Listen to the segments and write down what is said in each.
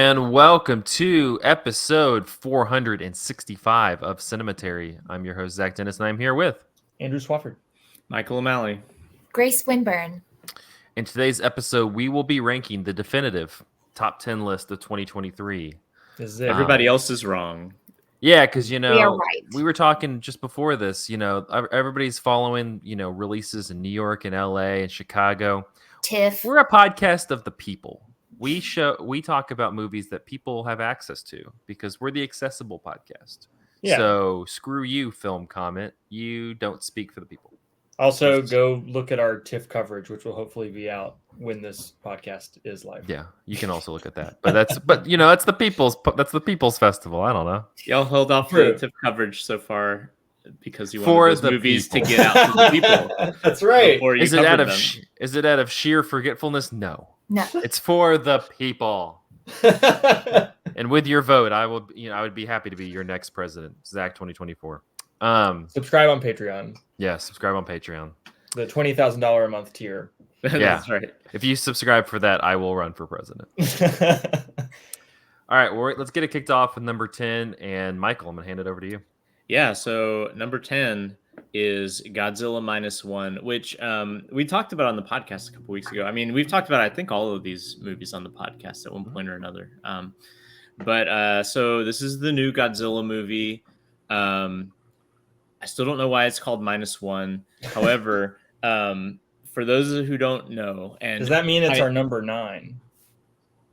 And welcome to episode 465 of Cinematary. I'm your host, Zach Dennis, and I'm here with Andrew Swafford, Michael O'Malley, Grace Winburn. In today's episode, we will be ranking the definitive top 10 list of 2023. This is it. Everybody else is wrong. Yeah, because, We are right. we were talking just before this, everybody's following, releases in New York and LA and Chicago. TIFF. We're a podcast of the people. We talk about movies that people have access to because we're the accessible podcast. Yeah. So screw you, Film Comment. You don't speak for the people. Also, go look at our TIFF coverage, which will hopefully be out when this podcast is live. Yeah, you can also look at that. But that's the people's festival. I don't know. Y'all held off True. the TIFF coverage so far because you For wanted those the movies people. to get out to the people. That's right. Before you Is it covered out of sheer forgetfulness? No. No. It's for the people. And with your vote, I would be happy to be your next president, Zach 2024. Subscribe on Patreon. Yeah, subscribe on Patreon. The $20,000 a month tier. them. Yeah. That's right. If you subscribe for that, I will run for president. All right, well, let's get it kicked off with number 10. And Michael, I'm going to hand it over to you. Yeah, so number 10 is Godzilla -1, which we talked about on the podcast a couple weeks ago. I mean, we've talked about, I think, all of these movies on the podcast at one point or another. So this is the new Godzilla movie. I still don't know why it's called -1. However, for those who don't know, and Does that mean it's our number 9?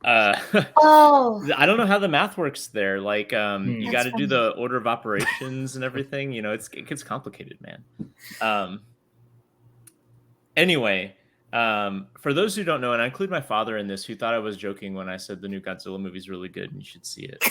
Oh, I don't know how the math works there. Like, you That's got to do funny. the order of operations and everything. It gets complicated, man. Anyway, for those who don't know, and I include my father in this, who thought I was joking when I said the new Godzilla movie is really good and you should see it.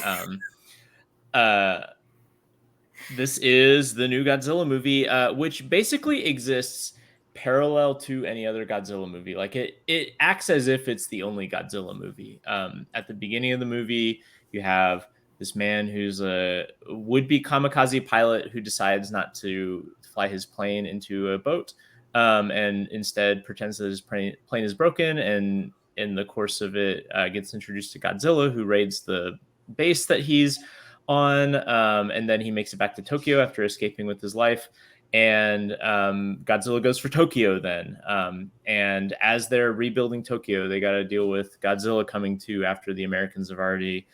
This is the new Godzilla movie, which basically exists parallel to any other Godzilla movie. Like it acts as if it's the only Godzilla movie. At the beginning of the movie, you have this man who's a would-be kamikaze pilot who decides not to fly his plane into a boat, and instead pretends that his plane is broken. And in the course of it, gets introduced to Godzilla, who raids the base that he's on, and then he makes it back to Tokyo after escaping with his life. And Godzilla goes for Tokyo then. And as they're rebuilding Tokyo, they got to deal with Godzilla coming to after the Americans have already,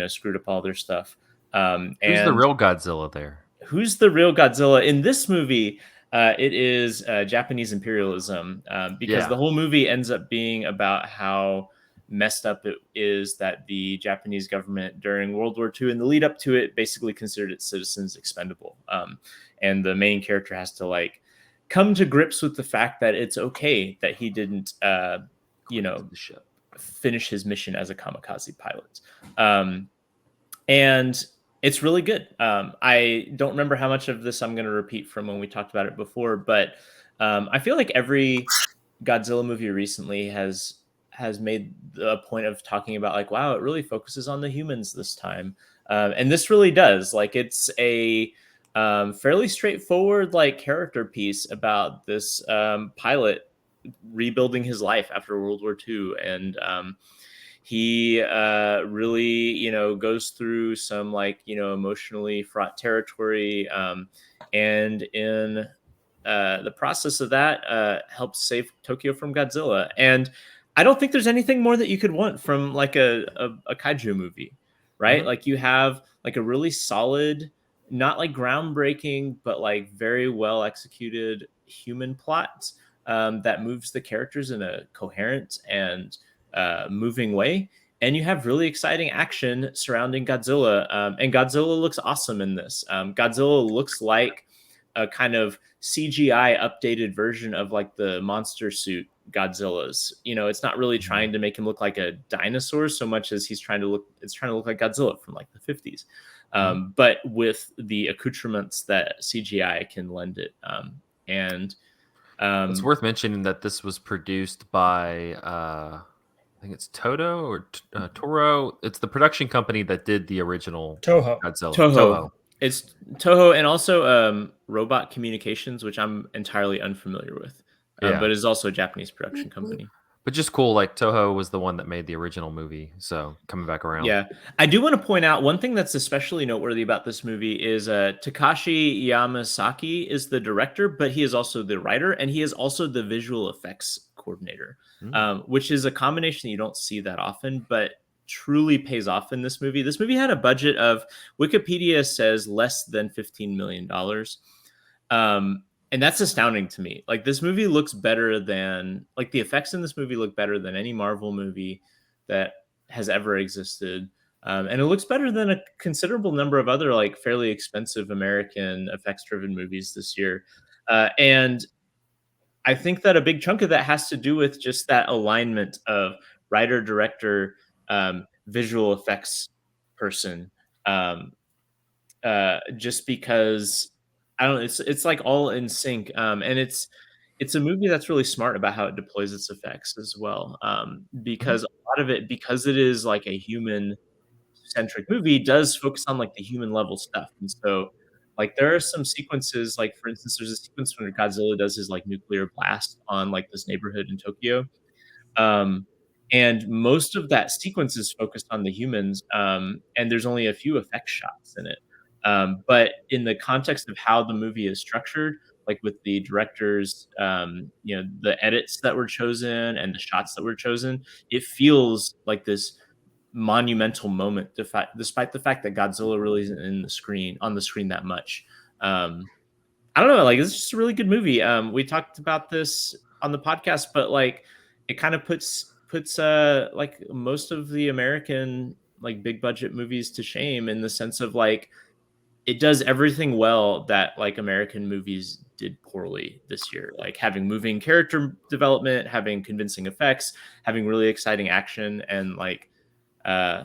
screwed up all their stuff. Who's the real Godzilla there? Who's the real Godzilla? In this movie, it is Japanese imperialism, because the whole movie ends up being about how messed up it is that the Japanese government during World War II and the lead up to it basically considered its citizens expendable. And the main character has to come to grips with the fact that it's okay that he didn't, finish his mission as a kamikaze pilot. And it's really good. I don't remember how much of this I'm going to repeat from when we talked about it before, but I feel like every Godzilla movie recently has made a point of talking about wow, it really focuses on the humans this time. And this really does. It's a fairly straightforward character piece about this pilot rebuilding his life after World War II. And he really, goes through some emotionally fraught territory. And in the process of that, helps save Tokyo from Godzilla. And I don't think there's anything more that you could want from a kaiju movie, right? Mm-hmm. You have a really solid, not groundbreaking, but very well executed human plot that moves the characters in a coherent and moving way. And you have really exciting action surrounding Godzilla. And Godzilla looks awesome in this. Godzilla looks like a kind of CGI updated version of the monster suit Godzilla's. It's not really trying to make him look like a dinosaur so much as it's trying to look like Godzilla from the 50s. But with the accoutrements that CGI can lend it. It's worth mentioning that this was produced by I think it's Toto or Toro. It's the production company that did the original Toho. Godzilla. Toho. It's Toho, and also Robot Communications, which I'm entirely unfamiliar with, but is also a Japanese production company. But just cool, like Toho was the one that made the original movie, so coming back around. Yeah, I do want to point out one thing that's especially noteworthy about this movie is Takashi Yamasaki is the director, but he is also the writer and he is also the visual effects coordinator, which is a combination that you don't see that often, but truly pays off in this movie. This movie had a budget of, Wikipedia says, less than $15 million. And that's astounding to me. Like, this movie looks better than, like, the effects in this movie look better than any Marvel movie that has ever existed. And it looks better than a considerable number of other, like, fairly expensive American effects driven movies this year. And I think that a big chunk of that has to do with just that alignment of writer, director, visual effects person. Um, just because I don't know, it's like all in sync. And it's a movie that's really smart about how it deploys its effects as well. Because a lot of it, because it is like a human centric movie, does focus on like the human level stuff. And so like there are some sequences, like for instance, there's a sequence when Godzilla does his like nuclear blast on like this neighborhood in Tokyo. Um, and most of that sequence is focused on the humans, and there's only a few effect shots in it. But in the context of how the movie is structured, like with the directors, the edits that were chosen and the shots that were chosen, it feels like this monumental moment, despite the fact that Godzilla really isn't on the screen that much. I don't know, like it's just a really good movie. We talked about this on the podcast, but like it kind of puts like most of the American like big budget movies to shame in the sense of like it does everything well that like American movies did poorly this year. Like having moving character development, having convincing effects, having really exciting action, and like uh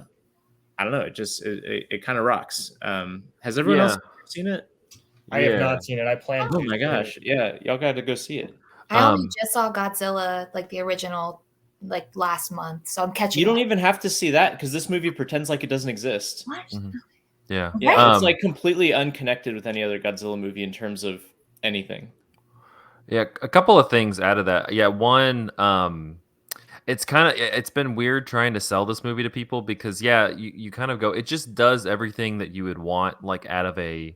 I don't know, it kind of rocks. Has everyone else Yeah, seen it? I have yeah. not seen it. I plan Oh to my soon. gosh. Yeah, y'all got to go see it. I only Um, just saw Godzilla, like the original, like last month, so I'm catching You don't up. even have to see that because this movie pretends like it doesn't exist. What? mhm. Yeah. Yeah, Right. it's like completely unconnected with any other Godzilla movie in terms of anything. Yeah, a couple of things out of that. Yeah, one, it's been weird trying to sell this movie to people because yeah, you kind of go, it just does everything that you would want like out of a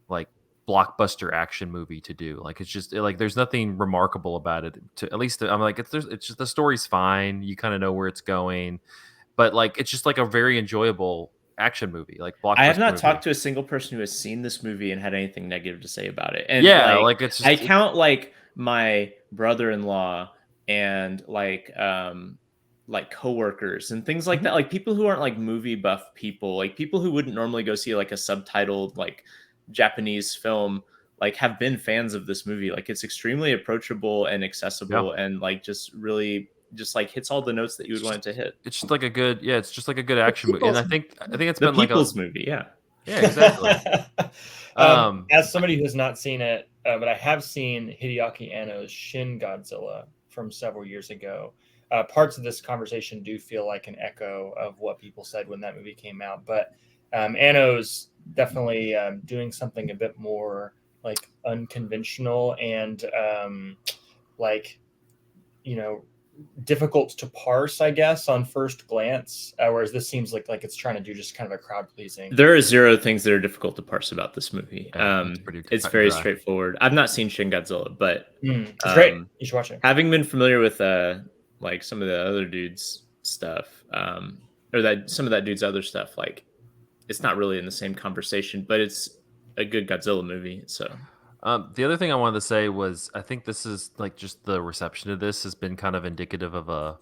like blockbuster action movie to do. Like it's just like there's nothing remarkable about it. To at least I'm like it's just the story's fine. You kind of know where it's going, but like it's just like a very enjoyable action movie, like I have blockbuster not movie. talked to a single person who has seen this movie and had anything negative to say about it. And Yeah, like like it's I just count like my brother-in-law and like coworkers and things like that, like people who aren't like movie buff people, like people who wouldn't normally go see like a subtitled like Japanese film, like have been fans of this movie. Like it's extremely approachable and yeah. accessible and like just really just like hits all the notes that you would want it to hit. It's just like a good yeah, it's just like a good The action movie. And people's I think it's The been like a people's movie, yeah. yeah, exactly. Um As somebody who has not seen it, but I have seen Hideaki Anno's Shin Godzilla from several years ago. Parts of this conversation do feel like an echo of what people said when that movie came out, but Anno's definitely doing something a bit more like unconventional and like you know difficult to parse, I guess, on first glance. Whereas this seems like it's trying to do just kind of a crowd pleasing. There are zero things that are difficult to parse about this movie. yeah, it's pretty It's cut and very dry. straightforward. I've not seen Shin Godzilla, but It's great. um, You should watch it. having been familiar with like some of the other dudes' stuff, or that some of that dude's other stuff, like it's not really in the same conversation, but it's a good Godzilla movie. So The other thing I wanted to say was I think this is like just the reception of this has been kind of indicative of a.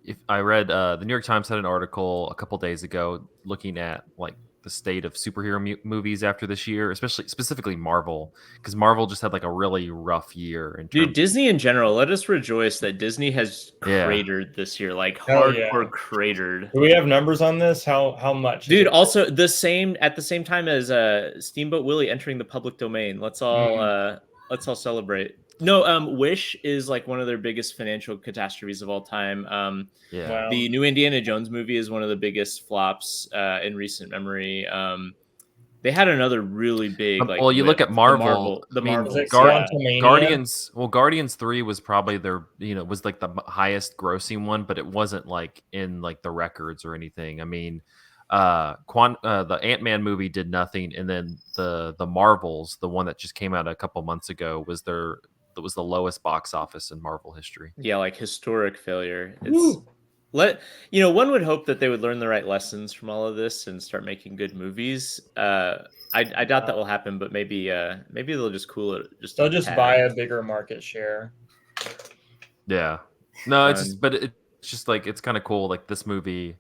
If I read the New York Times had an article a couple days ago looking at like the state of superhero movies after this year, especially specifically Marvel, because Marvel just had like a really rough year in dude, terms. Disney in general, let us rejoice that Disney has Yeah. cratered this year, like Hell yeah. hardcore cratered. Do we have numbers on this? How much? Dude, also the same at the same time as Steamboat Willie entering the public domain. Let's all celebrate. No, Wish is like one of their biggest financial catastrophes of all time. Yeah. Wow. The new Indiana Jones movie is one of the biggest flops in recent memory. They had another really big like Well, you look whip. at Marvel. The I mean, Is it Marvels, yeah. Quantumania? Guardians 3 was probably their, was like the highest grossing one, but it wasn't like in like the records or anything. I mean, the Ant-Man movie did nothing, and then the Marvels, the one that just came out a couple months ago, that was the lowest box office in Marvel history. Yeah, like historic failure. It's Woo! one would hope that they would learn the right lessons from all of this and start making good movies. I doubt that will happen, but maybe they'll just cool it just a They'll just buy tad. a bigger market share. Yeah. No, Fun. it's just like it's kind of cool. Like this movie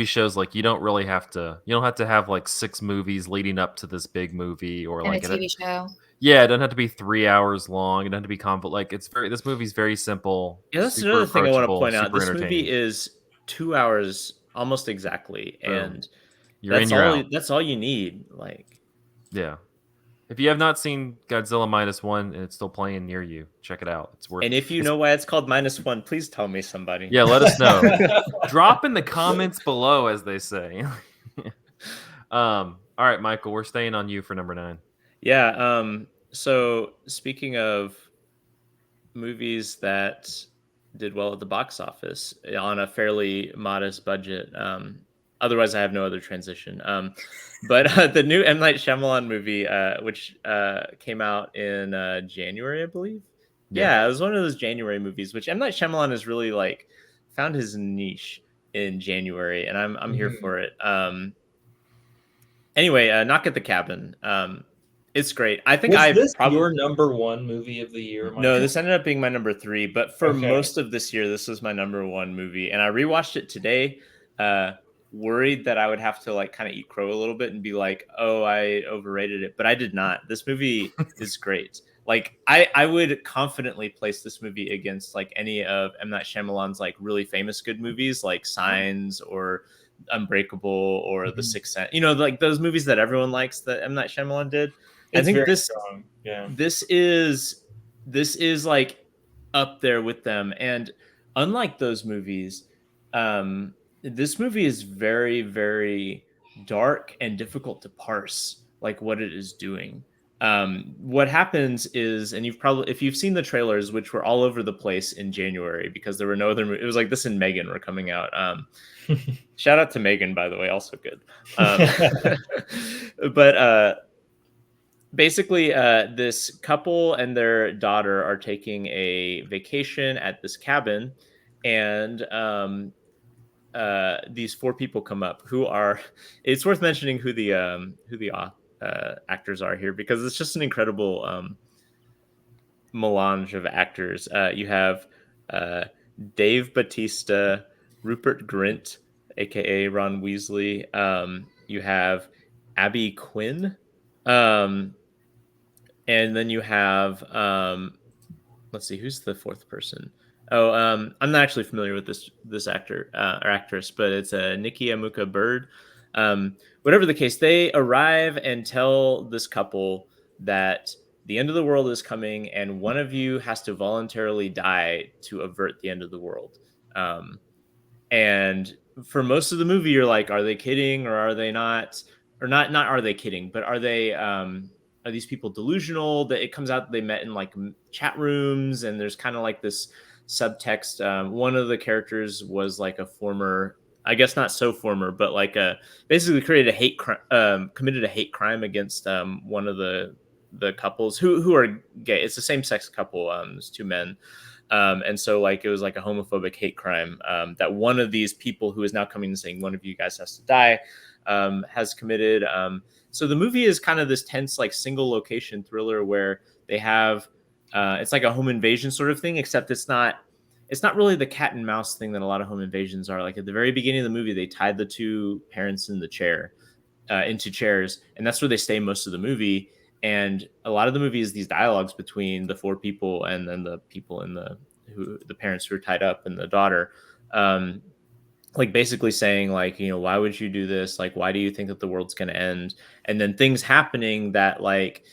shows like you don't have to have like 6 movies leading up to this big movie or And a like TV show. yeah, it doesn't have to be 3 hours long. It doesn't have to be like this movie's very simple, Yeah, that's super another thing I want to approachable, point out. super This movie entertaining. is 2 hours almost exactly, Boom. and You're in, you're out. that's all you need. Like, Yeah. If you have not seen Godzilla minus one and it's still playing near you, check it out. It's worth and if you it's know why it's called -1, please tell me somebody. yeah, let us know. Drop in the comments below, as they say. All right, Michael, we're staying on you for number 9. Yeah. So speaking of movies that did well at the box office on a fairly modest budget. Otherwise, I have no other transition. But the new M. Night Shyamalan movie, which came out in January, I believe. Yeah. Yeah, it was one of those January movies, which M. Night Shyamalan has really like found his niche in January, and I'm here Mhm. for it. Anyway, Knock at the Cabin. It's great. I think Was I this probably your number one movie of the year, no, Michael? this ended up being my number 3, but for Okay. most of this year, this was my number 1 movie, and I rewatched it today, uh, worried that I would have to like kind of eat crow a little bit and be like, "Oh, I overrated it," but I did not. This movie is great. Like, I would confidently place this movie against like any of M. Night Shyamalan's like really famous good movies, like Signs or Unbreakable or The Mhm. Sixth Sense. You know, like those movies that everyone likes that M. Night Shyamalan did. I It's think very strong. Yeah. this is this is like up there with them, and unlike those movies, this movie is very, very dark and difficult to parse like what it is doing. What happens is, and you've probably, if you've seen the trailers, which were all over the place in January because there were no other it was like this and Megan were coming out. Shout out to Megan, by the way, also good. But basically, this couple and their daughter are taking a vacation at this cabin, and these 4 people come up who are. It's worth mentioning who the actors are here because it's just an incredible melange of actors. You have uh, Dave Batista, Rupert Grint, aka Ron Weasley. You have Abby Quinn. Um, and then you have let's see, who's the 4th person. Oh, I'm not actually familiar with this actor or actress, but it's Nikki Amuka Bird. Whatever the case, they arrive and tell this couple that the end of the world is coming, and one of you has to voluntarily die to avert the end of the world. Um, and for most of the movie, you're like, are they kidding or are they not? Or not are they kidding, but are these people delusional? That it comes out that they met in like chat rooms, and there's kind of like this subtext. One of the characters was like a former, I guess not so former, but like basically created a committed a hate crime against one of the couples who are gay. It's the same sex couple. There's 2 men, and so like it was like a homophobic hate crime that one of these people who is now coming and saying one of you guys has to die has committed. So the movie is kind of this tense like single location thriller where they have it's like a home invasion sort of thing, except it's not really the cat and mouse thing that a lot of home invasions are. Like at the very beginning of the movie, they tied the 2 parents in the chair into chairs, and that's where they stay most of the movie. And a lot of the movie is these dialogues between the 4 people and then the people in the parents who are tied up and the daughter. Um, like basically saying like, why would you do this? Like, why do you think that the world's going to end? And then things happening that like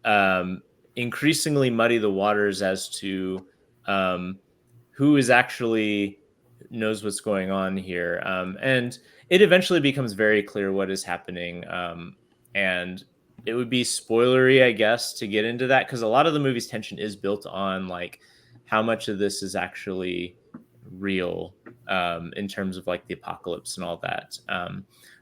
um, increasingly muddy the waters as to um, who is actually knows what's going on here. And it eventually becomes very clear what is happening. And it would be spoilery, I guess, to get into that, because a lot of the movie's tension is built on like how much of this is actually real, in terms of like the apocalypse and all that.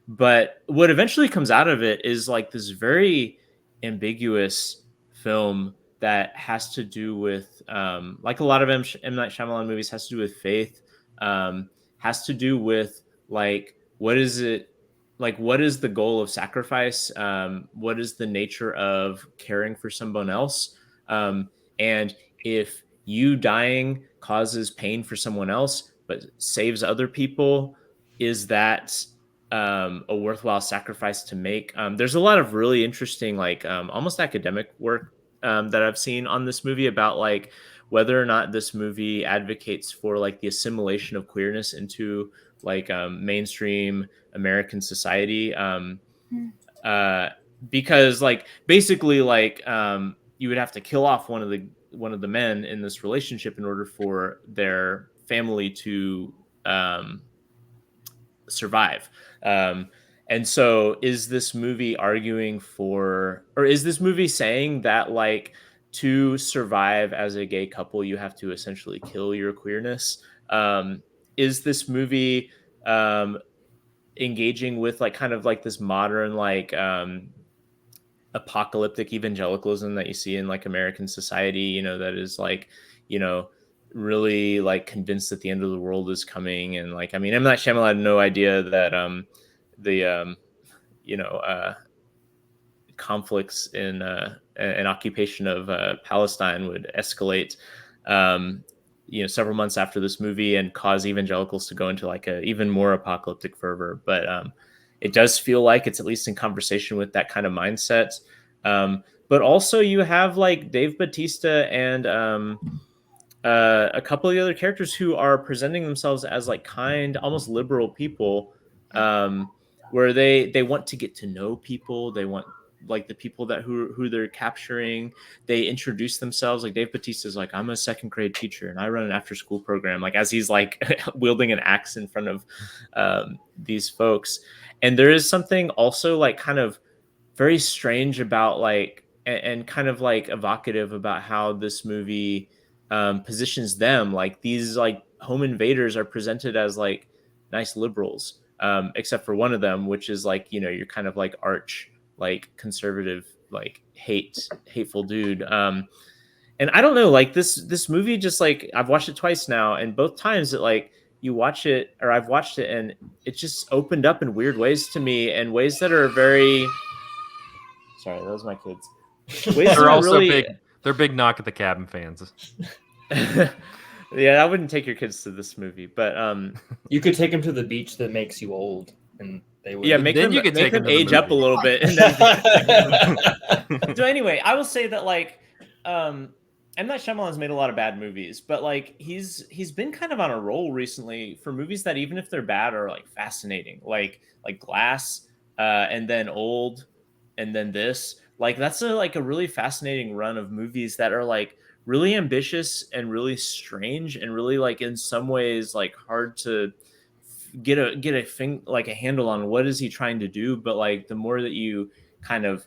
But what eventually comes out of it is like this very ambiguous film that has to do with, like a lot of M. Night Shyamalan movies, has to do with faith, has to do with like what is it, like what is the goal of sacrifice, what is the nature of caring for someone else, and if you dying causes pain for someone else but saves other people, is that a worthwhile sacrifice to make? There's a lot of really interesting, like almost academic work that I've seen on this movie about like whether or not this movie advocates for like the assimilation of queerness into like mainstream American society. Hmm. Uh, because like basically like you would have to kill off one of the men in this relationship in order for their family to survive. Um, and so is this movie arguing for, or is this movie saying that like to survive as a gay couple, you have to essentially kill your queerness? Is this movie um, engaging with like kind of like this modern like apocalyptic evangelicalism that you see in like American society, you know, that is like, you know, really like convinced that the end of the world is coming? And like, I mean, M. Night Shyamalan had no idea that the you know conflicts in an occupation of Palestine would escalate, um, you know, several months after this movie and cause evangelicals to go into like a even more apocalyptic fervor. But it does feel like it's at least in conversation with that kind of mindset. But also, you have like Dave Bautista and a couple of the other characters who are presenting themselves as like kind, almost liberal people, um, where they want to get to know people. They want like the people that who they're capturing. They introduce themselves. Like Dave Bautista's like, I'm a second grade teacher and I run an after school program. Like as he's like wielding an axe in front of these folks. And there is something also like kind of very strange about like and kind of like evocative about how this movie positions them. Like these like home invaders are presented as like nice liberals, except for one of them, which is like, you know, you're kind of like arch like conservative, like hateful dude. And I don't know, like this movie, just like I've watched it twice now, and both times it like you watch it, or I've watched it, and it just opened up in weird ways to me, and ways that are very, sorry, those are my kids. Ways that They're are also really big. They're big Knock at the Cabin fans. yeah, I wouldn't take your kids to this movie, but You could take them to the beach that makes you old, and they would. yeah, Then you could take them to the age up a movie. little bit, and then so anyway, I will say that like M. Night Shyamalan's made a lot of bad movies, but like he's been kind of on a roll recently for movies that even if they're bad are like fascinating, like Glass, and then Old, and then this. Like that's a like a really fascinating run of movies that are like really ambitious and really strange and really like in some ways like hard to get a thing like a handle on what is he trying to do. But like the more that you kind of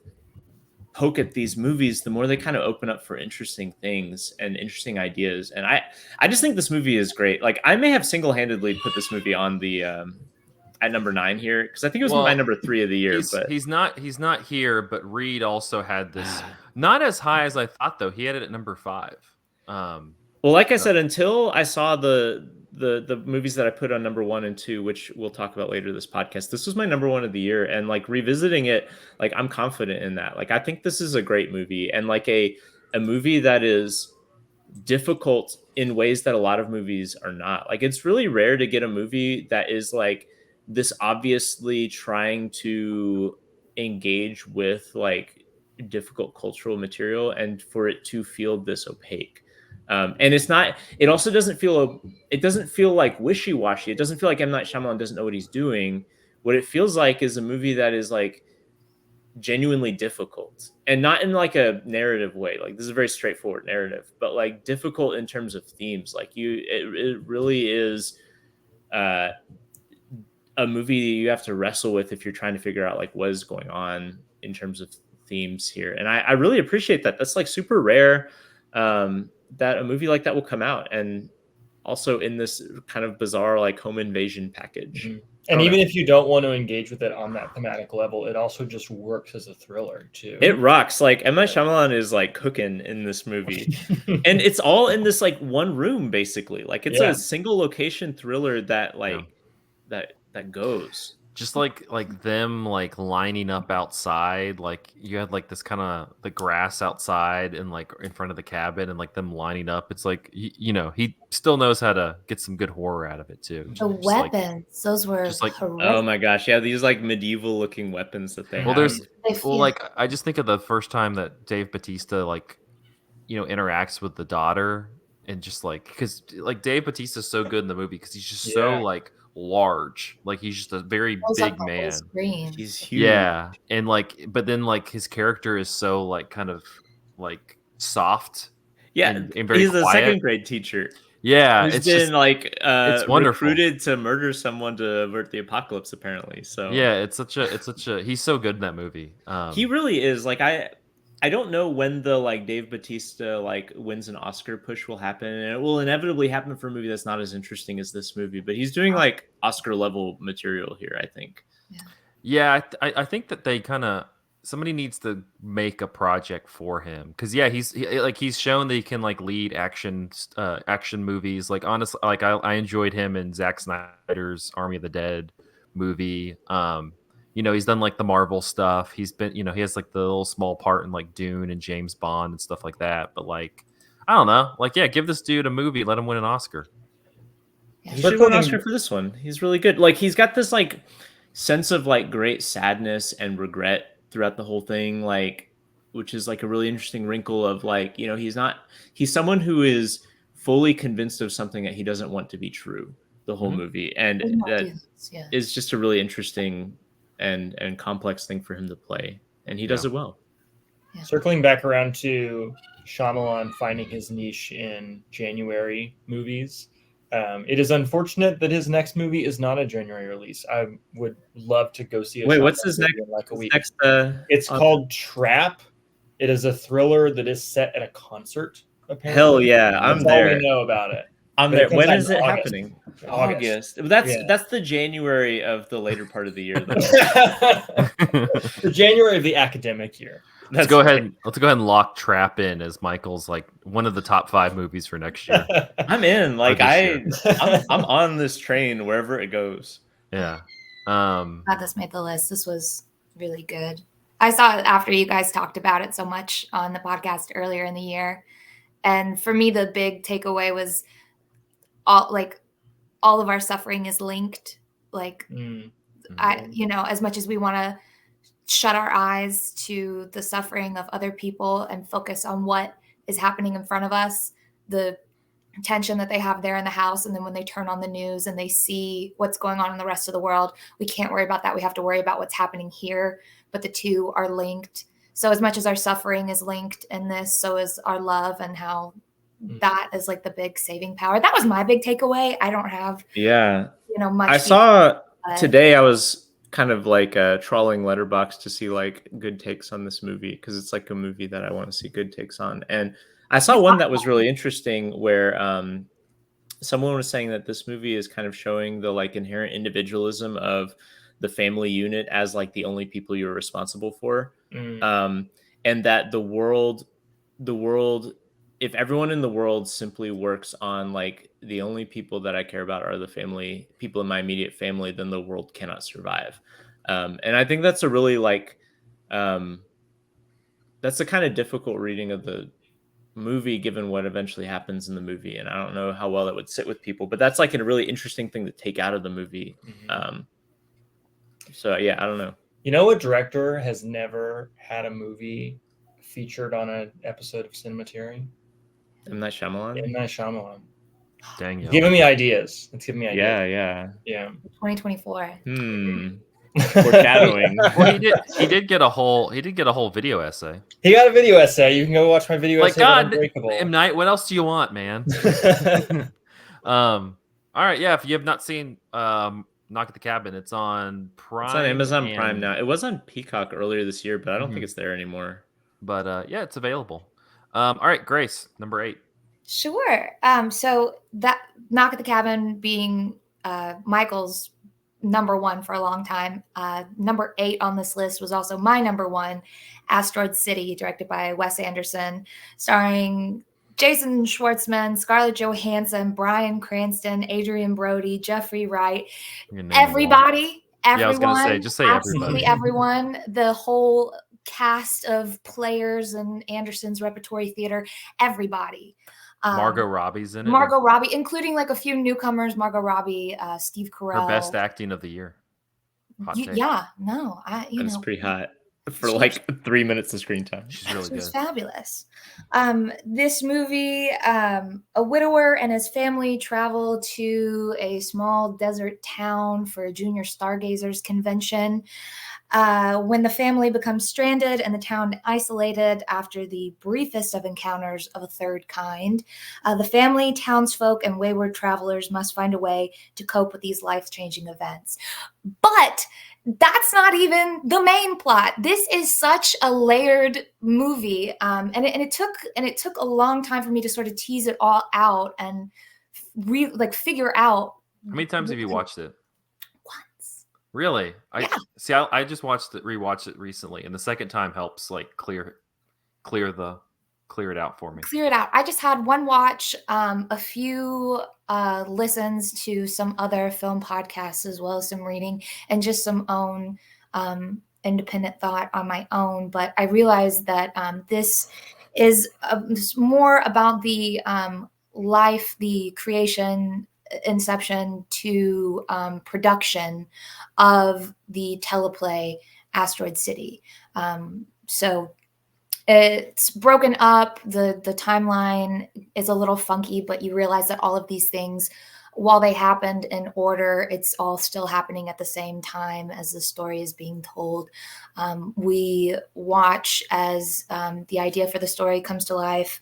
poke at these movies, the more they kind of open up for interesting things and interesting ideas. And I just think this movie is great. Like I may have single-handedly put this movie on the at number 9 here, because I think it was my Well, number 3 of the year. But he's not here. But Reed also had this not as high as I thought though. He had it at number 5. well, like I So said, until I saw the movies that I put on number 1 and 2, which we'll talk about later this podcast, this was my number 1 of the year. And like revisiting it, like I'm confident in that. Like I think this is a great movie, and like a movie that is difficult in ways that a lot of movies are not. Like it's really rare to get a movie that is like this obviously trying to engage with like difficult cultural material and for it to feel this opaque. And it's not, it also doesn't feel, it doesn't feel like wishy-washy. It doesn't feel like M. Night Shyamalan doesn't know what he's doing. What it feels like is a movie that is like genuinely difficult, and not in like a narrative way. Like this is a very straightforward narrative, but like difficult in terms of themes. Like it really is uh, a movie you have to wrestle with if you're trying to figure out like what is going on in terms of themes here, and I really appreciate that. That's like super rare, that a movie like that will come out, and also in this kind of bizarre like home invasion package. Mhm. I And don't even know. if you don't want to engage with it on that thematic level, it also just works as a thriller too. It rocks. Like M. Night Shyamalan is like cooking in this movie, and it's all in this like one room basically. Like it's Yeah. a single location thriller that Yeah. like that goes. Just like them like lining up outside, like you had like this kind of the grass outside and like in front of the cabin and like them lining up. It's like you know, he still knows how to get some good horror out of it too. The Just like weapons, those were just like Oh horrific. my gosh, yeah, these like medieval looking weapons that they well, have. there's They well, feel like I just think of the first time that Dave Bautista like interacts with the daughter and just like because like Dave Bautista's so good in the movie because he's just so Yeah. like large, like he's just a very blows up big the whole man. screen. He's huge. Yeah, and like, but then like his character is so like kind of like soft Yeah, and very he's a quiet. second grade teacher Yeah, who's it's been just like it's wonderful. recruited to murder someone to avert the apocalypse apparently. So Yeah, it's such a he's so good in that movie. he really is. Like I don't know when the like Dave Bautista like wins an Oscar push will happen, and it will inevitably happen for a movie that's not as interesting as this movie. But he's doing like Oscar level material here, I think. Yeah, I think that they kind of somebody needs to make a project for him because yeah, he's shown that he can like lead action movies. Like honestly, like I enjoyed him in Zack Snyder's Army of the Dead movie. He's done like the Marvel stuff. He's been he has like the little small part in like Dune and James Bond and stuff like that. But like I don't know, like yeah, give this dude a movie, let him win an Oscar. Yeah. He should win an Oscar for this one. He's really good. Like he's got this like sense of like great sadness and regret throughout the whole thing, like which is like a really interesting wrinkle of like, he's someone who is fully convinced of something that he doesn't want to be true the whole movie. And Doesn't want to that do this, yeah. is just a really interesting and complex thing for him to play. And he does it well. Yeah. Circling back around to Shyamalan finding his niche in January movies, it is unfortunate that his next movie is not a January release. I would love to go see a Wait, Shyamalan what's his movie next? in like a week. Next, It's called Trap. It is a thriller that is set at a concert. Apparently, Hell yeah, I'm that's all there. we know about it. I'm But there. it comes When out is in it August. happening? August. That's Yeah. the January of the later part of the year, though. The January of the academic year. Let's go ahead and lock Trap in as Michael's like one of the top 5 movies for next year. I'm in. Like this year. I'm on this train wherever it goes. Yeah. Glad this made the list. This was really good. I saw it after you guys talked about it so much on the podcast earlier in the year. And for me, the big takeaway was all of our suffering is linked. Like as much as we want to shut our eyes to the suffering of other people and focus on what is happening in front of us, the tension that they have there in the house, and then when they turn on the news and they see what's going on in the rest of the world, we can't worry about that. We have to worry about what's happening here, but the two are linked. So as much as our suffering is linked in this, so is our love, and how that is like the big saving power. That was my big takeaway. I don't have much. I saw today, I was kind of like trawling Letterboxd to see like good takes on this movie, because it's like a movie that I want to see good takes on. And I saw one that was really interesting where someone was saying that this movie is kind of showing the like inherent individualism of the family unit as like the only people you're responsible for. And that the world, if everyone in the world simply works on like the only people that I care about are the family, people in my immediate family, then the world cannot survive. And I think that's a really like, that's a kind of difficult reading of the movie, given what eventually happens in the movie. And I don't know how well that would sit with people, but that's like a really interesting thing to take out of the movie. So yeah, I don't know. You know what director has never had a movie featured on an episode of Cinematary? M. Night Shyamalan? M. Night Shyamalan. Dang you. Giving me ideas. It's giving me ideas. Yeah. 2024. Foreshadowing. Well, he did get a whole video essay. He got a video essay. You can go watch my video Like, essay. God, Unbreakable. M. Night, what else do you want, man? All right, yeah. If you have not seen Knock at the Cabin. It's on Prime. It's on Amazon Prime and- now. It was on Peacock earlier this year, but I don't Mhm. think it's there anymore. But yeah, it's available. All right, Grace, number 8. Sure. So that Knock at the Cabin being Michael's number one for a long time. Number 8 on this list was also my number one, Asteroid City, directed by Wes Anderson, starring Jason Schwartzman, Scarlett Johansson, Bryan Cranston, Adrian Brody, Jeffrey Wright, You can name them all. everybody, Yeah, I was gonna say, everyone, just say absolutely everybody. everyone, the whole cast of players in Anderson's repertory theater, everybody. Margot Robbie's in it. Margot Robbie, including like a few newcomers, Margot Robbie, Steve Her best Carell. acting of the year. Hot take. Yeah, no, That's pretty hot for She- like 3 minutes of screen time. She's really She was good. fabulous. This movie, a widower and his family travel to a small desert town for a junior stargazers convention. When the family becomes stranded and the town isolated after the briefest of encounters of a third kind, the family, townsfolk, and wayward travelers must find a way to cope with these life-changing events. But that's not even the main plot. This is such a layered movie, and it took a long time for me to sort of tease it all out and figure out. How many times have you watched it? Once. Really? Yeah. See. I just rewatched it recently, and the second time helps like clear it out for me. Clear it out. I just had one watch, a few listens to some other film podcasts, as well as some reading and just some own independent thought on my own. But I realized that this is more about the life, the creation, inception to production of the teleplay Asteroid City. So it's broken up. The timeline is a little funky, but you realize that all of these things, while they happened in order, it's all still happening at the same time as the story is being told. We watch as the idea for the story comes to life,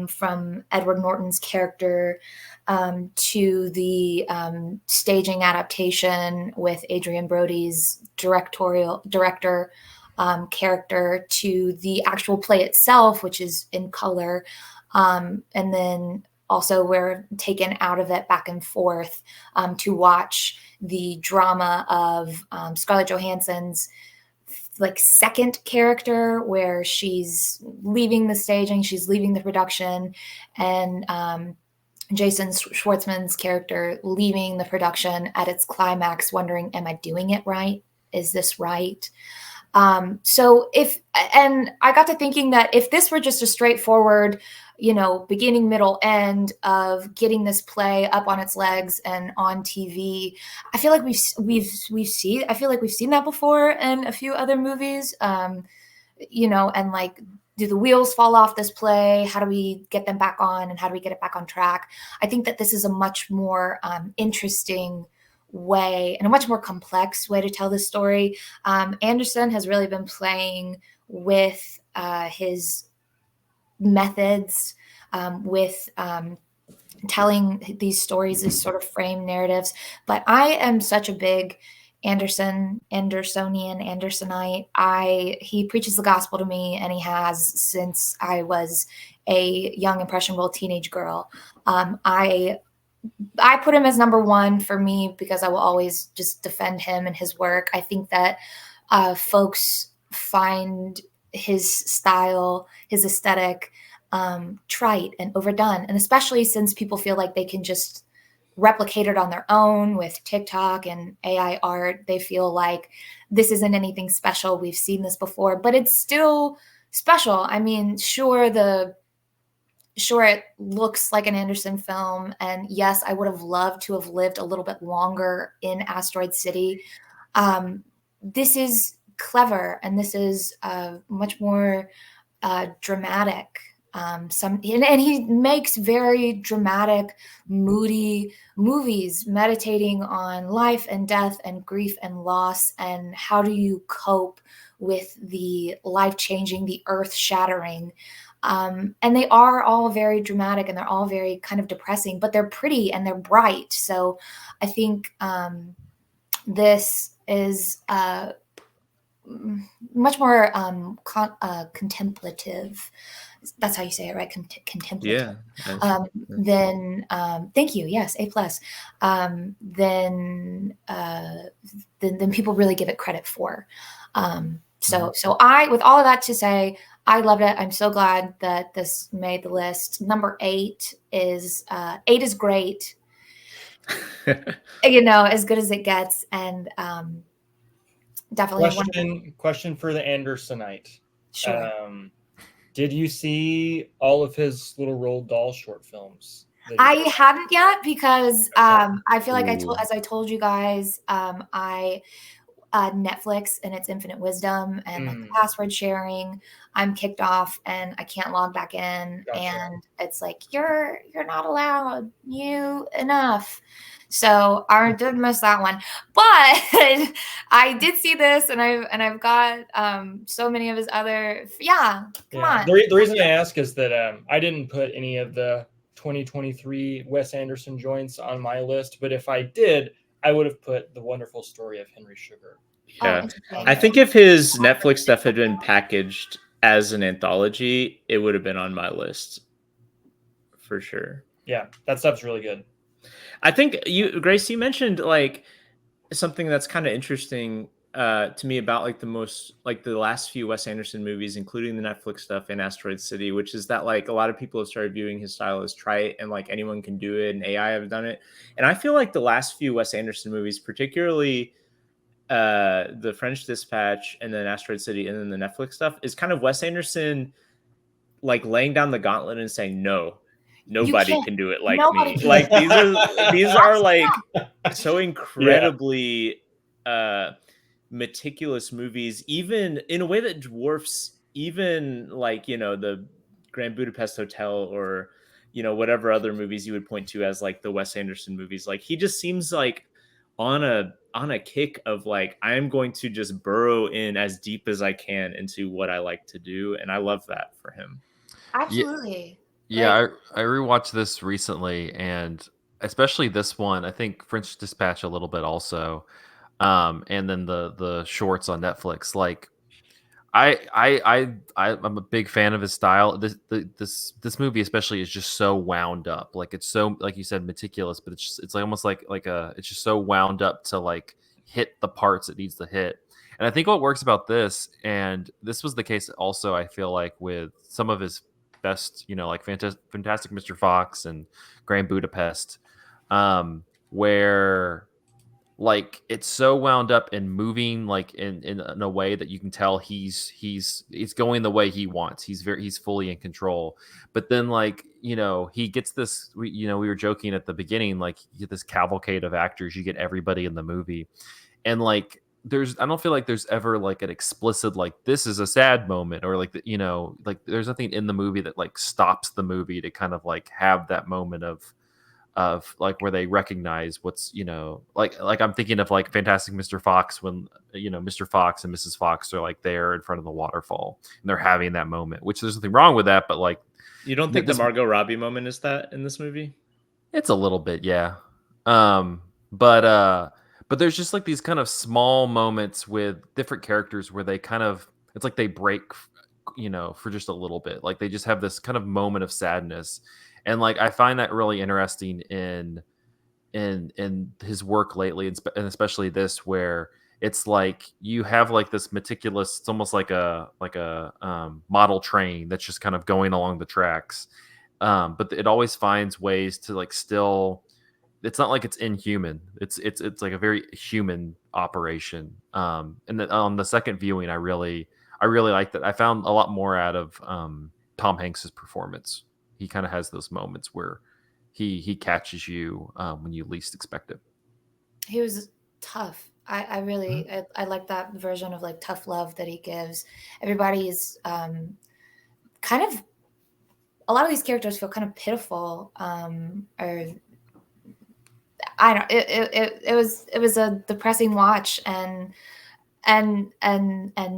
from Edward Norton's character to the staging adaptation with Adrian Brody's director character, to the actual play itself, which is in color. And then also we're taken out of it back and forth to watch the drama of Scarlett Johansson's like second character, where she's leaving the staging, she's leaving the production, and Jason Schwartzman's character leaving the production at its climax, wondering, am I doing it right? Is this right? And I got to thinking that if this were just a straightforward, beginning, middle, end of getting this play up on its legs and on TV, I feel like we've seen that before in a few other movies. And like, do the wheels fall off this play? How do we get them back on, and how do we get it back on track? I think that this is a much more interesting way and a much more complex way to tell this story. Anderson has really been playing with his methods, with telling these stories, these sort of frame narratives. But I am such a big Andersonite. He preaches the gospel to me, and he has since I was a young, impressionable teenage girl. I put him as number one for me because I will always just defend him and his work. I think that folks find his style, his aesthetic, trite and overdone. And especially since people feel like they can just replicate it on their own with TikTok and AI art, they feel like this isn't anything special. We've seen this before, but it's still special. I mean, sure, it looks like an Anderson film. And yes, I would have loved to have lived a little bit longer in Asteroid City. This is clever, and this is much more dramatic. And he makes very dramatic, moody movies meditating on life and death and grief and loss, and how do you cope with the life-changing, the earth-shattering. And they are all very dramatic, and they're all very kind of depressing, but they're pretty and they're bright. So I think this is much more contemplative. That's how you say it, right? Contemplative. Yeah. Then thank you. Yes, A+. Then people really give it credit for. So I, with all of that to say, I loved it. I'm so glad that this made the list. Number 8 is great. As good as it gets, and definitely question for the Andersonite. Sure. Did you see all of his little Roald Dahl short films? I haven't yet because I feel like Ooh. as I told you guys, I Netflix and its infinite wisdom and like the password sharing, I'm kicked off and I can't log back in. Gotcha. And it's like you're not allowed enough. So I did miss that one, but I did see this, and I've got so many of his other. Come on. The reason I ask is that I didn't put any of the 2023 Wes Anderson joints on my list, but if I did, I would have put The Wonderful Story of Henry Sugar. Yeah, I think if his Netflix stuff had been packaged as an anthology, it would have been on my list for sure. Yeah, that stuff's really good. I think Grace, you mentioned like something that's kind of interesting to me about like the last few Wes Anderson movies, including the Netflix stuff and Asteroid City, which is that like a lot of people have started viewing his style as trite and like anyone can do it and AI have done it. And I feel like the last few Wes Anderson movies, particularly the French Dispatch and then Asteroid City and then the Netflix stuff, is kind of Wes Anderson like laying down the gauntlet and saying nobody can do it like me. Like these are like so incredibly meticulous movies, even in a way that dwarfs even like the Grand Budapest Hotel or whatever other movies you would point to as like the Wes Anderson movies. Like he just seems like on a kick of like, I'm going to just burrow in as deep as I can into what I like to do, and I love that for him. Absolutely. Yeah, I rewatched this recently, and especially this one. I think French Dispatch a little bit also, and then the shorts on Netflix. Like, I'm a big fan of his style. This movie especially is just so wound up. Like it's so, like you said, meticulous, but it's like almost like it's just so wound up to like hit the parts it needs to hit. And I think what works about this, and this was the case also, I feel like with some of his best, like Fantastic Mr. Fox and Grand Budapest, where like it's so wound up and moving like in a way that you can tell he's going the way he wants. He's fully in control. But then like he gets this. We were joking at the beginning, like you get this cavalcade of actors, you get everybody in the movie, and like I don't feel like there's ever like an explicit like this is a sad moment, or like like there's nothing in the movie that like stops the movie to kind of like have that moment of like where they recognize what's like I'm thinking of like Fantastic Mr. Fox when Mr. Fox and Mrs. Fox are like there in front of the waterfall and they're having that moment, which there's nothing wrong with that, but like you don't think the Margot Robbie moment is that in this movie? It's a little bit, yeah. But there's just like these kind of small moments with different characters where they kind of it's like they break for just a little bit. Like they just have this kind of moment of sadness. And like I find that really interesting in his work lately, and especially this, where it's like you have like this meticulous. It's almost like a model train that's just kind of going along the tracks, but it always finds ways to like still. It's not like it's inhuman. It's like a very human operation. And then on the second viewing, I really liked that. I found a lot more out of Tom Hanks's performance. He kind of has those moments where he catches you when you least expect it. He was tough. I really I like that version of like tough love that he gives. Everybody's kind of a lot of these characters feel kind of pitiful, or I don't. It was a depressing watch and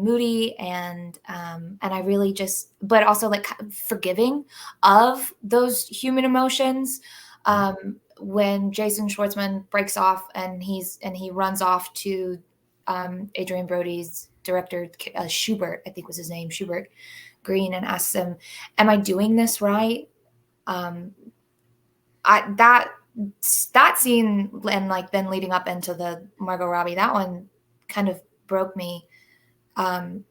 moody and I really just, but also like forgiving of those human emotions. when Jason Schwartzman breaks off and he runs off to Adrian Brody's director, Schubert, I think was his name, Schubert Green, and asks him, "Am I doing this right?" That scene, and like then leading up into the Margot Robbie, that one kind of broke me. An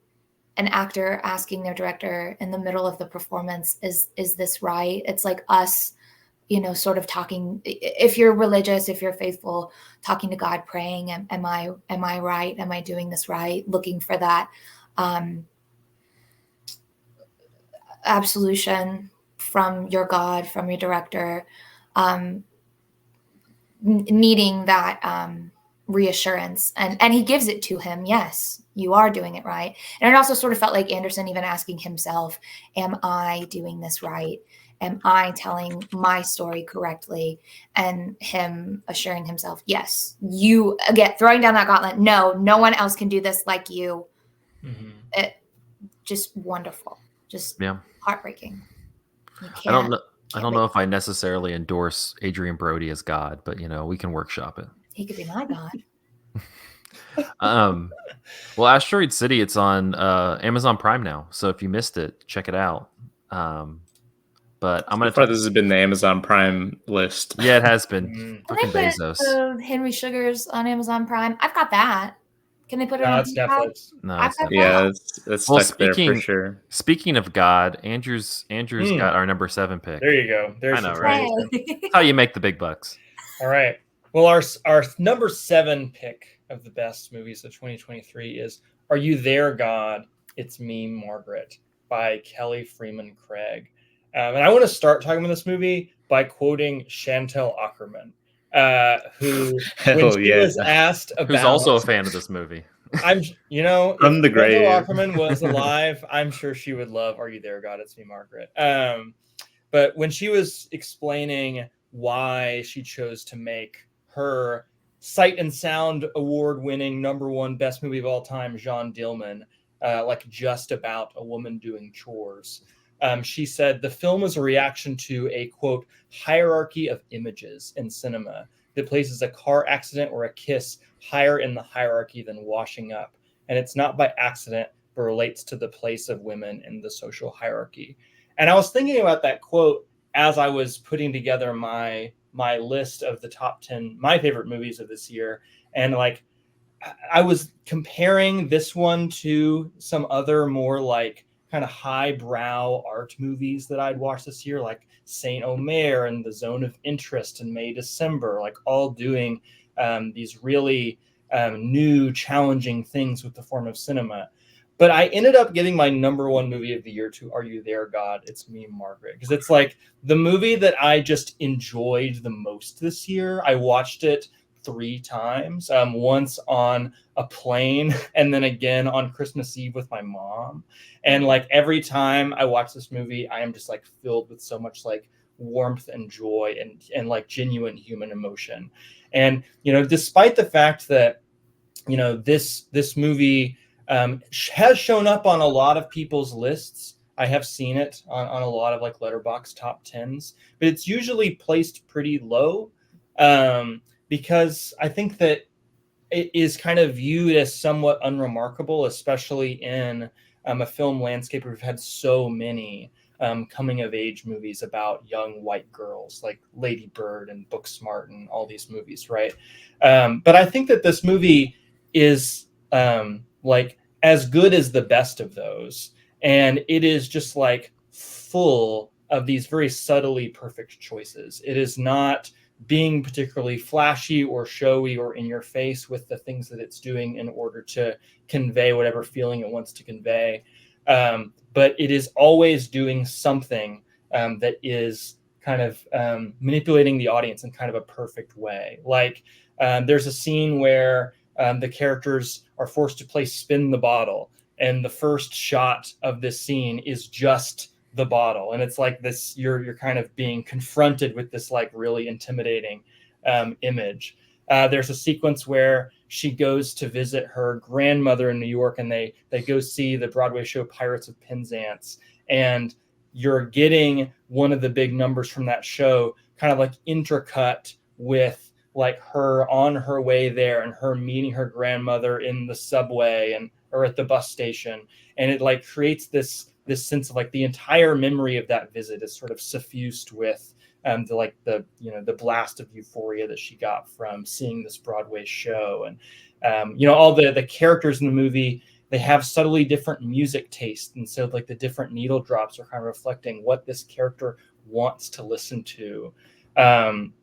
actor asking their director in the middle of the performance, is this right? It's like us, sort of talking, if you're religious, if you're faithful, talking to God, praying, am I right? Am I doing this right? Looking for that absolution from your God, from your director, needing that reassurance, and he gives it to him. Yes, you are doing it right. And it also sort of felt like Anderson even asking himself, am I doing this right? Am I telling my story correctly? And him assuring himself, yes, you, again, throwing down that gauntlet. No one else can do this like you. It just wonderful, just heartbreaking. I don't know if I necessarily endorse Adrian Brody as God, but we can workshop it. He could be my God. Well, Asteroid City, it's on Amazon Prime now, so if you missed it, check it out. But I'm gonna. This has been the Amazon Prime list. Yeah, it has been. Fucking Bezos. Henry Sugars on Amazon Prime. I've got that. Can they put it on Netflix? No, I've got yeah, it's stuck there for sure. Speaking of God, Andrew's got our number 7 pick. There you go. There's I know, right? That's how you make the big bucks. All right. Well, our number 7 pick of the best movies of 2023 is "Are You There, God? It's Me, Margaret" by Kelly Freeman Craig. And I want to start talking about this movie by quoting Chantel Akerman, who, when she was asked about, who's also a fan of this movie. I'm, from the grave. Chantel Akerman was alive, I'm sure she would love "Are You There, God? It's Me, Margaret." But when she was explaining why she chose to make her Sight and Sound award-winning #1 best movie of all time, Jean Dillman, like just about a woman doing chores, she said the film is a reaction to a, quote, hierarchy of images in cinema that places a car accident or a kiss higher in the hierarchy than washing up. And it's not by accident, but relates to the place of women in the social hierarchy. And I was thinking about that quote as I was putting together my list of the top 10, my favorite movies of this year. And like, I was comparing this one to some other more like kind of highbrow art movies that I'd watched this year, like Saint Omer and The Zone of Interest and May December, like all doing these really new, challenging things with the form of cinema. But I ended up getting my #1 movie of the year to "Are You There, God? It's Me, Margaret," because it's like the movie that I just enjoyed the most this year. I watched it 3 times, once on a plane and then again on Christmas Eve with my mom. And like every time I watch this movie, I am just like filled with so much like warmth and joy and like genuine human emotion. And despite the fact that this movie has shown up on a lot of people's lists, I have seen it on a lot of like Letterboxd top 10s, but it's usually placed pretty low. Because I think that it is kind of viewed as somewhat unremarkable, especially in a film landscape where we've had so many coming of age movies about young white girls, like Lady Bird and Booksmart and all these movies, right? But I think that this movie is like as good as the best of those. And it is just like full of these very subtly perfect choices. It is not being particularly flashy or showy or in your face with the things that it's doing in order to convey whatever feeling it wants to convey. But it is always doing something that is kind of manipulating the audience in kind of a perfect way. Like there's a scene where the characters are forced to play spin the bottle. And the first shot of this scene is just the bottle, and it's like this, you're kind of being confronted with this like really intimidating image. There's a sequence where she goes to visit her grandmother in New York, and they go see the Broadway show Pirates of Penzance, and you're getting one of the big numbers from that show kind of like intercut with like her on her way there and her meeting her grandmother in the subway and or at the bus station, and it like creates this sense of like the entire memory of that visit is sort of suffused with the like the the blast of euphoria that she got from seeing this Broadway show. And all the characters in the movie, they have subtly different music taste, and so like the different needle drops are kind of reflecting what this character wants to listen to. um,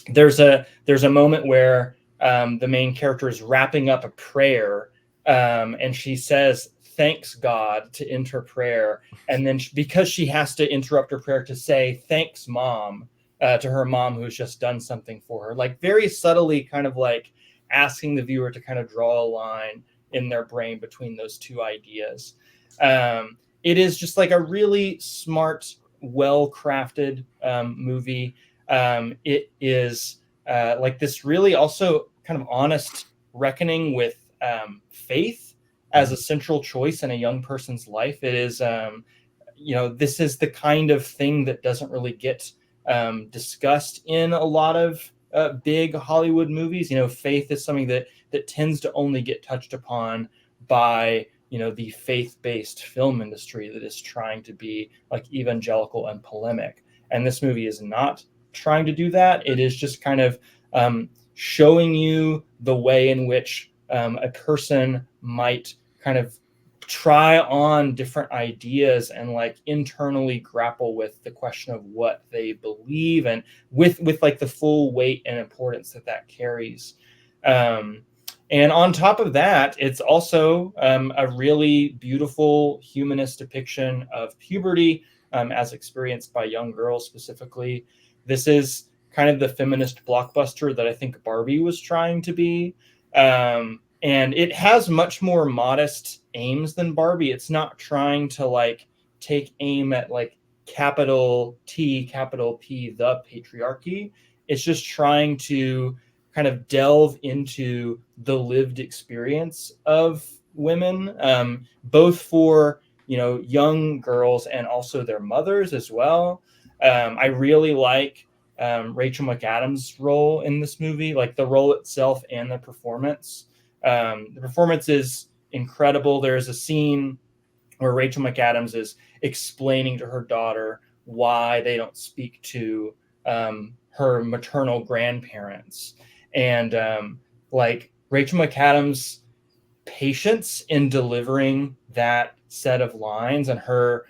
there's a moment where the main character is wrapping up a prayer, and she says thanks God to end her prayer, and then because she has to interrupt her prayer to say thanks mom, to her mom who's just done something for her, like very subtly kind of like asking the viewer to kind of draw a line in their brain between those two ideas. It is just like a really smart, well crafted movie. It is like this really also kind of honest reckoning with faith as a central choice in a young person's life. It is, this is the kind of thing that doesn't really get discussed in a lot of big Hollywood movies. Faith is something that tends to only get touched upon by the faith-based film industry that is trying to be like evangelical and polemic. And this movie is not trying to do that. It is just kind of showing you the way in which a person might kind of try on different ideas and like internally grapple with the question of what they believe, and with like the full weight and importance that carries. And on top of that, it's also a really beautiful humanist depiction of puberty as experienced by young girls specifically. This is kind of the feminist blockbuster that I think Barbie was trying to be. And it has much more modest aims than Barbie. It's not trying to like take aim at like capital T, capital P, the patriarchy. It's just trying to kind of delve into the lived experience of women, both for young girls and also their mothers as well. I really like Rachel McAdams' role in this movie, like the role itself and the performance. The performance is incredible. There's a scene where Rachel McAdams is explaining to her daughter why they don't speak to her maternal grandparents. And like Rachel McAdams' patience in delivering that set of lines, and her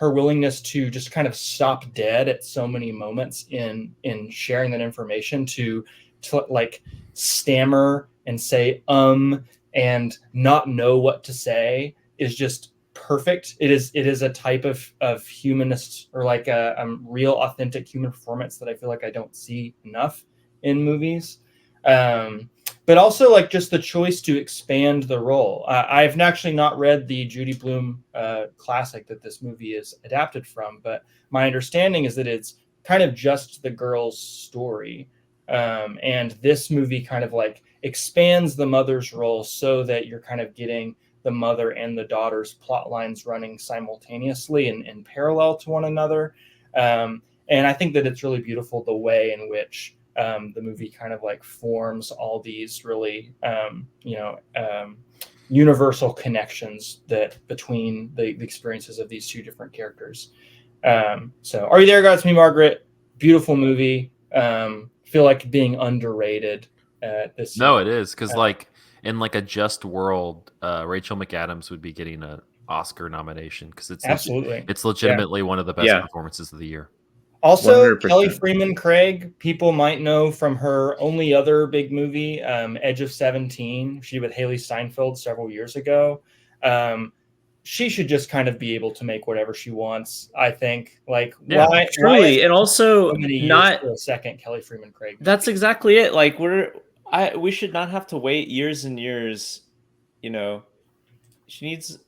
willingness to just kind of stop dead at so many moments in sharing that information, to like stammer and say and not know what to say, is just perfect. It is a type of humanist, or like a real authentic human performance that I feel like I don't see enough in movies. But also like just the choice to expand the role. I've actually not read the Judy Blume classic that this movie is adapted from, but my understanding is that it's kind of just the girl's story. And this movie kind of like expands the mother's role so that you're kind of getting the mother and the daughter's plot lines running simultaneously and in parallel to one another. And I think that it's really beautiful the way in which the movie kind of like forms all these really, universal connections that between the experiences of these two different characters. So Are You There, God? It's Me, Margaret. Beautiful movie. Feel like being underrated this No, year. it is because like in like a just world, Rachel McAdams would be getting an Oscar nomination because Absolutely. it's Yeah. legitimately one of the best Yeah. performances of the year. Also, Kelly 100%. Freeman Craig, people might know from her only other big movie, Edge of 17. She did with Haley Steinfeld several years ago. She should just kind of be able to make whatever she wants, I think. Like, Yeah. why is Truly, and it also so many years not. for a second Kelly Freeman Craig movie? That's exactly it. Like we should not have to wait years and years. You know, she needs.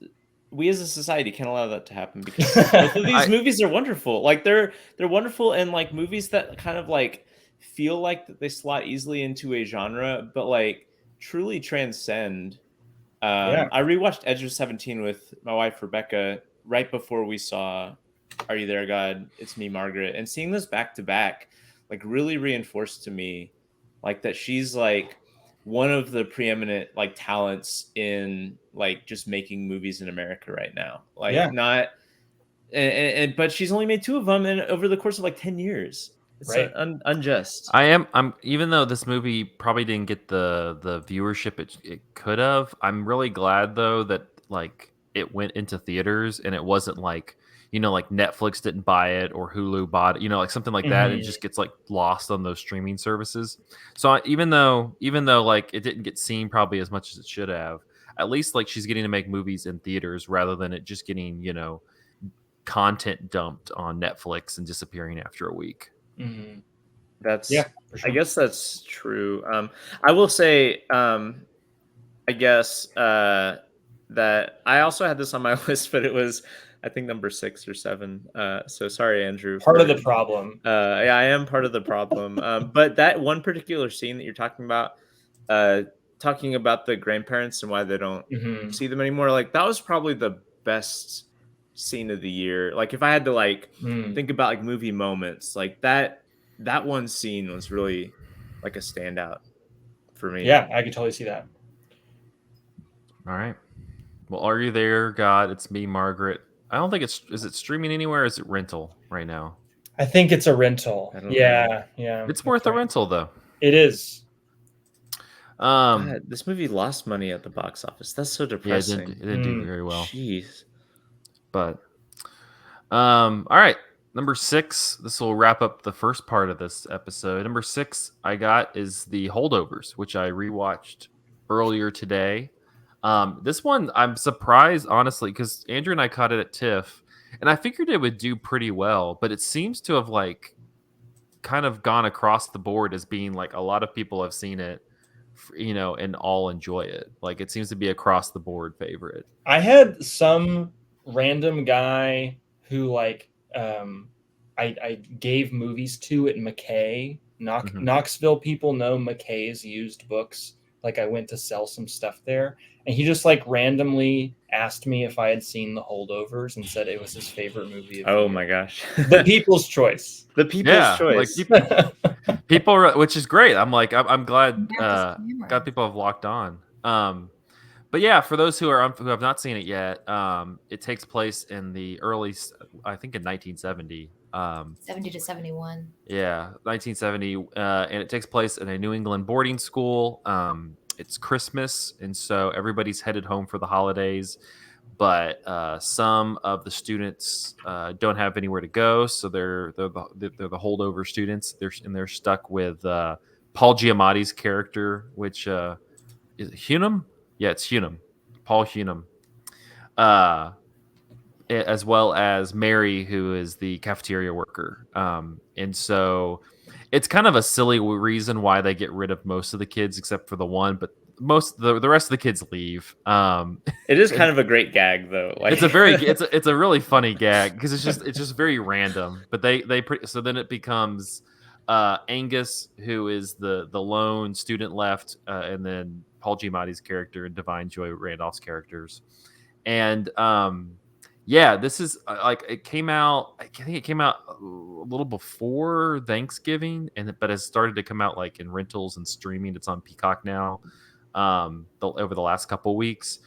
We as a society can't allow that to happen because both of these I movies are wonderful. Like they're wonderful, and like movies that kind of like feel like that they slot easily into a genre, but like truly transcend. Yeah. I rewatched Edge of 17 with my wife Rebecca right before we saw Are You There, God? It's Me, Margaret, and seeing this back to back, like really reinforced to me like that she's like one of the preeminent like talents in like just making movies in America right now. Like Yeah, not and but she's only made two of them and over the course of like 10 years. It's right. unjust. I'm even though this movie probably didn't get the viewership it could have. I'm really glad though that like it went into theaters and it wasn't like like Netflix didn't buy it or Hulu bought it, like something like that, and it Mhm. just gets like lost on those streaming services. So even though like it didn't get seen probably as much as it should have, at least like she's getting to make movies in theaters rather than it just getting content dumped on Netflix and disappearing after a week. Mhm. That's Yeah, for I sure. guess that's true. I will say I guess that I also had this on my list, but it was I think number 6 or 7. So sorry, Andrew, Part of for the problem. yeah, I am part of the problem. But that one particular scene that you're uh, talking about the grandparents and why they don't Mhm. see them anymore, like that was probably the best scene of the year. Like if I had to like Mm. think about like movie moments, like that one scene was really like a standout for me. Yeah, I could totally see that. All right. Well, are you there, God? It's me, Margaret. I don't think is it streaming anywhere? Or is it rental right now? I think it's a rental. I don't know. Yeah, yeah, It's that's worth a right. rental though. It is. Um, God, this movie lost money at the box office. That's so yeah, it depressing. didn't do Mm. very well, Jeez. but all right. Number 6. This will wrap up the first part of this episode. Number 6 I got is The Holdovers, which I rewatched earlier today. This one I'm surprised honestly because Andrew and I caught it at TIFF, and I figured it would do pretty well, but it seems to have like kind of gone across the board as being like a lot of people have seen it, and all enjoy it. Like it seems to be across the board favorite. I had some random guy who I gave movies to at McKay. Mhm. Knoxville people know McKay's used books. Like I went to sell some stuff there, and he just like randomly asked me if I had seen The Holdovers and said it was his favorite movie of the Oh year. my gosh. The People's Choice. The people's Yeah, like choice. people, which is great. I'm glad Nervous camera. glad people have locked on. But yeah, for those who have not seen it yet, it takes place in the I think in 1970. 70 to 71. Yeah, 1970, and it takes place in a New England boarding school. It's Christmas, and so everybody's headed home for the holidays. But some of the students don't have anywhere to go, so they're the holdover students. They're stuck with Paul Giamatti's character, which is it Hunnam? Yeah, it's Hunnam, Paul Hunnam, as well as Mary, who is the cafeteria worker. And so it's kind of a silly reason why they get rid of most of the kids, except for the one. But the rest of the kids leave. It is kind of a great gag though. Like It's a really funny gag because it's just very random. But so then it becomes Angus, who is the lone student left, and then Paul Giamatti's character and Divine Joy Randolph's characters, and yeah, this is like it came out. I think it came out a little before Thanksgiving, but has started to come out like in rentals and streaming. It's on Peacock now. Over the last couple weeks,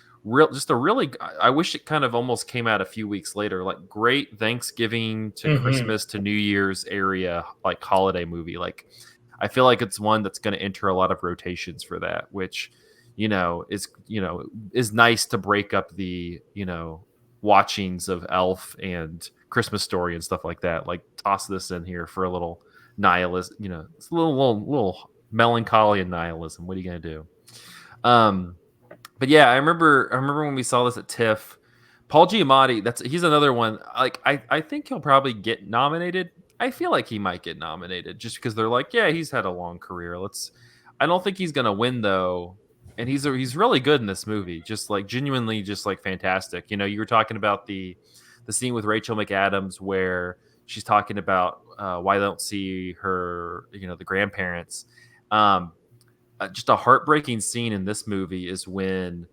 just a really. I wish it kind of almost came out a few weeks later. Like great Thanksgiving to Mhm. Christmas to New Year's area like holiday movie. Like I feel like it's one that's going to enter a lot of rotations for that, which is nice to break up the watchings of Elf and Christmas Story and stuff like that. Like toss this in here for a little nihilist, it's a little melancholy and nihilism. What are you gonna do? Um, but yeah, I remember when we saw this at TIFF. Paul Giamatti, he's another one. Like I think he'll probably get nominated. I feel like he might get nominated just because they're like, yeah, he's had a long career. I don't think he's gonna win though. And he's really good in this movie. Just like genuinely, just like fantastic. You were talking about the scene with Rachel McAdams where she's talking about why they don't see her, the grandparents. Um, just a heartbreaking scene in this movie is when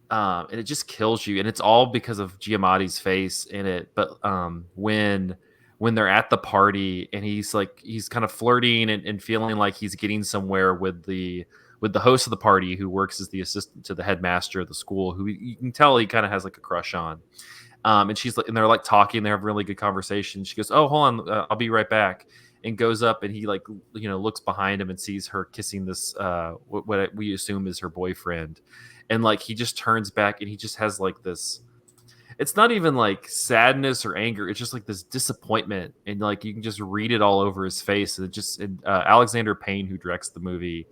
and it just kills you, and it's all because of Giamatti's face in it. But when when they're at the party and he's kind of flirting and feeling like he's getting somewhere with the host of the party, who works as the assistant to the headmaster of the school, who you can tell he kind of has like a crush on. And she's like, and they're like talking, they have really good conversation. She goes, "Oh, hold on, I'll be right back," and goes up, and he like, looks behind him and sees her kissing this what we assume is her boyfriend, and like he just turns back and he just has like this. It's not even like sadness or anger. It's just like this disappointment, and like you can just read it all over his face. And Alexander Payne, who directs the movie,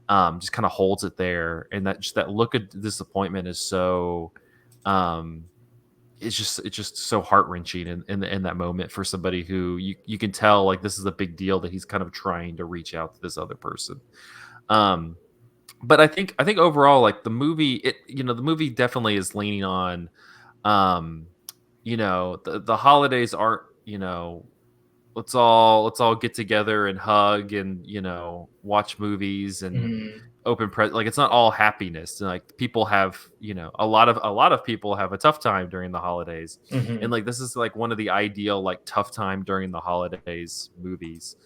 just kind of holds it there, and that look of disappointment is so. It's just so heart-wrenching in that moment for somebody who you can tell like this is a big deal, that he's kind of trying to reach out to this other person. But I think overall, like the movie, the movie definitely is leaning on, the holidays aren't, let's all get together and hug and watch movies and like it's not all happiness. And like people have, a lot of people have a tough time during the holidays, and like this is like one of the ideal like tough time during the holidays movies,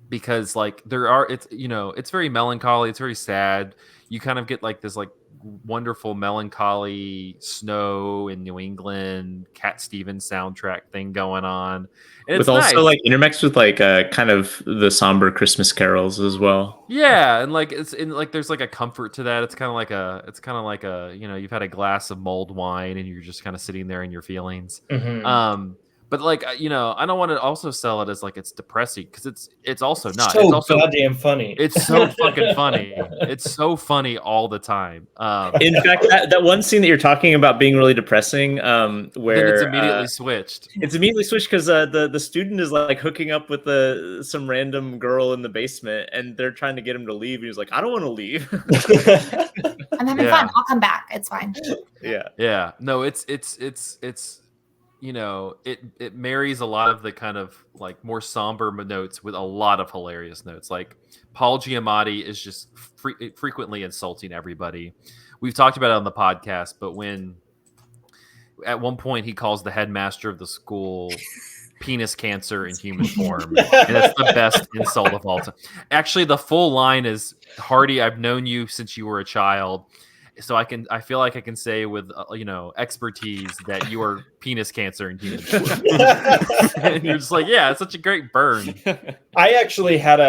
because like it's very melancholy, it's very sad. You kind of get like this like wonderful melancholy snow in New England Cat Stevens soundtrack thing going on, and with it's also nice. like intermixed with like kind of the somber Christmas carols as well. Yeah, and like there's like a comfort to that. It's kind of like a you've had a glass of mulled wine and you're just kind of sitting there in your feelings. But like I don't want to also sell it as like it's depressing, because it's also not. So It's also goddamn funny. It's so fucking funny. It's so funny all the time. In fact, that one scene that you're talking about being really depressing, where then it's immediately switched. It's immediately switched because the student is like hooking up with some random girl in the basement, and they're trying to get him to leave. And he's like, "I don't want to leave. I'm having fun. I'll come back. It's fine." Yeah. No, it's it marries a lot of the kind of like more somber notes with a lot of hilarious notes. Like Paul Giamatti is just frequently insulting everybody. We've talked about it on the podcast, but when at one point he calls the headmaster of the school penis cancer in human form, and that's the best insult of all time. Actually, the full line is, "Hardy, I've known you since you were a child, so I feel like I can say with expertise that you are penis cancer in human form." And you're just like, yeah, it's such a great burn. I actually had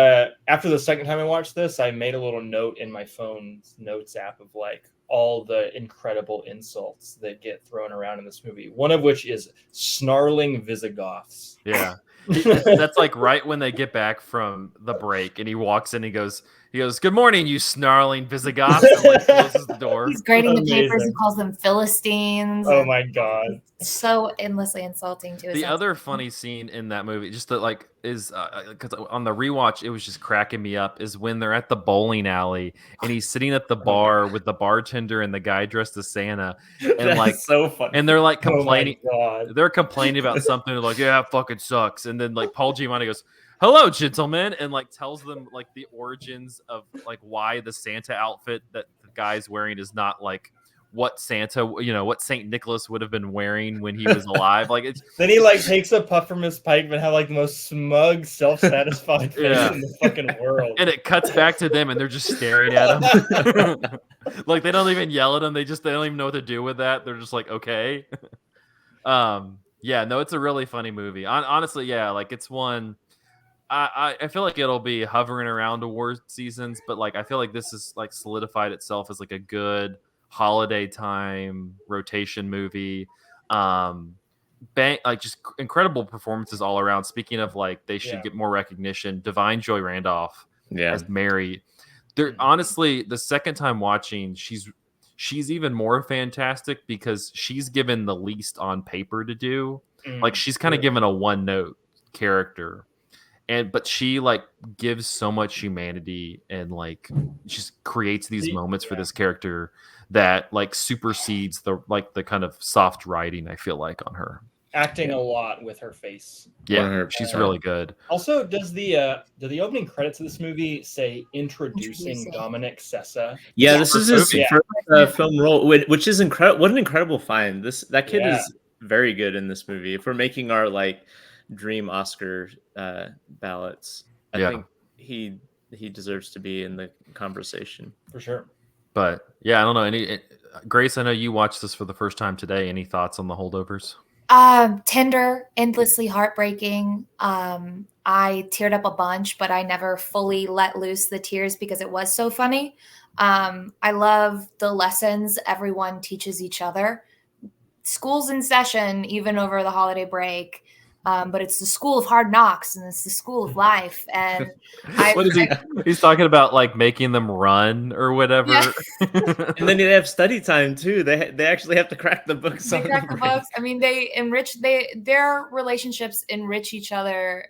after the second time I watched this, I made a little note in my phone's notes app of like all the incredible insults that get thrown around in this movie. One of which is snarling Visigoths. Yeah. That's like right when they get back from the break, and he walks in, he goes, "Good morning, you snarling Visigoths," and like closes the door. He's grading the papers and calls them Philistines. Oh my god. So endlessly insulting to his The other funny scene in that movie, just that like is because on the rewatch it was just cracking me up, is when they're at the bowling alley and he's sitting at the bar with the bartender and the guy dressed as Santa, and like so funny. And they're like complaining. Oh they're complaining about something. They're like, "Yeah, it fucking sucks." And then like Paul Giamatti goes, "Hello, gentlemen," and like tells them like the origins of like why the Santa outfit that the guy's wearing is not like what Santa, what Saint Nicholas would have been wearing when he was alive. Like it's then he like takes a puff from his pipe and have like the most smug, self-satisfied face in the fucking world. And it cuts back to them and they're just staring at him. Like they don't even yell at him. They don't even know what to do with that. They're just like, okay. Yeah, no, it's a really funny movie. Honestly, yeah, like it's one. I feel like it'll be hovering around award seasons, but like I feel like this is like solidified itself as like a good holiday time rotation movie. Like just incredible performances all around. Speaking of like they should get more recognition, Divine Joy Randolph as Mary. Honestly, the second time watching, she's even more fantastic because she's given the least on paper to do. Like she's kind of given a one note character. But she like gives so much humanity and like just creates these moments for this character that like supersedes the kind of soft writing I feel like on her. Acting a lot with her face. Yeah, she's really good. Also, does the opening credits of this movie say introducing Dominic Sessa? Yeah, this is his first film role, which is incredible. What an incredible find! That kid is very good in this movie. If we're making our like dream Oscar ballots, I Yeah. think he deserves to be in the conversation. For sure. But yeah, I don't know. Grace, I know you watched this for the first time today. Any thoughts on the holdovers? Tender, endlessly heartbreaking. I teared up a bunch, but I never fully let loose the tears because it was so funny. I love the lessons everyone teaches each other. School's in session, even over the holiday break. But it's the school of hard knocks and it's the school of life. And What is he? He's talking about like making them run or whatever. And then they have study time too. They actually have to crack the books They on crack the the break. books. I mean, their relationships enrich each other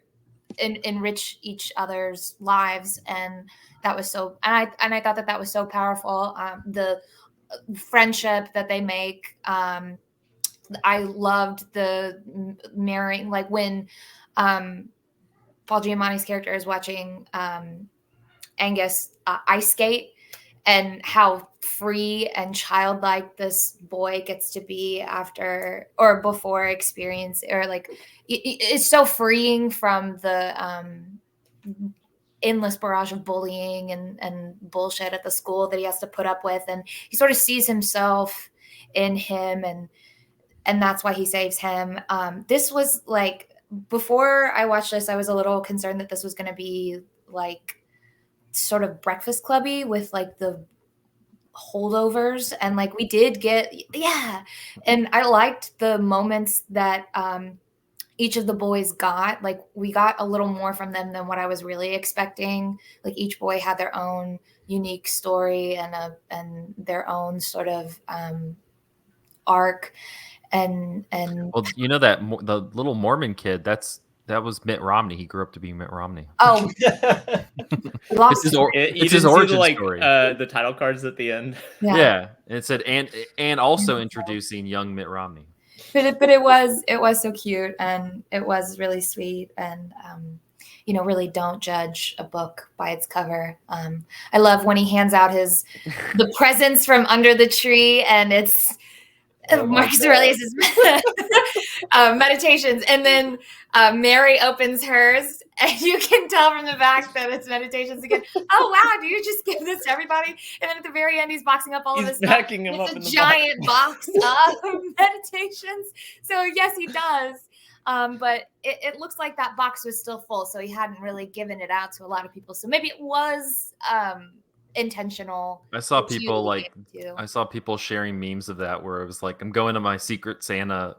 and enrich each other's lives, and that was so. And I thought that was so powerful. The friendship that they make. I loved the marrying, like when Paul Giamatti's character is watching Angus ice skate and how free and childlike this boy gets to be after or before experience, or like it's so freeing from the endless barrage of bullying and bullshit at the school that he has to put up with, and he sort of sees himself in him, and that's why he saves him. This was like, before I watched this, I was a little concerned that this was going to be like sort of Breakfast Clubby with like the holdovers, and like we did get, yeah, and I liked the moments that each of the boys got. Like we got a little more from them than what I was really expecting. Like each boy had their own unique story and their own sort of arc, and Well, you know that the little Mormon kid, that was Mitt Romney. He grew up to be Mitt Romney. oh, we lost him. You It's his didn't see the origin like story. the title cards at the end. Yeah, and it said and also introducing young Mitt Romney. But it was so cute, and it was really sweet, and really don't judge a book by its cover. I love when he hands out the presents from under the tree, and it's Marcus Aurelius's meditations, and then Mary opens hers, and you can tell from the back that it's meditations again. Oh wow, do you just give this to everybody? And then at the very end, he's boxing up all of He's his stuff. backing him up in It's a the giant box of meditations. So yes, he does. But it looks like that box was still full, so he hadn't really given it out to a lot of people. So maybe it was intentional. I saw that you people like gave to. I saw people sharing memes of that where it was like, I'm going to my Secret Santa,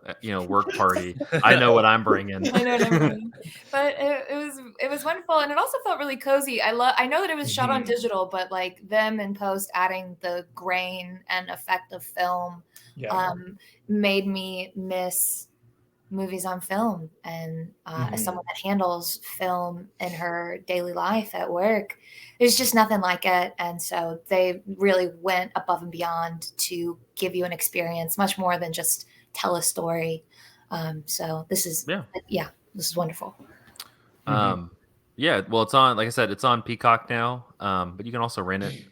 work party. I know what I'm bringing. I know what I mean. But it was wonderful, and it also felt really cozy. I know that it was shot on Mhm. digital, but like them in post adding the grain and effect of film Yeah. made me miss movies on film. And as Mhm. someone that handles film in her daily life at work, there's just nothing like it. And so they really went above and beyond to give you an experience, much more than just tell a story. So this is, Yeah. this is wonderful. Yeah, well, it's on. Like I said, it's on Peacock now. But you can also rent it.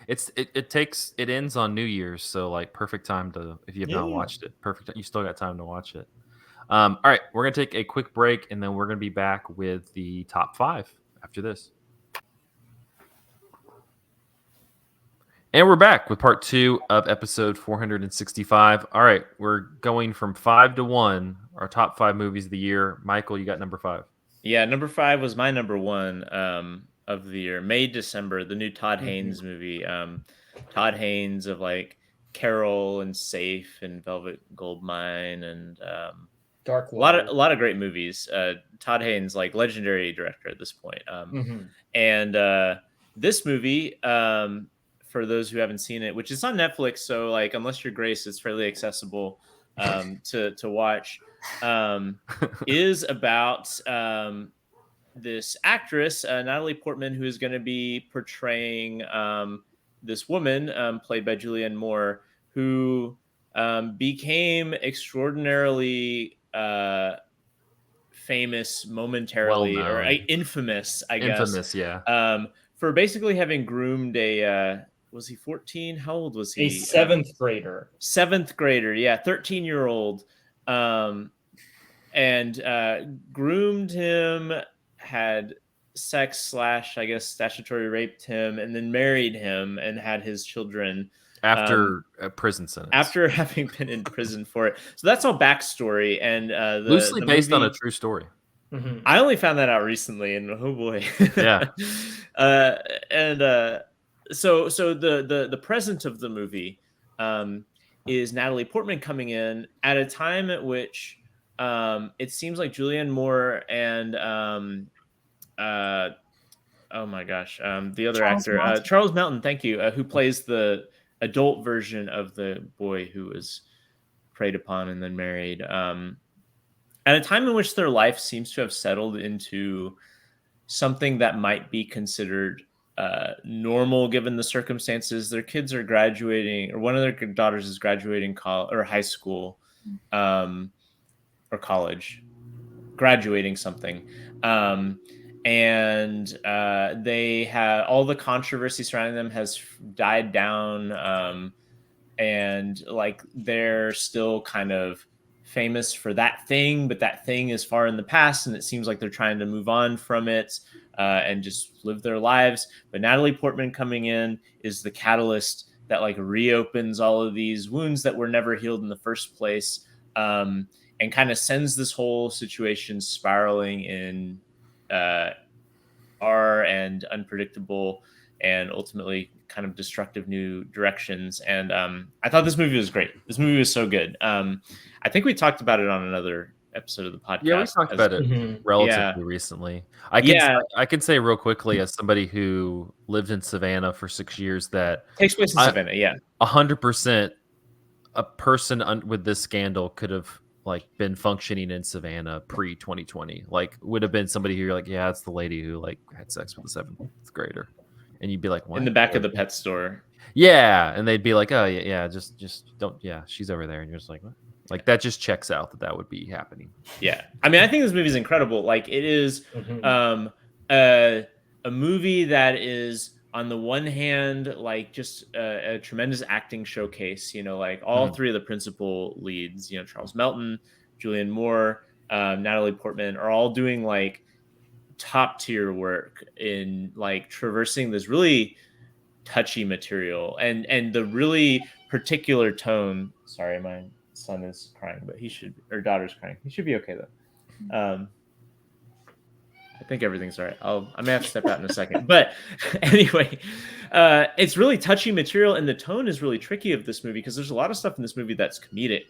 It ends on New Year's, so like perfect time to, if you have not Yeah. watched it. Perfect. You still got time to watch it. All right, we're gonna take a quick break, and then we're gonna be back with the top 5 after this. And we're back with part 2 of episode 465. All right, we're going from 5 to 1. Our top 5 movies of the year. Michael, you got number 5. Yeah, number 5 was my number 1 of the year. May December, the new Todd Mhm. Haynes movie. Todd Haynes of like Carol and Safe and Velvet Goldmine and Dark a Water. lot of great movies. Todd Haynes, like legendary director at this point. Mhm. And this movie, for those who haven't seen it, which is on Netflix, so like unless you're Grace, it's fairly accessible to watch. Is about this actress, Natalie Portman, who is going to be portraying this woman played by Julianne Moore, who became extraordinarily famous Well momentarily, or known. infamous, I guess, Infamous, yeah. for basically having groomed was he 14? How old was A he? seventh grader. Seventh grader, yeah, 13-year-old um, and groomed him, had sex slash, I guess, statutory raped him, and then married him and had his children After a prison sentence. after having been in prison for it. So that's all backstory, and Loosely the based on a movie. true story. Mhm. I only found that out recently, and oh boy. Yeah. uh, and so the present of the movie um, is Natalie Portman coming in at a time at which it seems like Julianne Moore and uh, oh my gosh, the other Charles actor, Melton. Charles Melton, thank you, who plays the adult version of the boy who was preyed upon and then married. At a time in which their life seems to have settled into something that might be considered normal given the circumstances. Their kids are graduating, or one of their daughters is graduating college or high school, um, or college, graduating something. And they have all the controversy surrounding them has died down. And like they're still kind of famous for that thing, but that thing is far in the past, and it seems like they're trying to move on from it and just live their lives. But Natalie Portman coming in is the catalyst that like reopens all of these wounds that were never healed in the first place, and kind of sends this whole situation spiraling in uh, and unpredictable and ultimately kind of destructive new directions. And I thought this movie was great. This movie was so good. I think we talked about it on another episode of the Yeah, we podcast. talked As about it Mhm. yeah, relatively recently. yeah, I can say real quickly as somebody who lived in Savannah for 6 years that takes place in I Savannah. Yeah, 100% a person with this scandal could have like been functioning in Savannah pre 2020. Like would have been somebody who you're like, yeah, it's the lady who like had sex with a seventh grader, and you'd be like, in what? the back of Like, the pet store. yeah, and they'd be like, oh yeah, yeah, just don't, yeah, she's over there, and you're just like, what? Like that just checks out that would be happening. Yeah. I mean, I think this movie is incredible. Like it is Mhm. um a movie that is on the one hand like just a tremendous acting showcase, like all Mhm. three of the principal leads, Charles Melton, Julianne Moore, Natalie Portman are all doing like top tier work in like traversing this really touchy material and the really particular tone. Sorry, my son is crying, but he should, or daughter's crying. He should be okay though. I think everything's all right. I may have to step out in a second, but anyway, it's really touchy material, and the tone is really tricky of this movie because there's a lot of stuff in this movie that's comedic,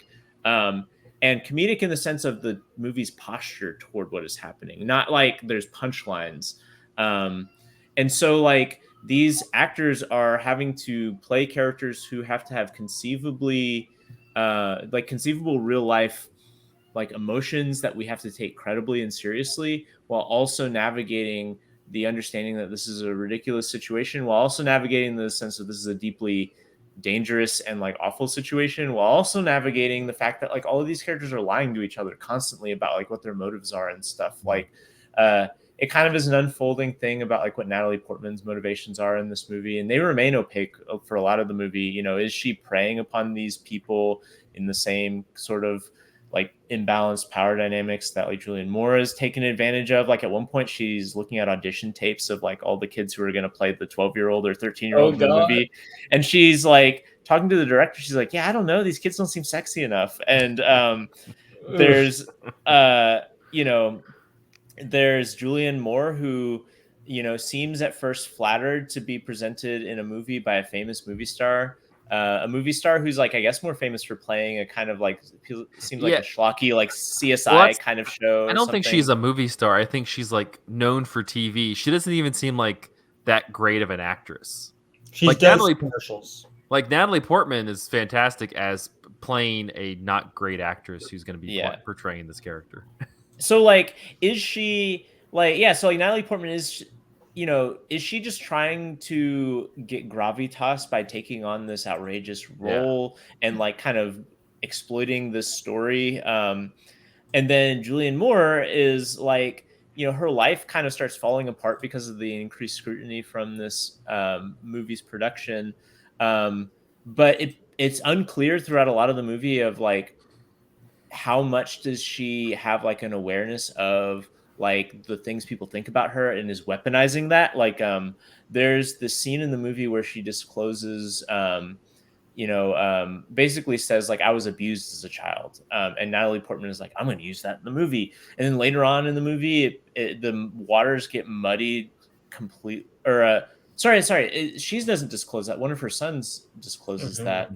um, and comedic in the sense of the movie's posture toward what is happening, not like there's punchlines, um, and so like these actors are having to play characters who have to have conceivably, like conceivable real life like emotions that we have to take credibly and seriously while also navigating the understanding that this is a ridiculous situation, while also navigating the sense that this is a deeply dangerous and like awful situation, while also navigating the fact that like all of these characters are lying to each other constantly about like what their motives are and stuff. Like uh it kind of is an unfolding thing about like what Natalie Portman's motivations are in this movie, and they remain opaque for a lot of the movie. Is she preying upon these people in the same sort of like imbalanced power dynamics that like Julianne Moore is taken advantage of? Like at one point she's looking at audition tapes of like all the kids who are going to play the 12-year-old or 13-year-old Oh in the God. movie, and she's like talking to the director. She's like, yeah, I don't know, these kids don't seem sexy enough. And Oof. there's uh you know there's Julianne Moore who seems at first flattered to be presented in a movie by a famous movie star, a movie star who's like I guess more famous for playing a kind of like seems like Yeah, a schlocky like well, CSI kind of show I or don't think she's something. a movie star. I think she's like known for TV. She doesn't even seem like that great of an actress. She Like does commercials. Natalie Portman is fantastic as playing a not great actress who's going to be Yeah. portraying this character. So like, is she like, yeah? So like, Natalie Portman is she just trying to get gravitas by taking on this outrageous Yeah. role and like kind of exploiting this story? And then Julianne Moore is like, her life kind of starts falling apart because of the increased scrutiny from this movie's production. But it's unclear throughout a lot of the movie of like how much does she have like an awareness of like the things people think about her and is weaponizing that? Like, there's this scene in the movie where she discloses, basically says like I was abused as a child, and Natalie Portman is like, I'm going to use that in the movie, and then later on in the movie, the waters get muddied complete, or she doesn't disclose that. One of her sons discloses Mhm. that,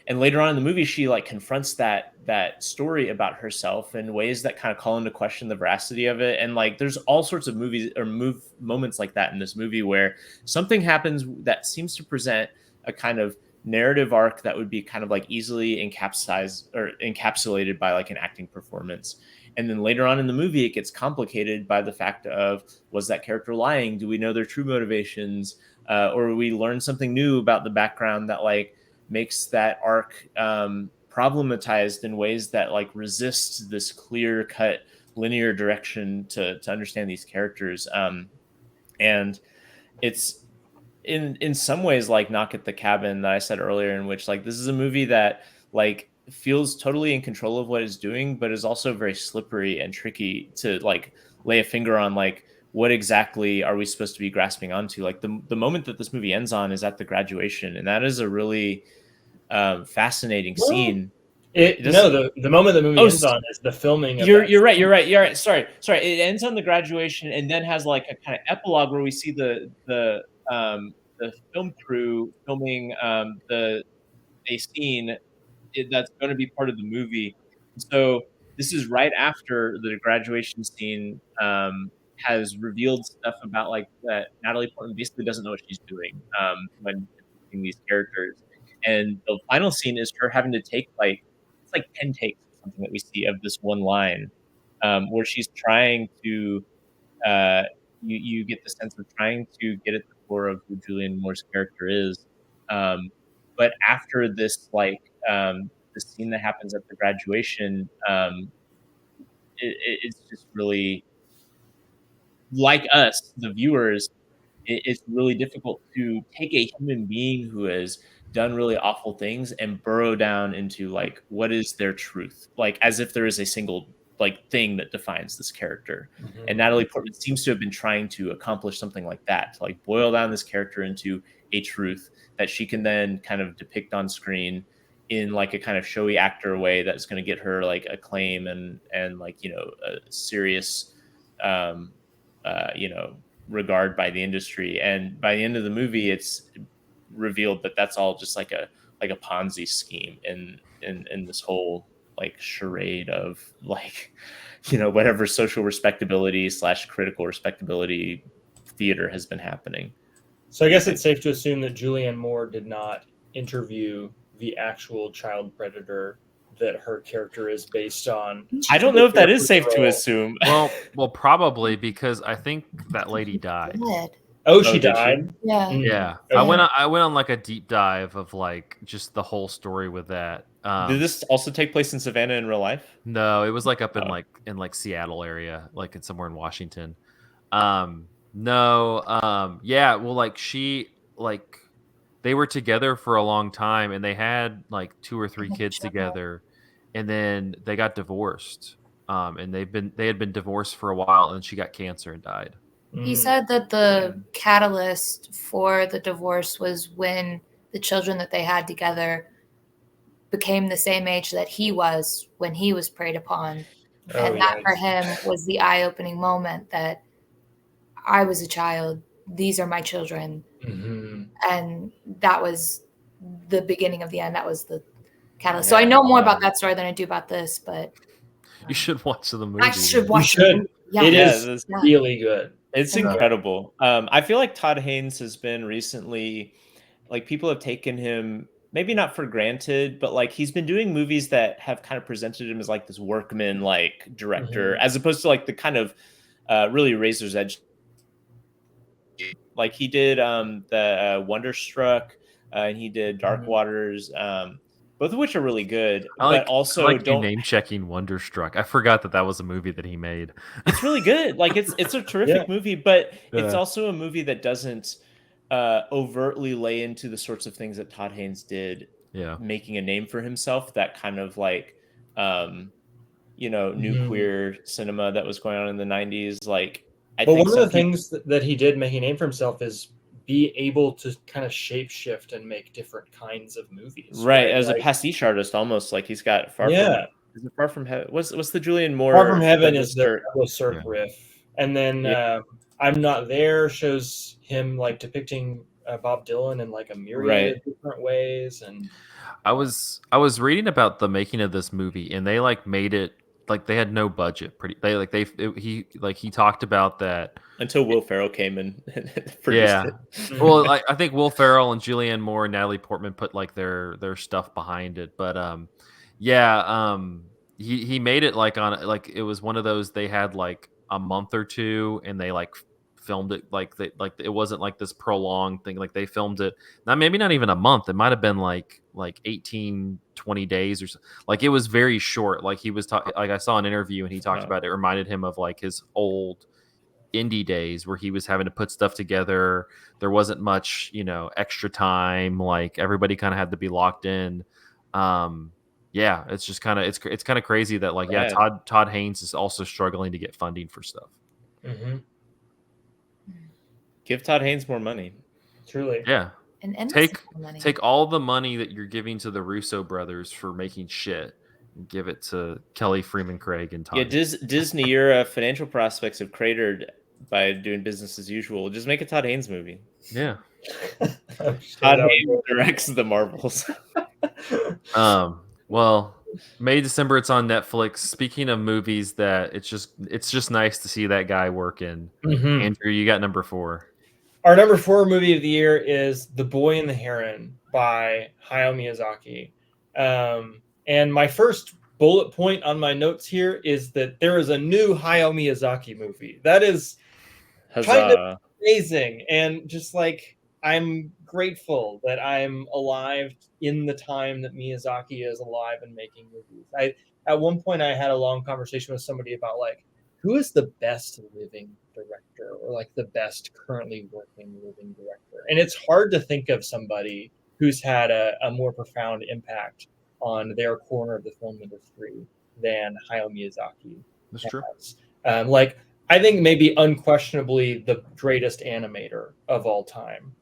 and later on in the movie, she like confronts that story about herself in ways that kind of call into question the veracity of it. And like, there's all sorts of movies or moments like that in this movie where something happens that seems to present a kind of narrative arc that would be kind of like easily encapsulated by like an acting performance. And then later on in the movie, it gets complicated by the fact of, was that character lying? Do we know their true motivations? Or we learn something new about the background that like makes that arc problematized in ways that like resist this clear cut linear direction to understand these characters. And it's in some ways like Knock at the Cabin that I said earlier, in which like this is a movie that like feels totally in control of what it's doing, but is also very slippery and tricky to like lay a finger on like what exactly are we supposed to be grasping onto. Like the moment that this movie ends on is at the graduation, and that is a really fascinating Well, scene. It no, doesn't. the moment the movie Oh, ends on is the filming of you're that you're right. scene. You're right. Sorry. It ends on the graduation and then has like a kind of epilogue where we see the film crew filming the a scene that's going to be part of the movie. So this is right after the graduation scene has revealed stuff about like that Natalie Portman basically doesn't know what she's doing when depicting these characters. And the final scene is her having to take like it's like 10 takes or something that we see of this one line, where she's trying to uh, you get the sense of trying to get at the core of who Julianne Moore's character is. Um, but after this, like the scene that happens at the graduation, it's just really like us, the viewers. It's really difficult to take a human being who has done really awful things and burrow down into like what is their truth, like as if there is a single like thing that defines this character. And Mhm. Natalie Portman seems to have been trying to accomplish something like that, to like boil down this character into a truth that she can then kind of depict on screen in like a kind of showy actor way that's going to get her like acclaim and like a serious um regard by the industry. And by the end of the movie, it's revealed that that's all just like a Ponzi scheme in this whole like charade of like whatever social respectability slash critical respectability theater has been happening. So I guess Like, it's safe to assume that Julianne Moore did not interview the actual child predator that her character is based on I to don't know if that prepare is for the safe to role. assume. Well, probably because I think that lady died. Good. Oh, Oh, she did she? died. Yeah. Yeah, Okay. I went on like a deep dive of like just the whole story with that. Did this also take place in Savannah in real life? No, it was like up Oh. in like Seattle area, like in somewhere in Washington. No, yeah, well, like like they were together for a long time and they had like two or three kids together, and then they got divorced. And they had been divorced for a while, and she got cancer and died. He Mm. said that the catalyst for the divorce was when the children that they had together became the same age that he was when he was preyed upon. Oh, And that for yikes. him was the eye opening moment that I was a child. These are my children. Hmm. And that was the beginning of the end. That was the catalyst. So I Yeah, know more about wow. that story than I do about this, but You should watch the movie. I should Then. You watch the should. movie. Yeah. It Yeah, is this Yeah. really good. It's And incredible. I feel like Todd Haynes has been recently, like people have taken him maybe not for granted, but like he's been doing movies that have kind of presented him as like this workman like director, Hmm. as opposed to like the kind of really razor's edge. Like he did the Wonderstruck, and he did Dark Hmm. Waters, both of which are really good, but I also like you don't. name checking Wonderstruck. I forgot that that was a movie that he made. It's really good. Like it's a Yeah. terrific movie, but it's Yeah. also a movie that doesn't overtly lay into the sorts of things that Todd Haynes did, Yeah. making a name for himself. That kind of like new queer cinema that was going on in the 90s. Like, I But think one of some the things that he did make a name for himself is be able to kind of shape shift and make different kinds of movies. right, as a Like, pastiche artist, almost like he's got Far yeah. From. Is it Far From Heaven? What's the Julian Far From Moore Heaven Douglas is the Sirk? Douglas Sirk Yeah. riff. And then Yeah. I'm Not There shows him like depicting Bob Dylan in like a myriad Right. of different ways. And I was reading about the making of this movie, and they like made it like they had no budget. He talked about that. Until Will Ferrell came and produced Yeah. it. Well, I think Will Ferrell and Julianne Moore and Natalie Portman put like their stuff behind it, but yeah, he made it like on like it was one of those they had like a month or two, and they like filmed it like it wasn't like this prolonged thing. Like they filmed it not maybe not even a month. It might have been like 18-20 days or so. Like it was very short. Like he was talking like I saw an interview and he talked Wow. about it reminded him of like his old indie days where he was having to put stuff together. There wasn't much, extra time. Like everybody kind of had to be locked in. Yeah, it's just kind of it's kind of crazy that like yeah, Rad. Todd Haynes is also struggling to get funding for stuff. Give Todd Haynes more money. Truly. Yeah. And Take all the money that you're giving to the Russo brothers for making shit and give it to Kelly Freeman Craig and Todd. Yeah, Haynes. Disney, your financial prospects have cratered by doing business as usual. Just make a Todd Haynes movie. Yeah. Todd Haynes directs the Marvels. Well, May, December, it's on Netflix. Speaking of movies that it's just nice to see that guy working. Andrew, you got number 4. Our number 4 movie of the year is The Boy and the Heron by Hayao Miyazaki. And my first bullet point on my notes here is that there is a new Hayao Miyazaki movie. That is kind of amazing. And just like, I'm grateful that I'm alive in the time that Miyazaki is alive and making movies. At one point, I had a long conversation with somebody about like, who is the best living director or like the best currently working living director? And it's hard to think of somebody who's had a more profound impact on their corner of the film industry than Hayao Miyazaki. That's true. Like, I think maybe unquestionably the greatest animator of all time.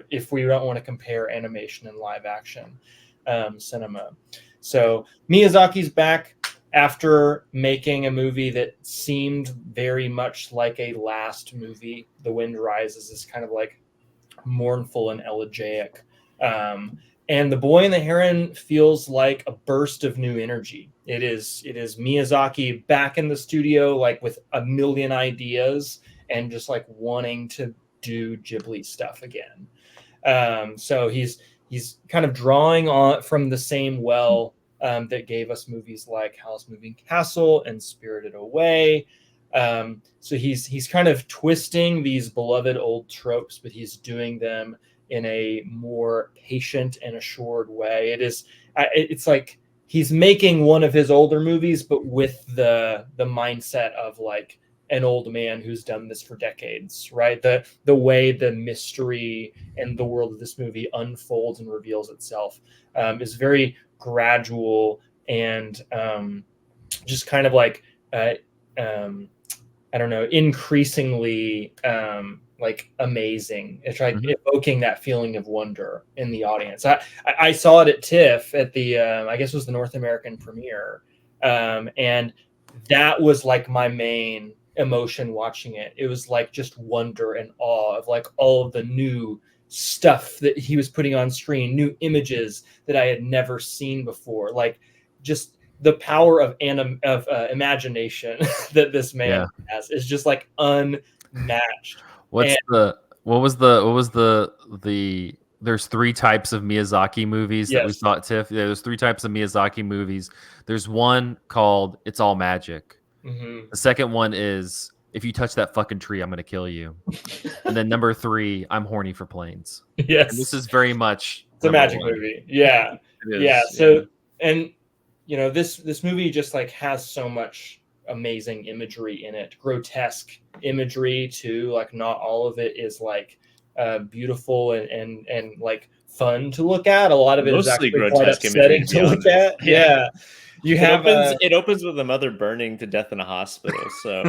If we don't want to compare animation and live action cinema. So Miyazaki's back after making a movie that seemed very much like a last movie. The Wind Rises is kind of like mournful and elegiac. And The Boy and the Heron feels like a burst of new energy. It is Miyazaki back in the studio, like with a million ideas and just like wanting to do Ghibli stuff again. So he's kind of drawing on from the same well that gave us movies like Howl's Moving Castle and Spirited Away. So he's kind of twisting these beloved old tropes, but he's doing them in a more patient and assured way. It's like he's making one of his older movies, but with the mindset of like an old man who's done this for decades, right? The way the mystery and the world of this movie unfolds and reveals itself is very gradual and just kind of like I don't know, increasingly like amazing. It's like evoking that feeling of wonder in the audience. I saw it at TIFF at the I guess it was the North American premiere, and that was like my main emotion watching it. It was like just wonder and awe of like all of the new stuff that he was putting on screen, new images that I had never seen before, like just the power of imagination that this man has is just like unmatched. What was the there's 3 types of Miyazaki movies that we saw at TIFF. Yeah, there's 3 types of Miyazaki movies. There's one called It's All Magic. The second one is if you touch that fucking tree, I'm gonna kill you. And then number 3, I'm horny for planes. Yes. And this is very much it's a magic movie. Yeah. Yeah. So and this movie just like has so much amazing imagery in it, grotesque imagery too. Like not all of it is like beautiful and like fun to look at. A lot of it is actually quite upsetting to look at. Yeah. You It have opens with a mother burning to death in a hospital. So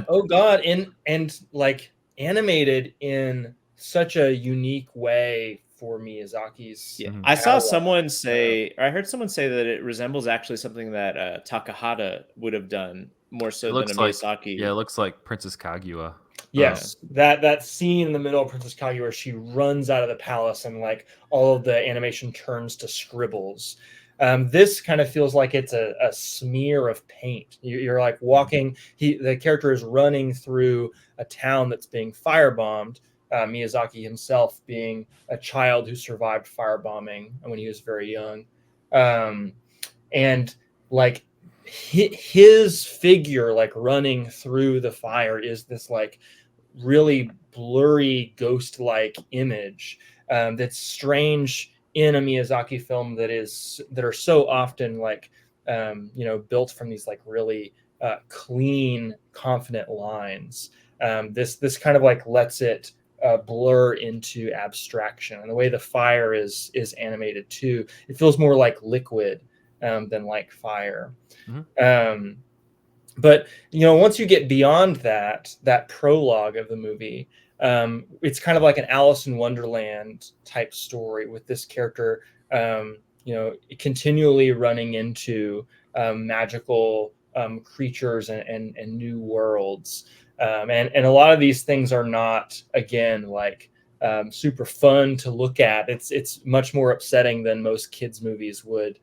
oh god, and like animated in such a unique way for Miyazaki's yeah, Mhm. I saw catalog. someone say, or I heard someone say that it resembles actually something that Takahata would have done more It so than a looks like it Miyazaki. looks like Princess Kaguya. Yeah. Yes, that scene in the middle of Princess Kaguya where she runs out of the palace and like all of the animation turns to scribbles. This kind of feels like it's a smear of paint. You're like walking. The character is running through a town that's being firebombed. Miyazaki himself being a child who survived firebombing when he was very young, um, and like his figure like running through the fire is this like really blurry ghost-like image that's strange in a Miyazaki film that are so often like built from these like really clean, confident lines. This kind of like lets it blur into abstraction, and the way the fire is animated too, it feels more like liquid than like fire. Mhm. But once you get beyond that prologue of the movie, it's kind of like an Alice in Wonderland type story with this character continually running into magical creatures and new worlds, and a lot of these things are not, again, like super fun to look at. It's much more upsetting than most kids movies would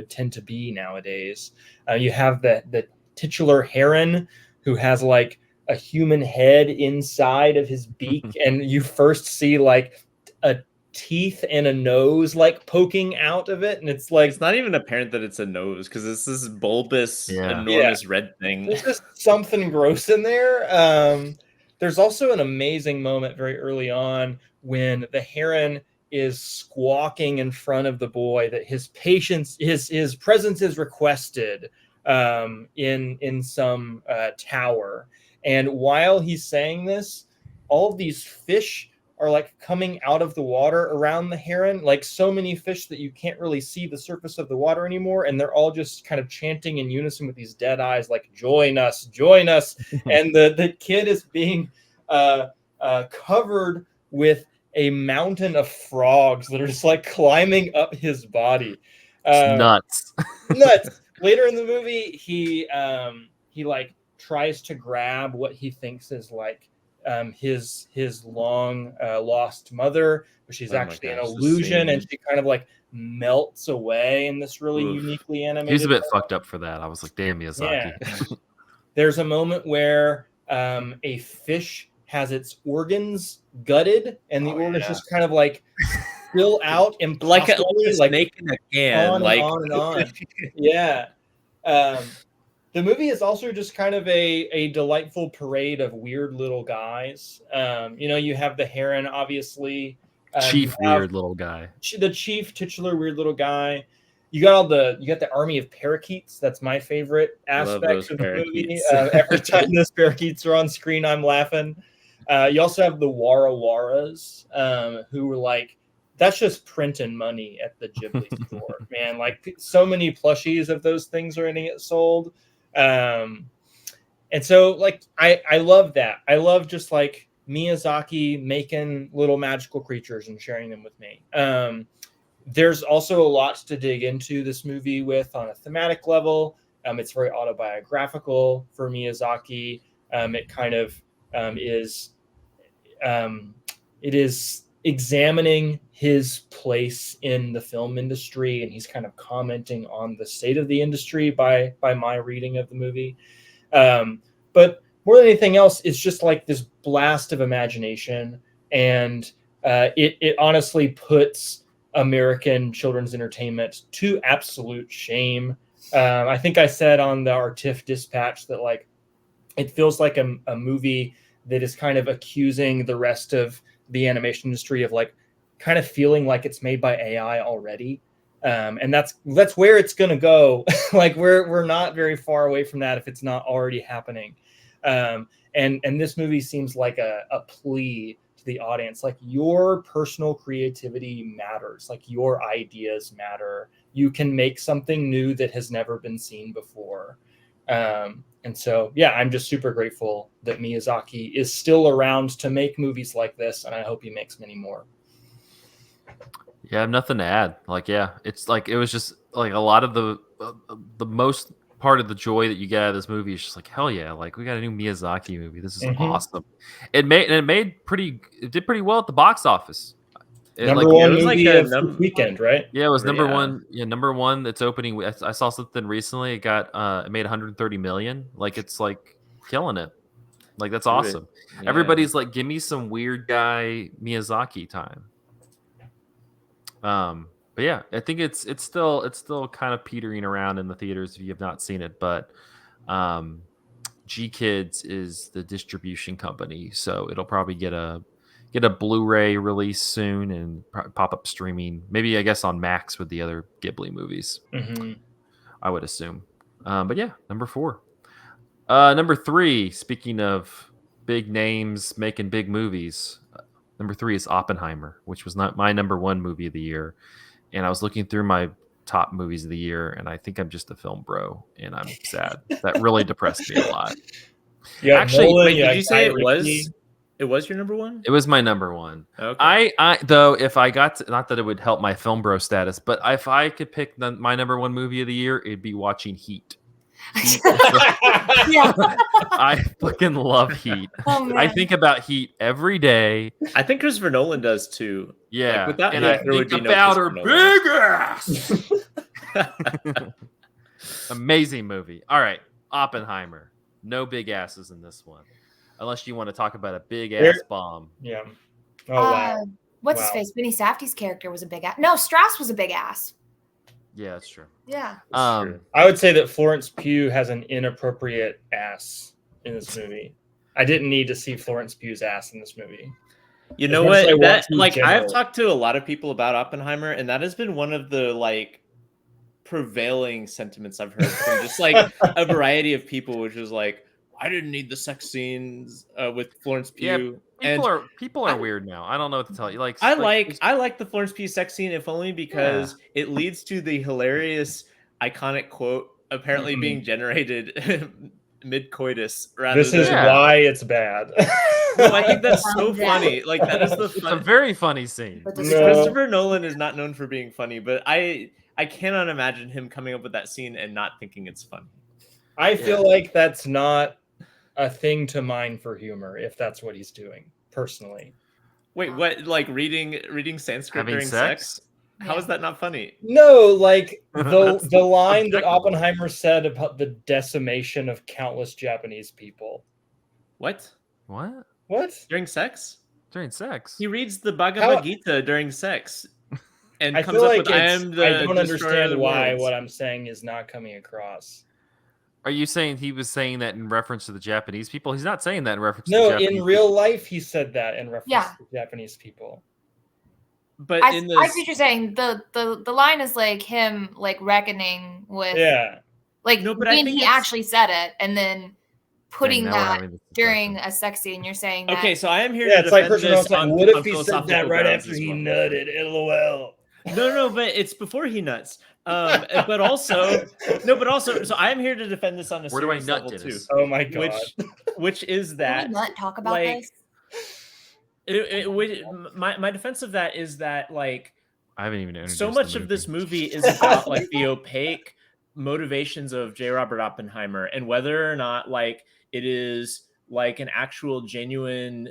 tend to be nowadays. You have the titular heron who has like a human head inside of his beak, and you first see like a teeth and a nose like poking out of it, and it's It's like, not even apparent that it's a nose because it's this bulbous, Yeah. yeah, enormous red thing. there's just something gross in there. There's also an amazing moment very early on when the heron is squawking in front of the boy that his presence is requested in some tower. And while he's saying this, all of these fish are like coming out of the water around the heron, like so many fish that you can't really see the surface of the water anymore, and they're all just kind of chanting in unison with these dead eyes, like "Join us, join us!" And the kid is being covered with a mountain of frogs that are just like climbing up his body. It's Uh, nuts. Nuts. Later in the movie, he like tries to grab what he thinks is like his long lost mother, but she's Oh my actually an gosh, this illusion, and scene. she kind of like melts away in this really Oof. uniquely He was a animated. bit fucked up for that. I was like, damn, Yeah. Miyazaki. There's a moment where a fish has its organs gutted, and the Oh, organs yeah. just kind of like spill out Like a impossibly, like snake in a can. on and Like on and on. Yeah. Um, the movie is also just kind of a delightful parade of weird little guys. You have the heron, obviously. You Chief have weird little guy. the chief titular weird little guy. You got the army of parakeets. That's my favorite love aspect those of the movie. parakeets. Every time those parakeets are on screen, I'm laughing. You also have the Wara Waras, who were like, that's just printing money at the Ghibli store, man. Like so many plushies of those things are going to get sold. Um, and so like I love that. I love just like Miyazaki making little magical creatures and sharing them with me. There's also a lot to dig into this movie with on a thematic level. It's very autobiographical for Miyazaki. It kind of is it is examining his place in the film industry, and he's kind of commenting on the state of the industry by my reading of the movie. But more than anything else, it's just like this blast of imagination, and it honestly puts American children's entertainment to absolute shame. I think I said on the Artif Dispatch that like it feels like a movie that is kind of accusing the rest of the animation industry of like kind of feeling like it's made by AI already. And that's where it's gonna go. Like we're not very far away from that if it's not already happening. And this movie seems like a plea to to the audience. Like, your personal creativity matters. Like, your ideas matter. You can make something new that has never been seen before. And so, yeah, I'm just super grateful that Miyazaki is still around to make movies like this, and I hope he makes many more. Yeah, I have nothing to add. Like, yeah, it's like it was just like a lot of the most part of the joy that you get out of this movie is just like, hell yeah, like we got a new Miyazaki movie. This is awesome. It did pretty well at the box office. Number it one was like movie a of this weekend, right? Yeah, it was number Yeah. one. Yeah, number one. It's opening. I saw something recently. It made 130 million. Like it's like killing it. Like that's Do it. awesome. Yeah. Everybody's like, give me some weird guy Miyazaki time. But yeah, I think it's still kind of petering around in the theaters if you have not seen it. But G Kids is the distribution company, so it'll probably get a Blu-ray release soon and pop up streaming. Maybe I guess on Max with the other Ghibli movies. I would assume. But yeah, number 4. Number 3. Speaking of big names making big movies, number 3 is Oppenheimer, which was not my number 1 movie of the year. And I was looking through my top movies of the year, and I think I'm just a film bro, and I'm sad. That really depressed me a lot. Yeah, actually, Nolan, Wait, did you say Guy Ritchie. it was your number 1? It was my number 1. Okay. I though, if I got to, not that it would help my film bro status, but if I could pick my number 1 movie of the year, it'd be watching Heat. Yeah. I fucking love Heat. Oh, man. I think about Heat every day. I think Christopher Nolan does too. Yeah, Like, without and him, I there would think be no about her Christopher big ass. Amazing movie. All right, Oppenheimer. No big asses in this one, unless you want to talk about a big ass bomb. Yeah. Oh wow. What's his face? Benny Safdie's character was a big ass. No, Strauss was a big ass. Yeah, that's true. Yeah. True. I would say that Florence Pugh has an inappropriate ass in this movie. I didn't need to see Florence Pugh's ass in this movie. You know much as I what? want That to like generally. I've talked to a lot of people about Oppenheimer, and that has been one of the like prevailing sentiments I've heard from just like a variety of people, which is like, I didn't need the sex scenes with Florence Pugh. Yeah, people are weird now. I don't know what to tell you. Like I like the Florence Pugh sex scene, if only because it leads to the hilarious, iconic quote apparently being generated mid coitus. This is why it's bad. No, I think that's so funny. Like that is the It's a very funny scene. Christopher Nolan is not known for being funny, but I cannot imagine him coming up with that scene and not thinking it's funny. I feel like that's not a thing to mine for humor if that's what he's doing personally. Wait, what? Like reading Sanskrit Having during sex? How is that not funny? No, like the line that Oppenheimer said about the decimation of countless Japanese people. What? During sex? During sex. He reads the Bhagavad Gita during sex. And I comes feel up like with I don't understand why what I'm saying is not coming across. Are you saying he was saying that in reference to the Japanese people? He's not saying that in reference to the Japanese in real life he said that in reference to Japanese people. But I see what you're saying. The line is like him like reckoning with like he actually said it and then putting that during a sex scene. You're saying that. Okay, so I am here to defend this on what if he philosophical said that right grounds after as he well. nutted? LOL. No, but it's before he nuts. But also, so I am here to defend this on a serious level too. Oh my god! Which is that? Can we not talk about this? My defense of that is that like I haven't even so much of this movie is about like the opaque motivations of J. Robert Oppenheimer and whether or not like it is like an actual genuine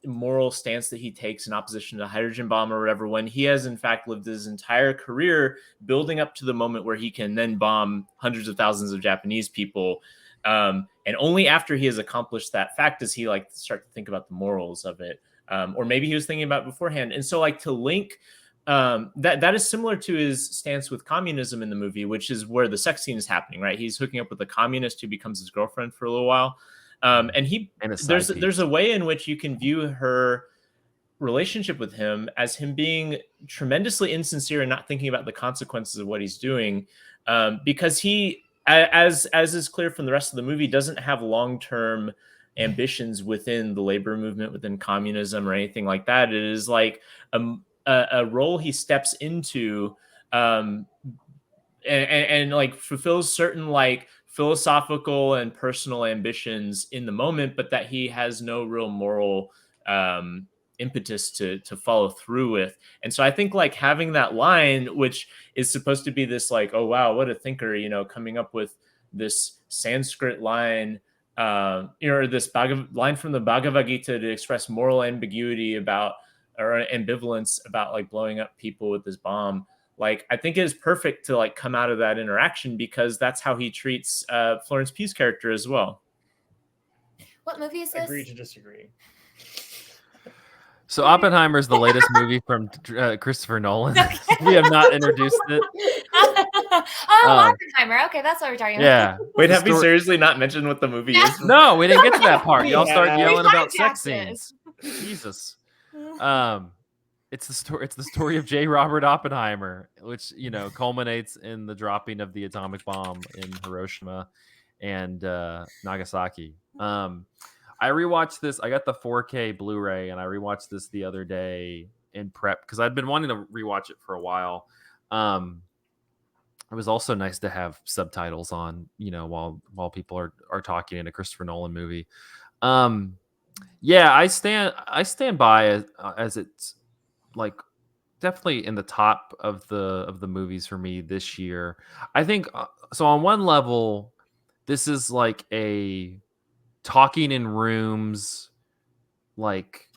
moral stance that he takes in opposition to the hydrogen bomb or whatever, when he has in fact lived his entire career building up to the moment where he can then bomb hundreds of thousands of Japanese people. And only after he has accomplished that fact does he like start to think about the morals of it. Or maybe he was thinking about it beforehand. And so like to link that is similar to his stance with communism in the movie, which is where the sex scene is happening, right? He's hooking up with a communist who becomes his girlfriend for a little while. And there's a way in which you can view her relationship with him as him being tremendously insincere and not thinking about the consequences of what he's doing, because he, as is clear from the rest of the movie, doesn't have long-term ambitions within the labor movement, within communism, or anything like that. It is like a role he steps into, um, and like fulfills certain like philosophical and personal ambitions in the moment, but that he has no real moral impetus to follow through with. And so I think like having that line, which is supposed to be this like, oh wow, what a thinker, coming up with this Sanskrit line, or this line from the Bhagavad Gita to express moral ambiguity about, or ambivalence about like blowing up people with this bomb. Like, I think it is perfect to like come out of that interaction, because that's how he treats Florence Pugh's character as well. What movie is this? Agree to disagree. So Oppenheimer is the latest movie from Christopher Nolan. We have not introduced it. Oppenheimer. Okay, that's what we're talking about. Yeah. Wait, have we seriously not mentioned what the movie is? No, we didn't get to that part. Y'all Yeah. start yelling We about hijacked sex scenes. Jesus. It's the story of J. Robert Oppenheimer, which culminates in the dropping of the atomic bomb in Hiroshima and Nagasaki. I rewatched this. I got the 4K Blu-ray, and I rewatched this the other day in prep because I'd been wanting to rewatch it for a while. It was also nice to have subtitles on, while people are talking in a Christopher Nolan movie. Yeah, I stand by as it's like definitely in the top of the movies for me this year. I think so. On one level, this is like a talking in rooms, like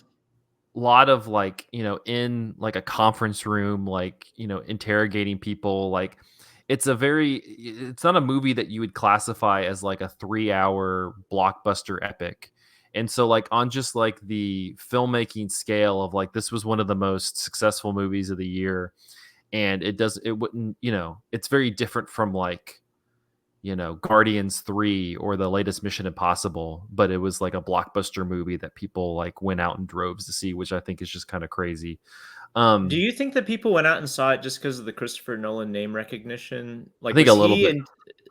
lot of like in like a conference room, like interrogating people. Like it's not a movie that you would classify as like a 3-hour blockbuster epic. And so like on just like the filmmaking scale of like this was one of the most successful movies of the year, and it wouldn't, it's very different from like Guardians 3 or the latest Mission Impossible, but it was like a blockbuster movie that people like went out in droves to see, which I think is just kind of crazy. Do you think that people went out and saw it just because of the Christopher Nolan name recognition? I Like, think a was little he? bit.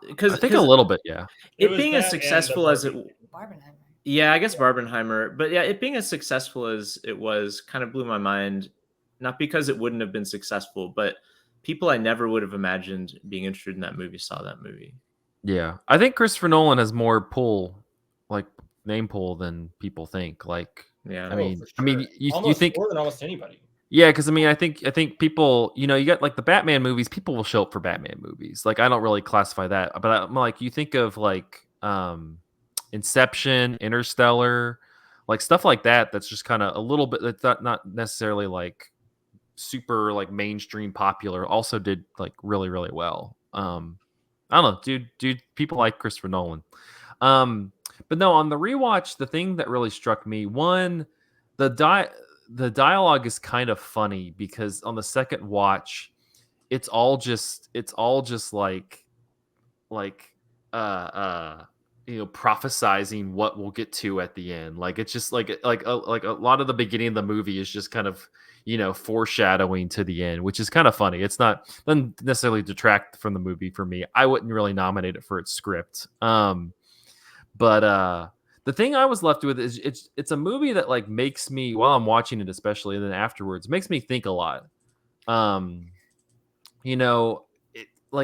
Because I think a little bit, yeah. it being as successful as it, Barbenheimer. yeah, I guess Barbenheimer, but yeah, it being as successful as it was kind of blew my mind. Not because it wouldn't have been successful, but people I never would have imagined being interested in that movie saw that movie. Yeah, I think Christopher Nolan has more pull, like name pull, than people think. Like, Yeah. I mean, for sure. you almost think more than almost anybody. Yeah, because I mean, I think people, you got like the Batman movies. People will show up for Batman movies. Like, I don't really classify that, but I'm like, you think of like Inception, Interstellar, like stuff like that. That's just kind of a little bit. That's not necessarily like super like mainstream popular. Also did like really really well. I don't know, dude. People like Christopher Nolan. But no, on the rewatch, the thing that really struck me, one, the the dialogue is kind of funny because on the second watch, it's all just like uh uh prophesizing what we'll get to at the end. Like it's just like a lot of the beginning of the movie is just kind of foreshadowing to the end, which is kind of funny. It's not doesn't necessarily detract from the movie for me. I wouldn't really nominate it for its script. But the thing I was left with is it's a movie that like makes me, while I'm watching it especially, and then afterwards, makes me think a lot. Um, you know, the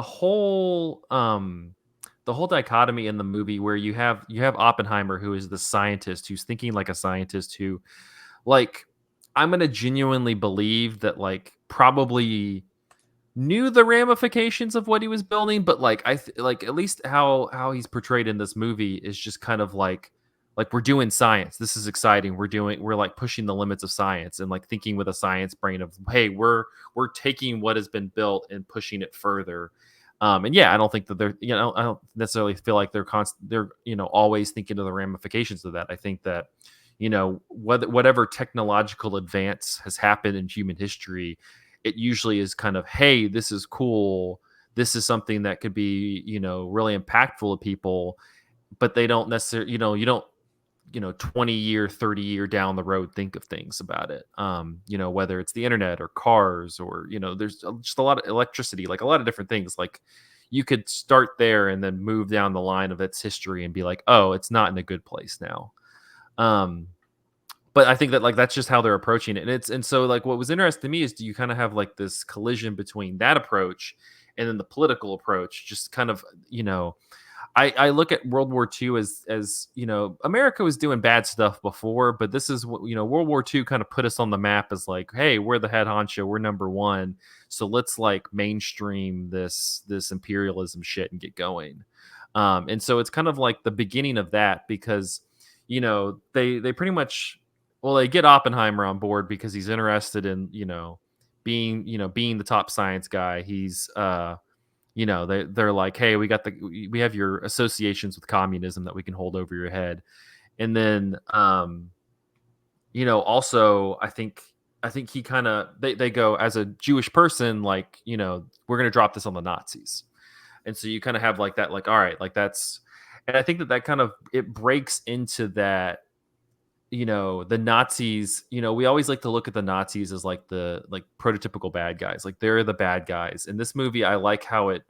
whole dichotomy in the movie where you have Oppenheimer, who is the scientist who's thinking like a scientist, who like I'm gonna genuinely believe that like probably knew the ramifications of what he was building, but like like at least how he's portrayed in this movie is just kind of like we're doing science. This is exciting. We're like pushing the limits of science and like thinking with a science brain of, hey, we're taking what has been built and pushing it further. And yeah, I don't think that I don't necessarily feel like they're always thinking of the ramifications of that. I think that whatever technological advance has happened in human history, it usually is kind of, hey, this is cool. This is something that could be, really impactful to people, but they don't necessarily, you don't, 20-year, 30-year down the road, think of things about it. Whether it's the internet or cars or, there's just a lot of electricity, like a lot of different things. Like, you could start there and then move down the line of its history and be like, oh, it's not in a good place now. Um, but I think that like that's just how they're approaching it. And so like what was interesting to me is do you kind of have like this collision between that approach and then the political approach, just kind of, I look at World War II as America was doing bad stuff before, but this is what World War II kind of put us on the map as like, hey, we're the head honcho, we're number one, so let's like mainstream this imperialism shit and get going. And so it's kind of like the beginning of that because they pretty much, well, they get Oppenheimer on board because he's interested in being the top science guy. He's they're like, hey, we have your associations with communism that we can hold over your head. And then also I think he kind of they go, as a Jewish person, like, we're gonna drop this on the Nazis. And so you kind of have like that, like, all right, like that's, and I think that kind of it breaks into that, the Nazis, we always like to look at the Nazis as like the like prototypical bad guys, like they're the bad guys. In this movie, I like how it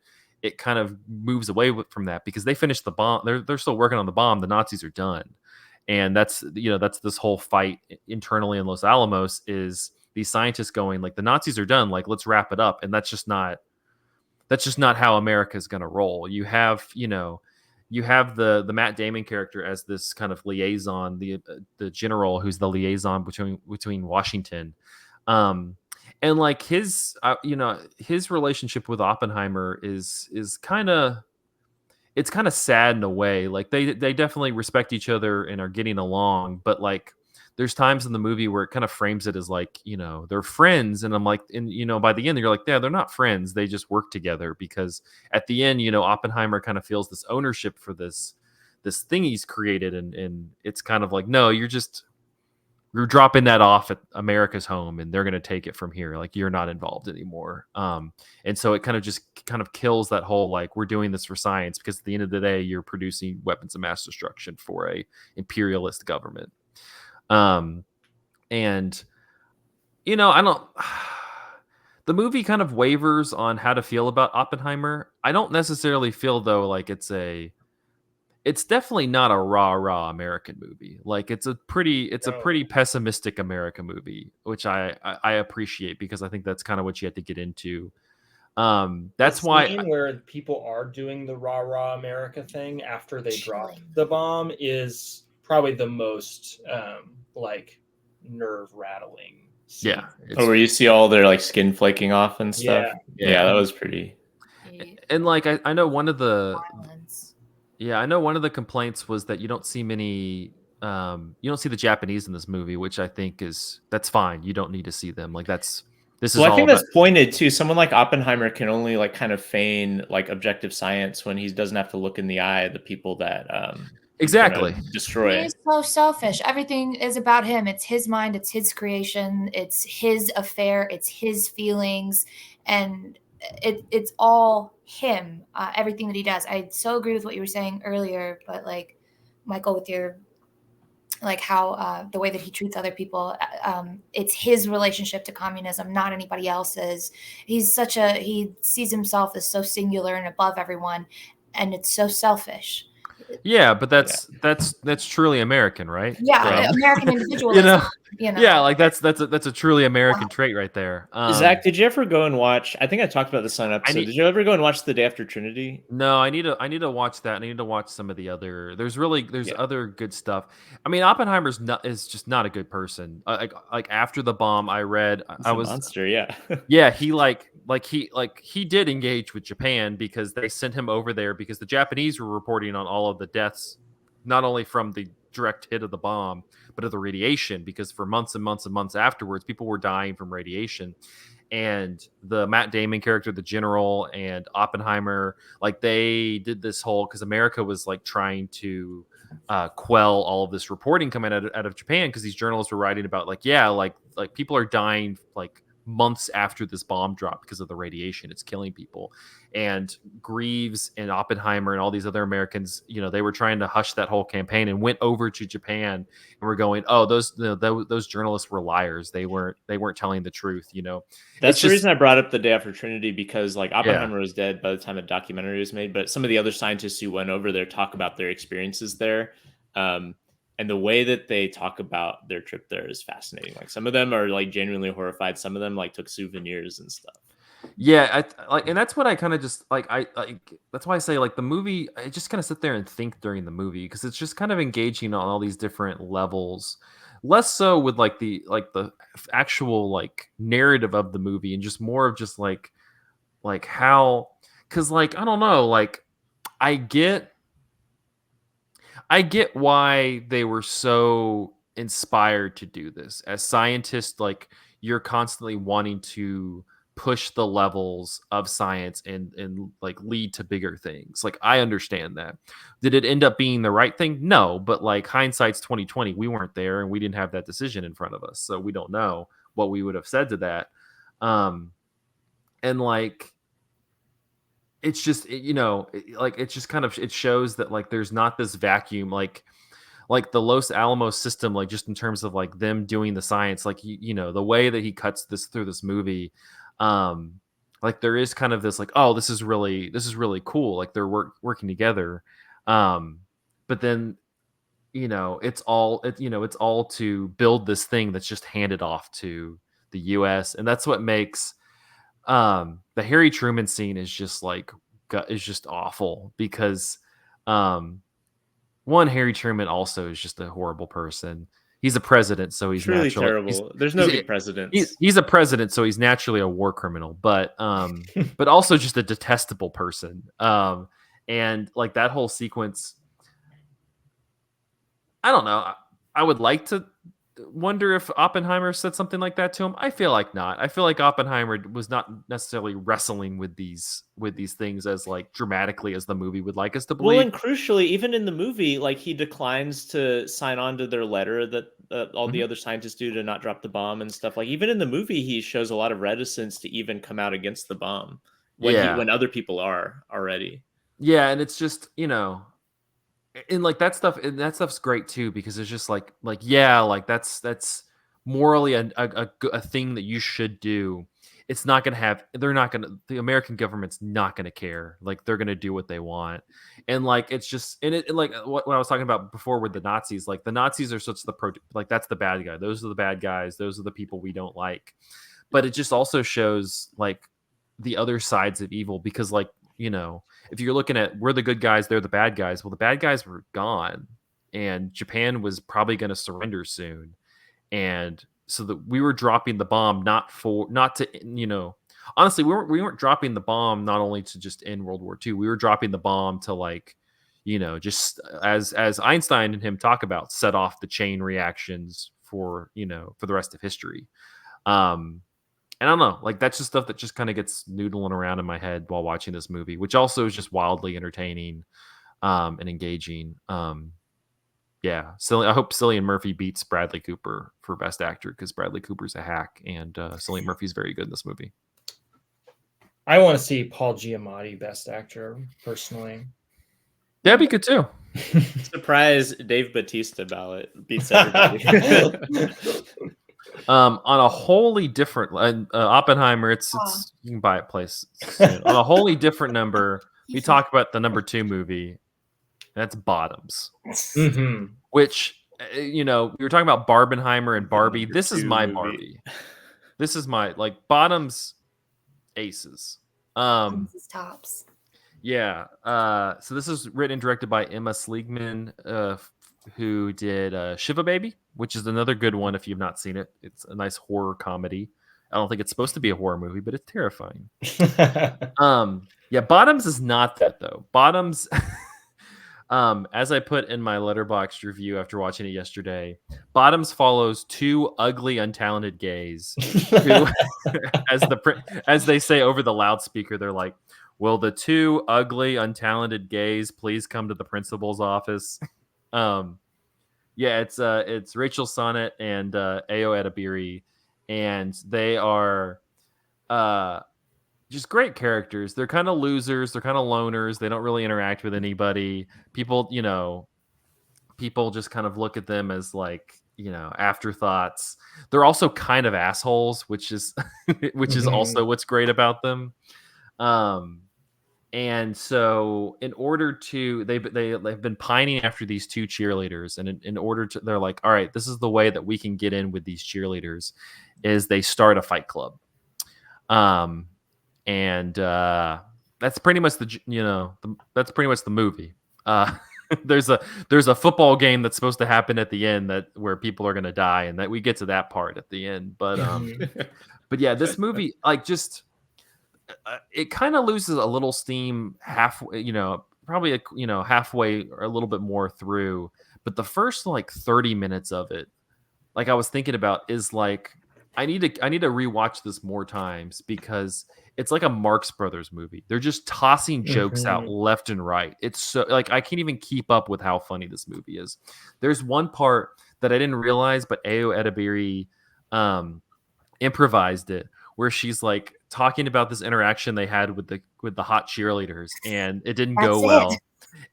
kind of moves away from that because they finished the bomb. They're still working on the bomb. The Nazis are done, and that's this whole fight internally in Los Alamos is these scientists going like the Nazis are done, like let's wrap it up, and that's just not how America is going to roll. You have the Matt Damon character as this kind of liaison, the general who's the liaison between Washington, and like his relationship with Oppenheimer is kind of, it's kind of sad in a way. Like they definitely respect each other and are getting along, but like there's times in the movie where it kind of frames it as like, they're friends, and I'm like, and by the end you're like, yeah, they're not friends, they just work together, because at the end, Oppenheimer kind of feels this ownership for this thing he's created, and it's kind of like, no, you're dropping that off at America's home and they're going to take it from here. Like, you're not involved anymore. And so it kind of kills that whole, like, we're doing this for science, because at the end of the day, you're producing weapons of mass destruction for a imperialist government. And I don't, the movie kind of wavers on how to feel about Oppenheimer. I don't necessarily feel though, like it's definitely not a rah American movie. Like it's a pretty pessimistic American movie, which I appreciate, because I think that's kind of what you have to get into. That's the why. scene where people are doing the rah America thing after they drop Chilling. the bomb is probably the most like nerve rattling scene. Yeah, where you see all their like skin flaking off and stuff. Yeah. That was pretty. And like I know one of the Violence. Yeah, I know one of the complaints was that you don't see the Japanese in this movie, which I think that's fine. You don't need to see them. Like this is Well, I all think about. that's pointed too. Someone like Oppenheimer can only like kind of feign like objective science when he doesn't have to look in the eye of the people that he's Exactly. gonna destroy. He's so selfish. Everything is about him. It's his mind. It's his creation. It's his affair. It's his feelings, and it's all him. Everything that he does. I so agree with what you were saying earlier. But like Michael, with your like how the way that he treats other people, it's his relationship to communism, not anybody else's. He sees himself as so singular and above everyone, and it's so selfish. Yeah, but that's truly American, right? Yeah, American individualism. Yeah, like that's a truly American trait right there. Zach, did you ever go and watch? I think I talked about this on an episode. Did you ever go and watch The Day After Trinity? No, I need to watch that. I need to watch some of the other. There's other good stuff. I mean, Oppenheimer's is just not a good person. Like after the bomb, I read He's I a was monster. Yeah. yeah, he did engage with Japan, because they sent him over there because the Japanese were reporting on all of the deaths, not only from the direct hit of the bomb, but of the radiation, because for months and months and months afterwards, people were dying from radiation. And the Matt Damon character, the general, and Oppenheimer, like they did this whole, because America was like trying to quell all of this reporting coming out of Japan, because these journalists were writing about like, yeah, like people are dying like months after this bomb dropped because of the radiation. It's killing people. And Greaves and Oppenheimer and all these other Americans, they were trying to hush that whole campaign and went over to Japan and were going, "Oh, those journalists were liars. They weren't telling the truth." It's That's the just reason I brought up The Day After Trinity, because like yeah, Oppenheimer was dead by the time the documentary was made, but some of the other scientists who went over there talk about their experiences there. Um, and the way that they talk about their trip there is fascinating. Like some of them are like genuinely horrified. Some of them like took souvenirs and stuff. yeah. And that's what I kind of just like. I like that's why I say like the movie. I just kind of sit there and think during the movie because it's just kind of engaging on all these different levels. Less so with the actual like narrative of the movie, and just more of just like how, because like I don't know, like I get I get why they were so inspired to do this. As scientists, like you're constantly wanting to push the levels of science and like lead to bigger things. Like I understand that. Did it end up being the right thing? No, but like hindsight's 2020. We weren't there and we didn't have that decision in front of us. So we don't know what we would have said to that. Um and like it's just like it's just kind of, it shows that like there's not this vacuum, like the Los Alamos system, like just in terms of like them doing the science, like the way that he cuts this through this movie, um like there is kind of this like, oh, this is really cool, like they're working together, um but then it's all to build this thing that's just handed off to the US, and that's what makes the Harry Truman scene is just like is just awful because um one, Harry Truman also is just a horrible person. He's a president, so he's Truly naturally terrible. There's he's no a, good presidents. he's a president, so he's naturally a war criminal, but also just a detestable person. And like that whole sequence, I don't know. I would like to wonder if Oppenheimer said something like that to him. I feel like not. I feel like Oppenheimer was not necessarily wrestling with these things as like dramatically as the movie would like us to Well, believe. and crucially, even in the movie, like he declines to sign on to their letter that all the Mhm. other scientists do to not drop the bomb and stuff. Like even in the movie, he shows a lot of reticence to even come out against the bomb Yeah. when other people are already. Yeah, and it's just, and like that stuff, and that stuff's great too because it's just like yeah, like that's morally a thing that you should do. It's not going to have, they're not going to, the American government's not going to care, like they're going to do what they want. And like it's just, and it like what I was talking about before with the Nazis, like the Nazis are such like that's the bad guy, those are the bad guys, those are the people we don't like. But it just also shows like the other sides of evil because like if you're looking at, we're the good guys, they're the bad guys. Well, the bad guys were gone, and Japan was probably going to surrender soon, and so that we were dropping the bomb not to honestly we weren't dropping the bomb not only to just end World War II. We were dropping the bomb to like just as Einstein and him talk about, set off the chain reactions for the rest of history. Um, and I don't know, like that's just stuff that just kind of gets noodling around in my head while watching this movie, which also is just wildly entertaining and engaging. Yeah, so I hope Cillian Murphy beats Bradley Cooper for Best Actor because Bradley Cooper's a hack and Cillian Murphy's very good in this movie. I want to see Paul Giamatti Best Actor personally. That'd be good too. Surprise, Dave Bautista ballot beats everybody. On a wholly different Oppenheimer, it's you can buy it place soon. On a wholly different number, we talk about the number 2 movie. That's Bottoms, Mhm. which we were talking about Barbenheimer and Barbie. Number This is 2 my movie. Barbie. This is my like Bottoms aces. This is tops. Yeah. So this is written and directed by Emma Sligman, who did Shiva Baby, which is another good one if you've not seen it. It's a nice horror comedy. I don't think it's supposed to be a horror movie, but it's terrifying. Yeah, Bottoms is not that though. Bottoms, as I put in my Letterboxd review after watching it yesterday, Bottoms follows 2 ugly, untalented gays who, as they say over the loudspeaker, they're like, "Will the 2 ugly, untalented gays please come to the principal's office?" Yeah, it's Rachel Sonnet and Ayo Edebiri, and they are just great characters. They're kind of losers. They're kind of loners. They don't really interact with anybody. People, people just kind of look at them as like, afterthoughts. They're also kind of assholes, which is which is also what's great about them. And so in order to they've been pining after these two cheerleaders, and in order to, they're like, all right, this is the way that we can get in with these cheerleaders, is they start a fight club. And that's pretty much that's pretty much the movie. There's a football game that's supposed to happen at the end where people are going to die, and that we get to that part at the end. But but yeah, this movie, like, just it kind of loses a little steam halfway, probably halfway or a little bit more through. But the first like 30 minutes of it, like I was thinking about, is like I need to rewatch this more times, because it's like a Marx Brothers movie. They're just tossing jokes out left and right. It's so, like, I can't even keep up with how funny this movie is. There's one part that I didn't realize, but Ayo Edebiri improvised it, where she's like talking about this interaction they had with the hot cheerleaders, and it didn't go well.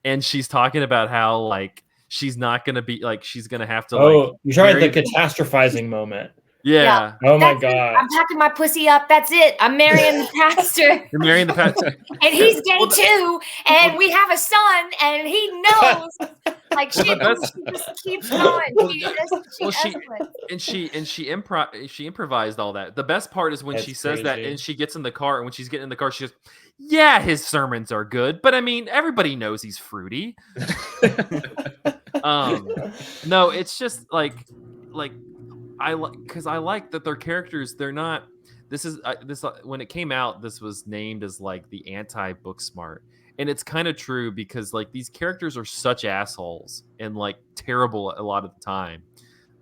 And she's talking about how, like, she's not gonna be like, she's gonna have to you're talking about the catastrophizing moment. Yeah. Oh my That's god. it. I'm packing my pussy up. That's it. I'm marrying the pastor. You're marrying the pastor. And he's gay too. And we have a son, and he knows. Like, she just keeps going. She improvised all that. The best part is when she says that, and she gets in the car, and when she's getting in the car, she goes, yeah, his sermons are good, but I mean, everybody knows he's fruity. No, it's just like because I like that their characters, they're not, when it came out, this was named as like the anti-Booksmart, and it's kind of true, because like these characters are such assholes and like terrible a lot of the time,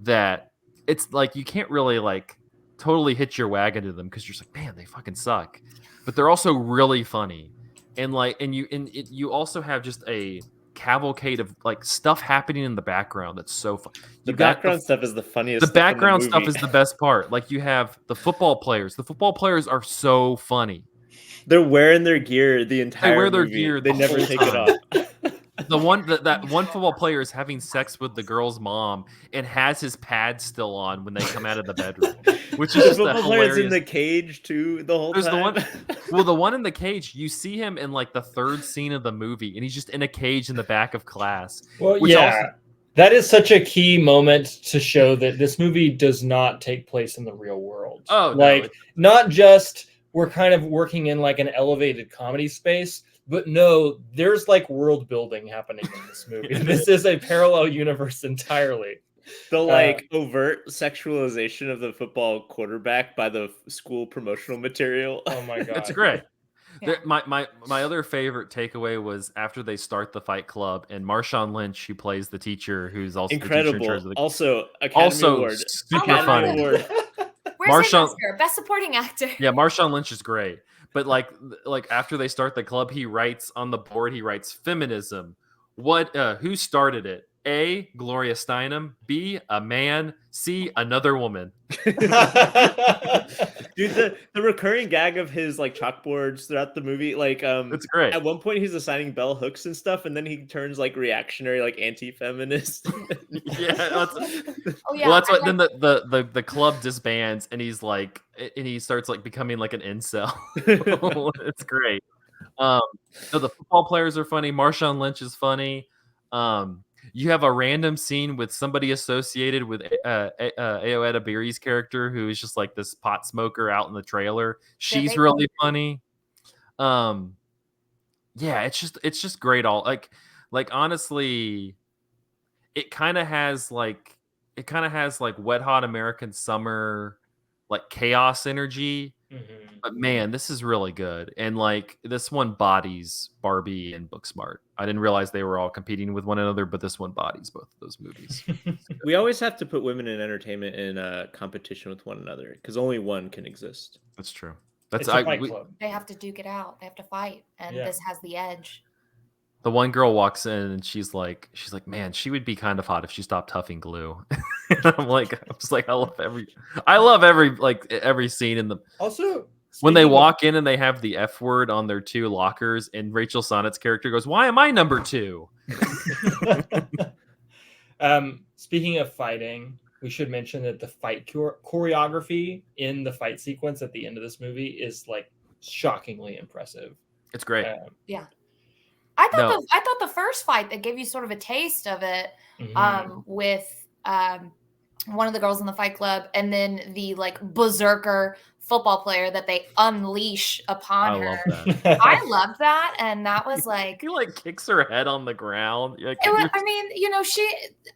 that it's like you can't really like totally hitch your wagon to them, because you're just like, man, they fucking suck, but they're also really funny, and you also have just a cavalcade of like stuff happening in the background that's so fun. The background stuff is the funniest. The background stuff is the best part. Like, you have the football players. The football players are so funny. They're wearing their gear the entire. They wear their gear. They never take it off. That one football player is having sex with the girl's mom and has his pads still on when they come out of the bedroom, which is just the football player is in the cage too the whole time. The one in the cage, you see him in like the third scene of the movie, and he's just in a cage in the back of class. Well, that is such a key moment to show that this movie does not take place in the real world. Oh, like, not just we're kind of working in like an elevated comedy space. But no, there's like world building happening in this movie. This is a parallel universe entirely. The like overt sexualization of the football quarterback by the school promotional material. Oh my god, it's great. Yeah. My other favorite takeaway was after they start the fight club, and Marshawn Lynch, who plays the teacher, who's also incredible, the teacher also Academy Award, super funny. Where's Marshawn, best supporting actor? Yeah, Marshawn Lynch is great. But like after they start the club, he writes on the board, feminism. What? Who started it? A, Gloria Steinem. B, a man. C, another woman. Dude, the recurring gag of his like chalkboards throughout the movie, like it's great. At one point he's assigning bell hooks and stuff, and then he turns like reactionary, like anti-feminist. Yeah, that's what. Then the club disbands, and he's like, and he starts like becoming like an incel. It's great. So the football players are funny. Marshawn Lynch is funny. You have a random scene with somebody associated with Ayo Edebiri's character, who is just like this pot smoker out in the trailer. She's really funny. Yeah, it's just great. All like honestly, it kind of has like Wet Hot American Summer, like chaos energy. Mm-hmm. But man, this is really good. And like this one bodies Barbie and Booksmart. I didn't realize they were all competing with one another, but this one bodies both of those movies. We always have to put women in entertainment in competition with one another, because only one can exist. That's true. That's club. They have to duke it out. They have to fight, and this has the edge. The one girl walks in and she's like, man, she would be kind of hot if she stopped huffing glue. I'm just like, I love every scene in the Also, when they speaking walk in and they have the F word on their 2 lockers, and Rachel Sonnet's character goes, "Why am I number 2?" speaking of fighting, we should mention that the fight choreography in the fight sequence at the end of this movie is like shockingly impressive. It's great. Yeah. I No. thought the first fight that gave you sort of a taste of it with one of the girls in the fight club, and then the like berserker football player that they unleash upon I her. love that. I loved that, and that was like He like kicks her head on the ground. Like, it was, I mean, you know,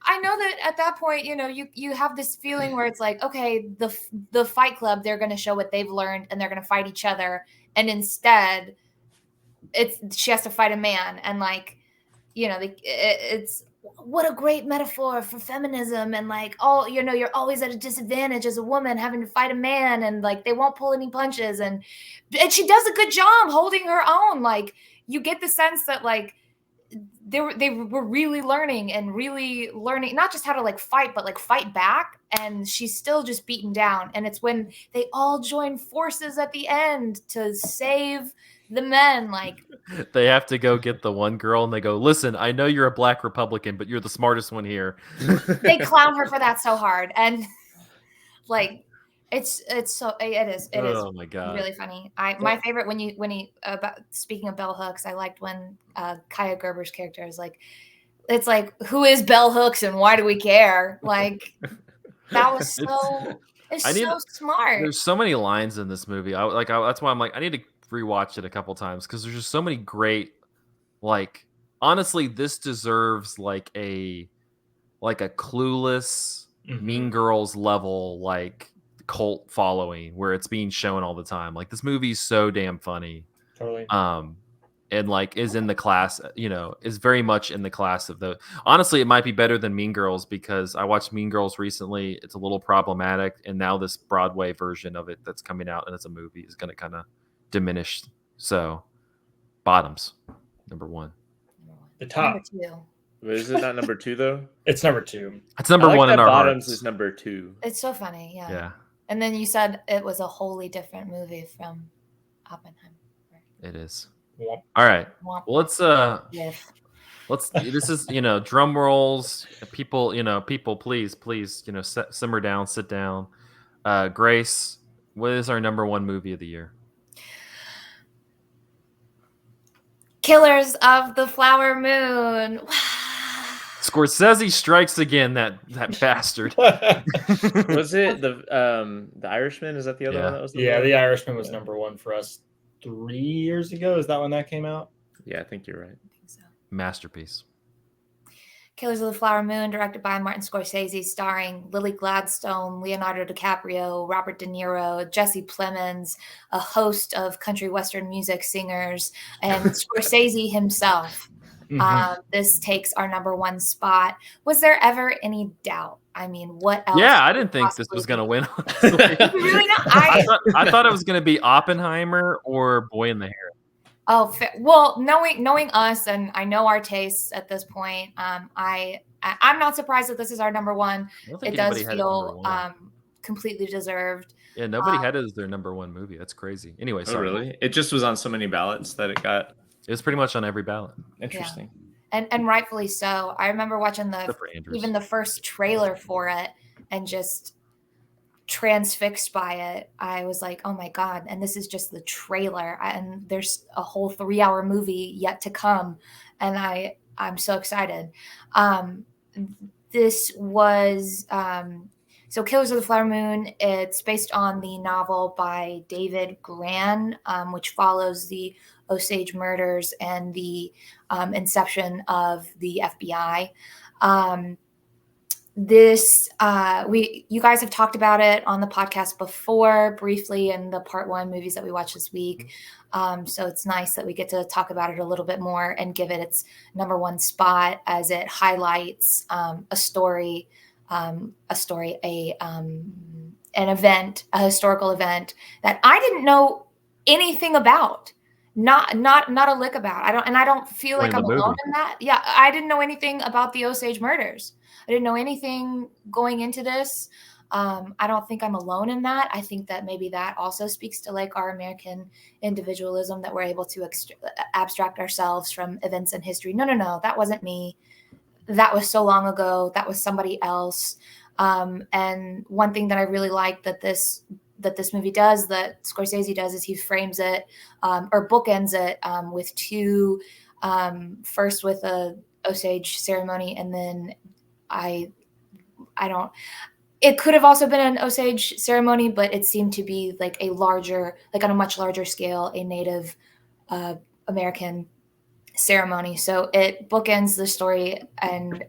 I know that at that point, you know, you have this feeling where it's like, okay, the fight club, they're going to show what they've learned and they're going to fight each other, and instead she has to fight a man, and like, you know, it's what a great metaphor for feminism, and like, oh, you know, you're always at a disadvantage as a woman having to fight a man, and like they won't pull any punches, and she does a good job holding her own. Like you get the sense that like they were really learning not just how to like fight, but like fight back, and she's still just beaten down. And it's when they all join forces at the end to save the men, like they have to go get the one girl, and they go, "Listen, I know you're a black Republican, but you're the smartest one here." they clown her for that so hard, and like it is Oh my god. really funny. My favorite when he about speaking of bell hooks, I liked when Kaya Gerber's character is like, it's like, who is bell hooks and why do we care? Like that was so smart. There's so many lines in this movie. That's why I'm like, I need to rewatch it a couple times, because there's just so many great, like, honestly, this deserves like a Clueless, Mean Girls level like cult following where it's being shown all the time. Like this movie's so damn funny. Totally. And like is in the class, you know, is very much in the class of the. Honestly, it might be better than Mean Girls, because I watched Mean Girls recently. It's a little problematic, and now this Broadway version of it that's coming out and it's a movie is going to kind of diminish. So, Bottoms, number 1. The top. Number 2. But is it not number 2 though? It's number 2. It's number 1 in our Bottoms hearts. is number 2. It's so funny, yeah. Yeah. And then you said it was a wholly different movie from Oppenheimer. It is. Womp. All right. Womp. Well, let's. This is, you know, drum rolls. People, please, you know, simmer down, sit down. Grace, what is our number 1 movie of the year? Killers of the Flower Moon. Scorsese strikes again. That bastard. Was it the Irishman? Is that the other one that was? Yeah, The Irishman was number 1 for us 3 years ago. Is that when that came out? Yeah, I think you're right. I think so. Masterpiece. Killers of the Flower Moon, directed by Martin Scorsese, starring Lily Gladstone, Leonardo DiCaprio, Robert De Niro, Jesse Plemons, a host of country western music singers, and Scorsese himself. This takes our number 1 spot. Was there ever any doubt? I mean, what else? Yeah, I didn't think this was going to win. Really not? I thought it was going to be Oppenheimer or Boy in the Hair. Oh, well, knowing us, and I know our tastes at this point, I'm not surprised that this is our number 1. It does feel completely deserved. Yeah, nobody had it as their number 1 movie. That's crazy. Anyway, sorry. Oh, really? It just was on so many ballots that it got. It was pretty much on every ballot. Interesting. Yeah. And rightfully so. I remember watching even the first trailer for it and just transfixed by it. I was like, oh my God. And this is just the trailer. And there's a whole 3-hour movie yet to come. And I'm so excited. This was so Killers of the Flower Moon. It's based on the novel by David Grann, which follows the Osage murders and the inception of the FBI. You guys have talked about it on the podcast before briefly in the part 1 movies that we watched this week. So it's nice that we get to talk about it a little bit more and give it its number 1 spot, as it highlights an event, a historical event that I didn't know anything about. Not a lick about. I don't feel like I'm alone in that. Yeah, I didn't know anything about the Osage murders. I didn't know anything going into this. I don't think I'm alone in that. I think that maybe that also speaks to like our American individualism, that we're able to abstract ourselves from events in history. No, that wasn't me. That was so long ago. That was somebody else. And one thing that I really like that this movie does, that Scorsese does, is he frames it or bookends it with two. First with a Osage ceremony, and then I don't. It could have also been an Osage ceremony, but it seemed to be like a larger, like on a much larger scale, a Native American ceremony. So it bookends the story and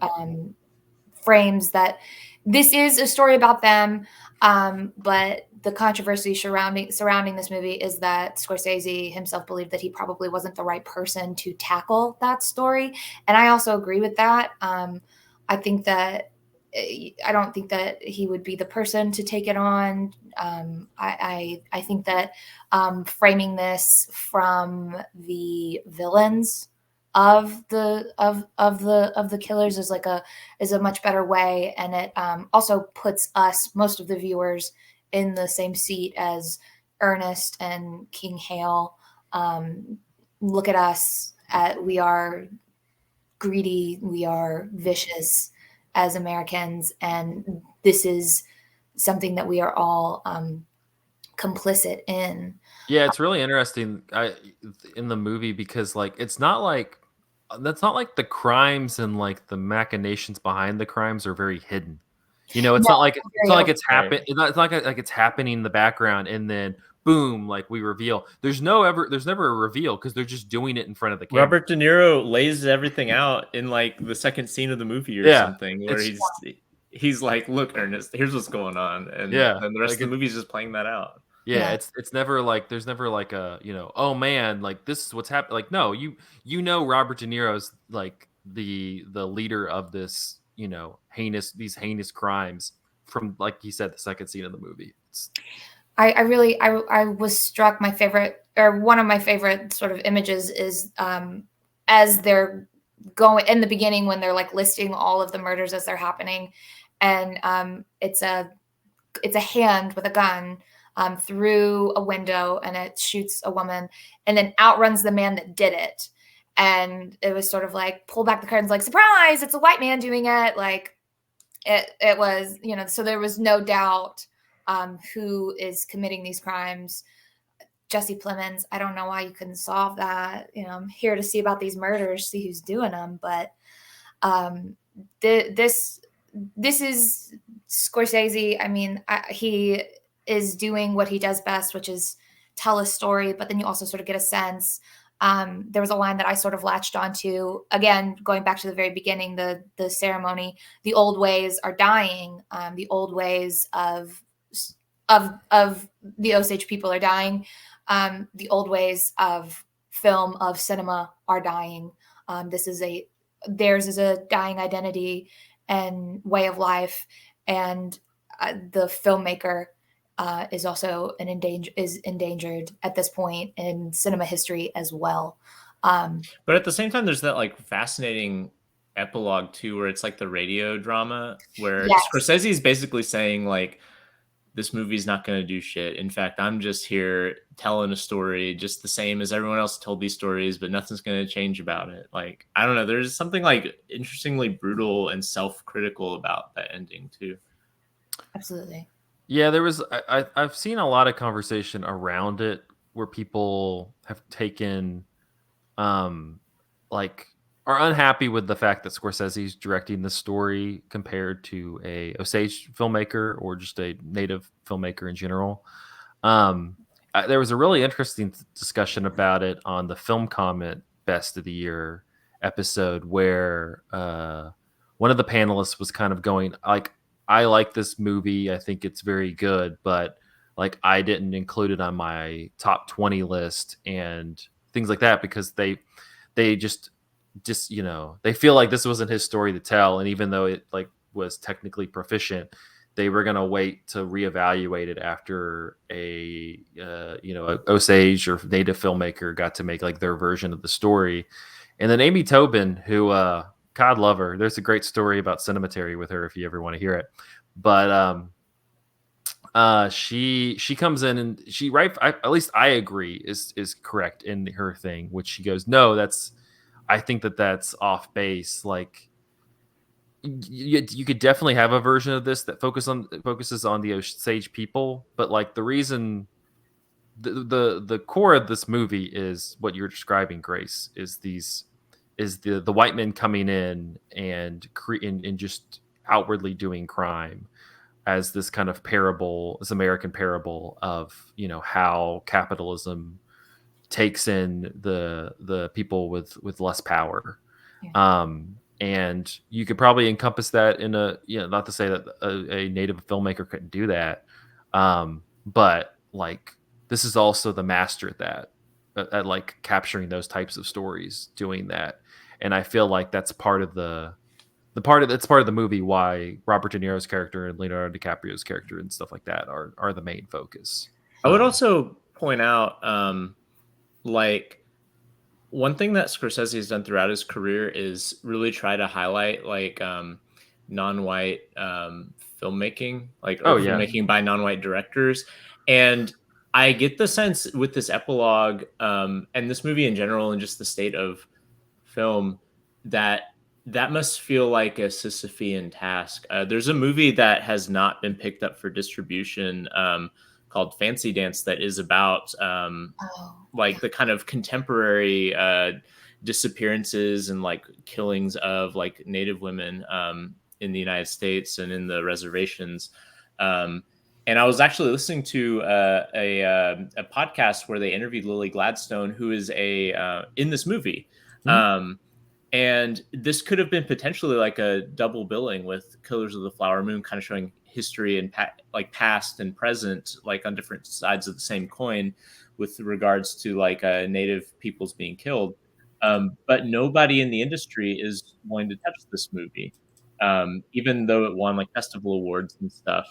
frames that this is a story about them. But the controversy surrounding this movie is that Scorsese himself believed that he probably wasn't the right person to tackle that story. And I also agree with that. I think that I don't think that he would be the person to take it on. I think that framing this from the villains of the killers is a much better way, and it also puts us, most of the viewers, in the same seat as Ernest and King Hale. Look at us. We are greedy. We are vicious as Americans, and this is something that we are all complicit in. Yeah, it's really interesting in the movie because like it's not like that's not like the crimes and like the machinations behind the crimes are very hidden. You know, it's No, not like very open. happen. It's not like it's happening in the background and then boom, like we reveal. There's never a reveal because they're just doing it in front of the camera. Robert De Niro lays everything out in like the second scene of the movie or Yeah, something, where it's he's like, "Look, Ernest, here's what's going on," and yeah, then the rest like of the movie is just playing that out. yeah, Yeah. it's never like there's never like a, oh man, like this is what's happening. Like no, Robert De Niro's like the leader of this, these heinous crimes from, like you said, the second scene of the movie. I really I was struck. My favorite, or one of my favorite sort of images is as they're going in the beginning, when they're like listing all of the murders as they're happening, and it's a hand with a gun through a window, and it shoots a woman, and then outruns the man that did it. And it was sort of like, pull back the curtains, like, surprise, it's a white man doing it. Like it was, so there was no doubt who is committing these crimes. Jesse Plemons. I don't know why you couldn't solve that. I'm here to see about these murders, see who's doing them. But this is Scorsese. I mean, he is doing what he does best, which is tell a story. But then you also sort of get a sense. There was a line that I sort of latched onto, again, going back to the very beginning, the ceremony. The old ways are dying. The old ways of the Osage people are dying. The old ways of film, of cinema, are dying. Theirs is a dying identity and way of life, and the filmmaker is also endangered at this point in cinema history as well. But at the same time, there's that like fascinating epilogue too, where it's like the radio drama, where Yes. Scorsese is basically saying like, this movie's not going to do shit. In fact, I'm just here telling a story just the same as everyone else told these stories, but nothing's going to change about it. Like, I don't know. There's something like interestingly brutal and self-critical about that ending too. Absolutely. Yeah, there was. I've seen a lot of conversation around it where people have taken, like, are unhappy with the fact that Scorsese's directing this story compared to a Osage filmmaker or just a native filmmaker in general. There was a really interesting discussion about it on the Film Comment Best of the Year episode where one of the panelists was kind of going like, I like this movie. I think it's very good, but like I didn't include it on my top 20 list and things like that because they just they feel like this wasn't his story to tell, and even though it like was technically proficient, they were going to wait to reevaluate it after a Osage or native filmmaker got to make like their version of the story. And then Amy Tobin, who God love her. There's a great story about Cinematary with her if you ever want to hear it. But she comes in and she at least I agree is correct in her thing, which she goes, no, I think that's off base. Like you could definitely have a version of this that focuses on the Osage people, but like the reason the core of this movie is what you're describing, Grace, is the white men coming in and just outwardly doing crime as this kind of parable, this American parable of, you know, how capitalism takes in the people with less power. Yeah. And you could probably encompass that in not to say that a native filmmaker couldn't do that, but like this is also the master at that, at like capturing those types of stories, doing that. And I feel like that's part of it's part of the movie why Robert De Niro's character and Leonardo DiCaprio's character and stuff like that are the main focus. I would also point out, like, one thing that Scorsese has done throughout his career is really try to highlight like non-white filmmaking, like, or Oh yeah, filmmaking by non-white directors. And I get the sense with this epilogue, and this movie in general, and just the state of film, that that must feel like a Sisyphean task. There's a movie that has not been picked up for distribution, called Fancy Dance, that is about Oh, like yeah. the kind of contemporary disappearances and like killings of like Native women in the United States and in the reservations. Um, and I was actually listening to a podcast where they interviewed Lily Gladstone, who is a in this movie. Mhm. And this could have been potentially like a double billing with Killers of the Flower Moon, kind of showing history and like past and present, like on different sides of the same coin, with regards to like native peoples being killed. But nobody in the industry is going to touch this movie, even though it won like festival awards and stuff.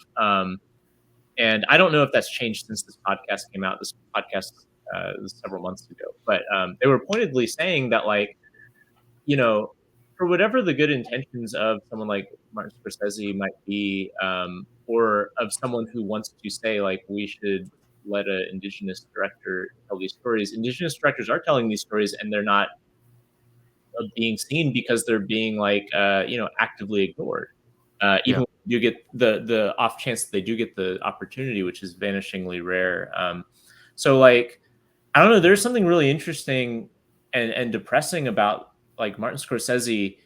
And I don't know if that's changed since this podcast came out. This podcast was several months ago, but they were pointedly saying that, like, you know, for whatever the good intentions of someone like Martin Scorsese might be, or of someone who wants to say like we should let an indigenous director tell these stories. Indigenous directors are telling these stories, and they're not being seen because they're being like actively ignored. Even yeah, when you get the off chance that they do get the opportunity, which is vanishingly rare. So like, I don't know. There's something really interesting and depressing about like Martin Scorsese.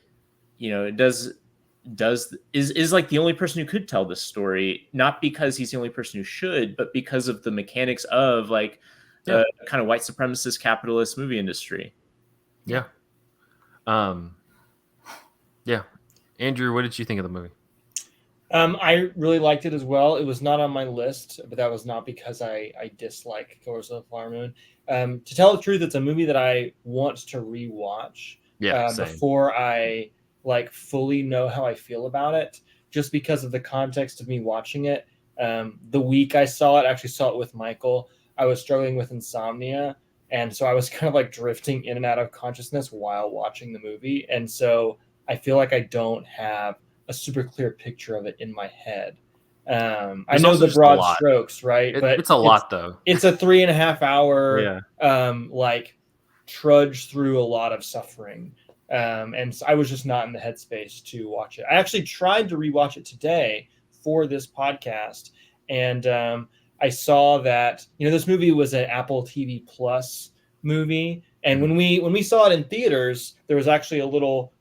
You know, it is like the only person who could tell this story, not because he's the only person who should, but because of the mechanics of like yeah, the kind of white supremacist capitalist movie industry. yeah. Um, yeah. Andrew, what did you think of the movie? I really liked it as well. It was not on my list, but that was not because I dislike Killers of the Flower Moon. To tell the truth, it's a movie that I want to rewatch Yeah, same. before I like fully know how I feel about it, just because of the context of me watching it. The week I saw it, I actually saw it with Michael. I was struggling with insomnia, and so I was kind of like drifting in and out of consciousness while watching the movie, and so I feel like I don't have a super clear picture of it in my head. I There's know also the just a broad lot. strokes, right? But It's a lot though. it's a 3.5 hour Yeah, like trudge through a lot of suffering. And so I was just not in the headspace to watch it. I actually tried to rewatch it today for this podcast, and I saw that this movie was an Apple TV Plus movie, and Mhm. when we saw it in theaters, there was actually a little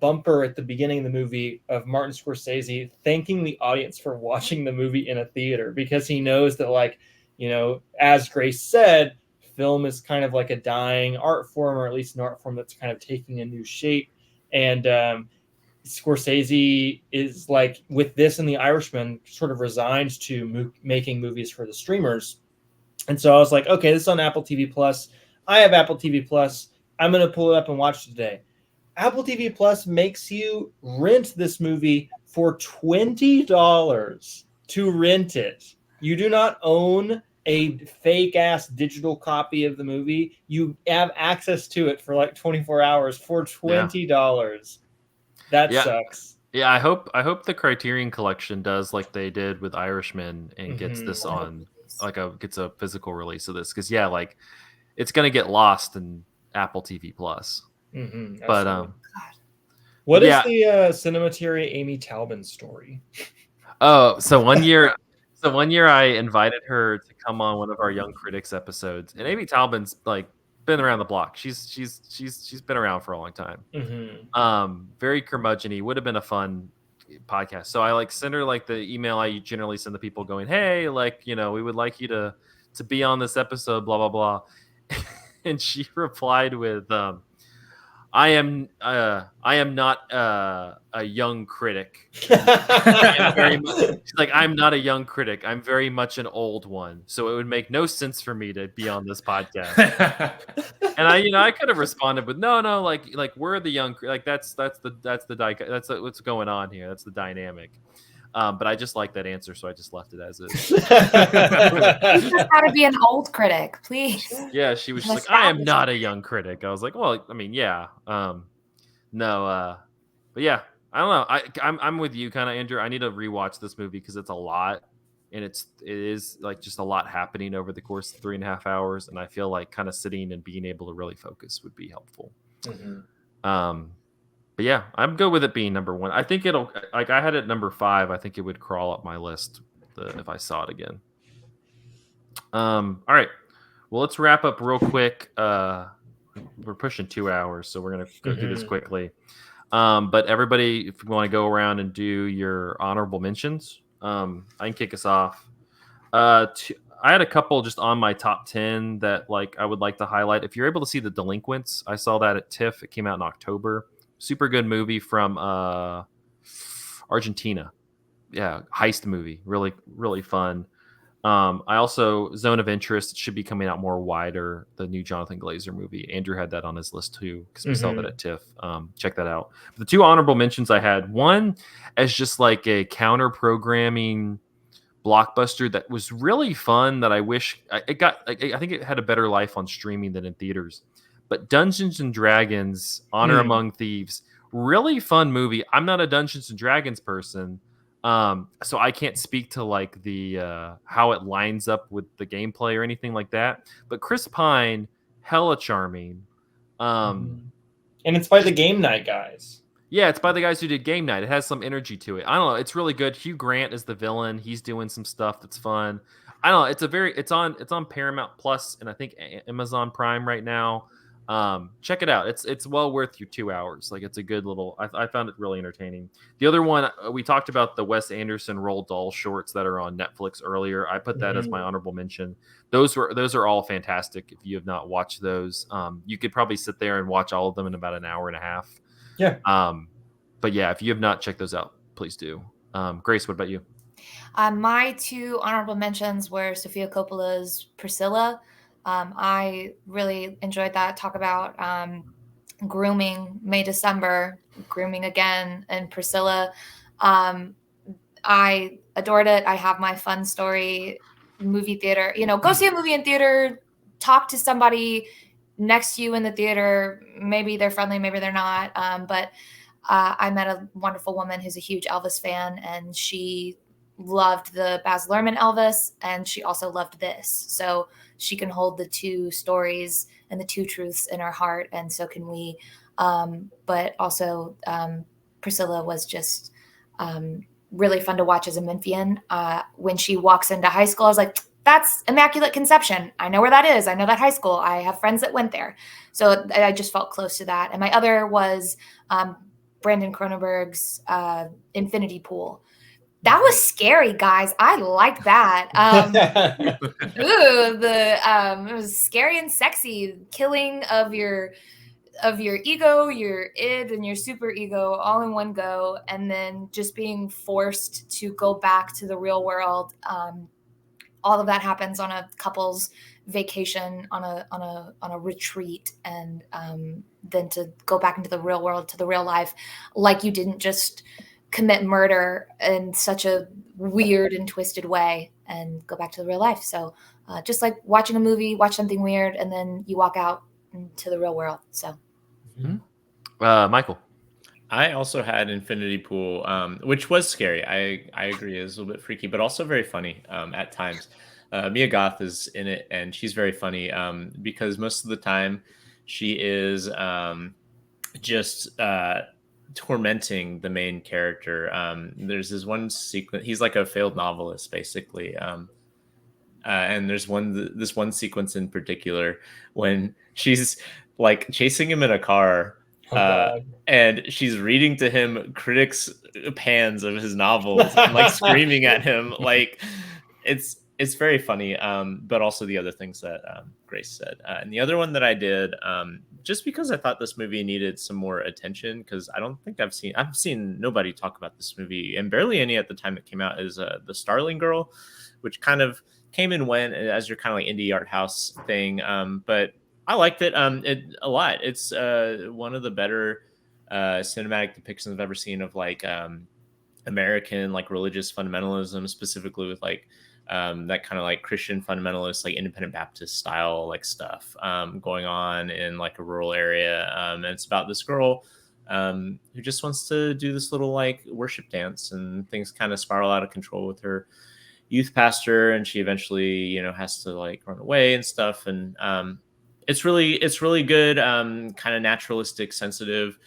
bumper at the beginning of the movie of Martin Scorsese thanking the audience for watching the movie in a theater, because he knows that, like, as Grace said, film is kind of like a dying art form, or at least an art form that's kind of taking a new shape. And Scorsese is, like, with this and The Irishman, sort of resigned to making movies for the streamers. And so I was like, okay, this is on Apple TV Plus. I have Apple TV Plus. I'm going to pull it up and watch it today. Apple TV Plus makes you rent this movie for $20 to rent it. You do not own a fake ass digital copy of the movie. You have access to it for like 24 hours for Yeah. $20. That Yeah. sucks. Yeah, I hope the Criterion Collection does like they did with Irishman and gets Mhm. this I hope on it is. gets a physical release of this, because yeah, like it's gonna get lost in Apple TV Plus. But Absolutely. God. What is yeah. the Cinematary Amy Taubin story? Oh, so one year I invited her to come on one of our Young Critics episodes, and Amy Taubin's like been around the block. She's been around for a long time. Very curmudgeon-y. Would have been a fun podcast. So I like send her like the email I generally send the people going, hey, like, we would like you to be on this episode, blah blah blah. And she replied with, I am not a young critic. I am very much, she's like, I'm not a young critic. I'm very much an old one. So it would make no sense for me to be on this podcast. And I could have responded with no, like we're the young, like that's what's going on here. That's the dynamic. But I just like that answer, so I just left it as is. You just got to be an old critic, please. Yeah, she was An just like, I am established not a young critic. I was like, well, I mean, yeah, no, but yeah, I don't know. I'm with you, kind of, Andrew. I need to rewatch this movie because it's a lot, and it is like just a lot happening over the course of 3.5 hours, and I feel like kind of sitting and being able to really focus would be helpful. But yeah, I'm good with it being number one. I think it'll, like, I had it number 5. I think it would crawl up my list if I saw it again. All right. Well, let's wrap up real quick. We're pushing 2 hours, so we're gonna go do this quickly. But everybody, if you want to go around and do your honorable mentions, I can kick us off. I had a couple just on my top 10 that like I would like to highlight. If you're able to see The Delinquents, I saw that at TIFF. It came out in October. Super good movie from Argentina. Yeah, heist movie. Really, really fun. I also, Zone of Interest should be coming out more wider. The new Jonathan Glazer movie. Andrew had that on his list too because we saw that at TIFF. Check that out. The 2 honorable mentions I had, one as just like a counter programming blockbuster that was really fun. That I wish it got. I think it had a better life on streaming than in theaters. But Dungeons and Dragons: Honor Among Thieves, really fun movie. I'm not a Dungeons and Dragons person. So I can't speak to like the how it lines up with the gameplay or anything like that. But Chris Pine, hella charming. And it's by the Game Night guys. Yeah, it's by the guys who did Game Night. It has some energy to it. I don't know. It's really good. Hugh Grant is the villain. He's doing some stuff that's fun. I don't know. It's on Paramount Plus and I think Amazon Prime right now. Check it out. It's well worth your 2 hours. Like, it's a good little. I found it really entertaining. The other one, we talked about the Wes Anderson Roald Dahl shorts that are on Netflix earlier. I put that as my honorable mention. Those are all fantastic. If you have not watched those, you could probably sit there and watch all of them in about an hour and a half. Yeah. But yeah, if you have not checked those out, please do. Grace, what about you? My 2 honorable mentions were Sofia Coppola's Priscilla. I really enjoyed that. Talk about grooming, May, December, grooming again, and Priscilla. I adored it. I have my fun story movie theater. Go see a movie in theater, talk to somebody next to you in the theater. Maybe they're friendly, maybe they're not. But I met a wonderful woman who's a huge Elvis fan, and she loved the Baz Luhrmann Elvis, and she also loved this. So she can hold the 2 stories and the 2 truths in her heart, and so can we. But also, Priscilla was just really fun to watch as a Memphian. When she walks into high school, I was like, that's Immaculate Conception. I know where that is. I know that high school. I have friends that went there. So I just felt close to that. And my other was Brandon Cronenberg's Infinity Pool. That was scary, guys. I like that. It was scary and sexy. Killing of your ego, your id, and your super ego all in one go, and then just being forced to go back to the real world. All of that happens on a couple's vacation, on a retreat, and then to go back into the real world, to the real life, like you didn't just commit murder in such a weird and twisted way and go back to the real life. So just like watching a movie, watch something weird, and then you walk out into the real world. So Michael. I also had Infinity Pool, which was scary. I agree, it was a little bit freaky, but also very funny at times. Mia Goth is in it, and she's very funny because most of the time she is just tormenting the main character. There's this one sequence. He's like a failed novelist, basically. And there's this one sequence in particular when she's like chasing him in a car, Oh uh, God. and she's reading to him critics' pans of his novels and like screaming at him. Like it's very funny, but also the other things that Grace said. And the other one that I did, just because I thought this movie needed some more attention, because I don't think I've seen nobody talk about this movie, and barely any at the time it came out, is the Starling Girl, which kind of came and went as your kind of like indie art house thing. But I liked it, a lot. It's one of the better cinematic depictions I've ever seen of like American like religious fundamentalism, specifically with like that kind of like Christian fundamentalist, like independent Baptist style like stuff going on in like a rural area. And it's about this girl who just wants to do this little like worship dance, and things kind of spiral out of control with her youth pastor, and she eventually has to like run away and stuff. And it's really good, kind of naturalistic, sensitive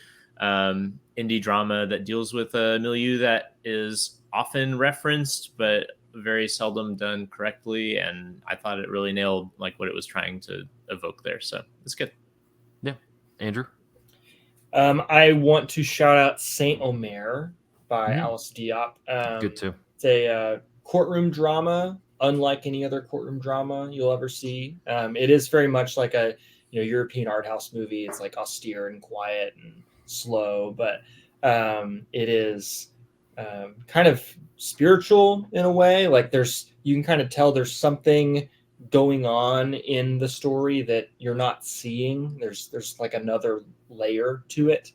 indie drama that deals with a milieu that is often referenced but very seldom done correctly, and I thought it really nailed like what it was trying to evoke there, so it's good. Yeah, Andrew. I want to shout out Saint Omer by Mhm. Alice Diop. Good too. It's a courtroom drama, unlike any other courtroom drama you'll ever see. It is very much like a European art house movie. It's like austere and quiet and slow, but it is kind of spiritual in a way. Like you can kind of tell there's something going on in the story that you're not seeing. There's like another layer to it.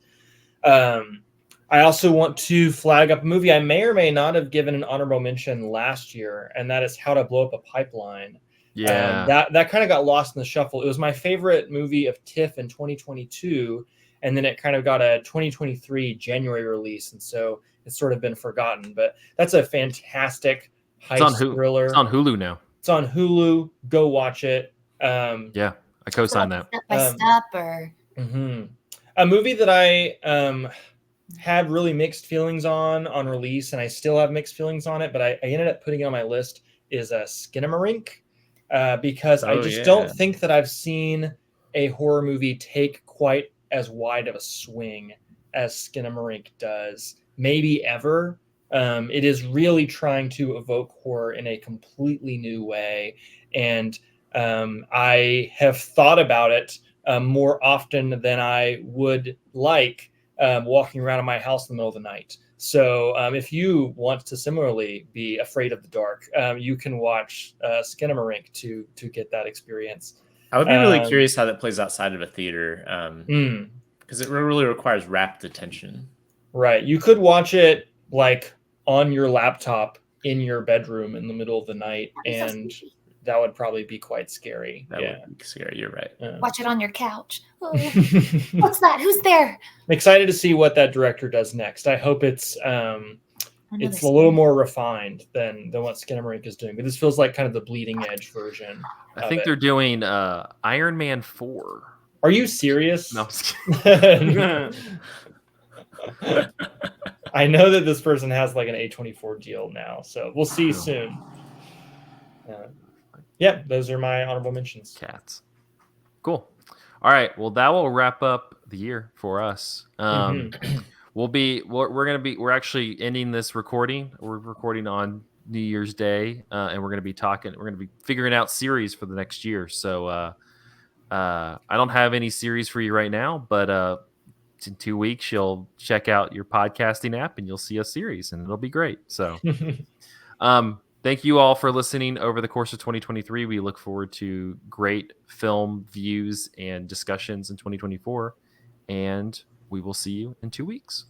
Um, I also want to flag up a movie I may or may not have given an honorable mention last year, and that is How to Blow Up a Pipeline. Yeah. That kind of got lost in the shuffle. It was my favorite movie of TIFF in 2022, and then it kind of got a 2023 January release, and so it's sort of been forgotten. But that's a fantastic It's on heist thriller. It's on Hulu now. It's on Hulu. Go watch it. Um, Yeah, I co-sign that. Step by Um, step, or mhm. A movie that I had really mixed feelings on release, and I still have mixed feelings on it, but I ended up putting it on my list is a Skinamarink, because I Oh just yeah. don't think that I've seen a horror movie take quite as wide of a swing as Skinamarink does, maybe ever. It is really trying to evoke horror in a completely new way, and I have thought about it more often than I would like, walking around in my house in the middle of the night. So if you want to similarly be afraid of the dark, you can watch Skinamarink to get that experience. I would be really Um, curious how that plays outside of a theater, mm, because it really requires rapt attention. right. You could watch it like on your laptop in your bedroom in the middle of the night, that'd be so and spooky. that would probably be quite scary. That Yeah. would be scary. You're right. Watch it on your couch. Oh, I'm what's that? Who's there? excited to see what that director does next. I hope it's Another a little scene. more refined than what Skinamarink is doing. But this feels like kind of the bleeding edge version I of think it. they're doing Iron Man 4. Are you serious? No, I'm just kidding. I know that this person has like an A24 deal now, so we'll see soon. Yeah, those are my honorable mentions. Cats. Cool. All right. Well, that will wrap up the year for us. We're actually ending this recording. We're recording on New Year's Day, and we're going to be figuring out series for the next year. So I don't have any series for you right now, but in 2 weeks you'll check out your podcasting app and you'll see a series, and it'll be great. So thank you all for listening over the course of 2023. We look forward to great film views and discussions in 2024, and we will see you in 2 weeks.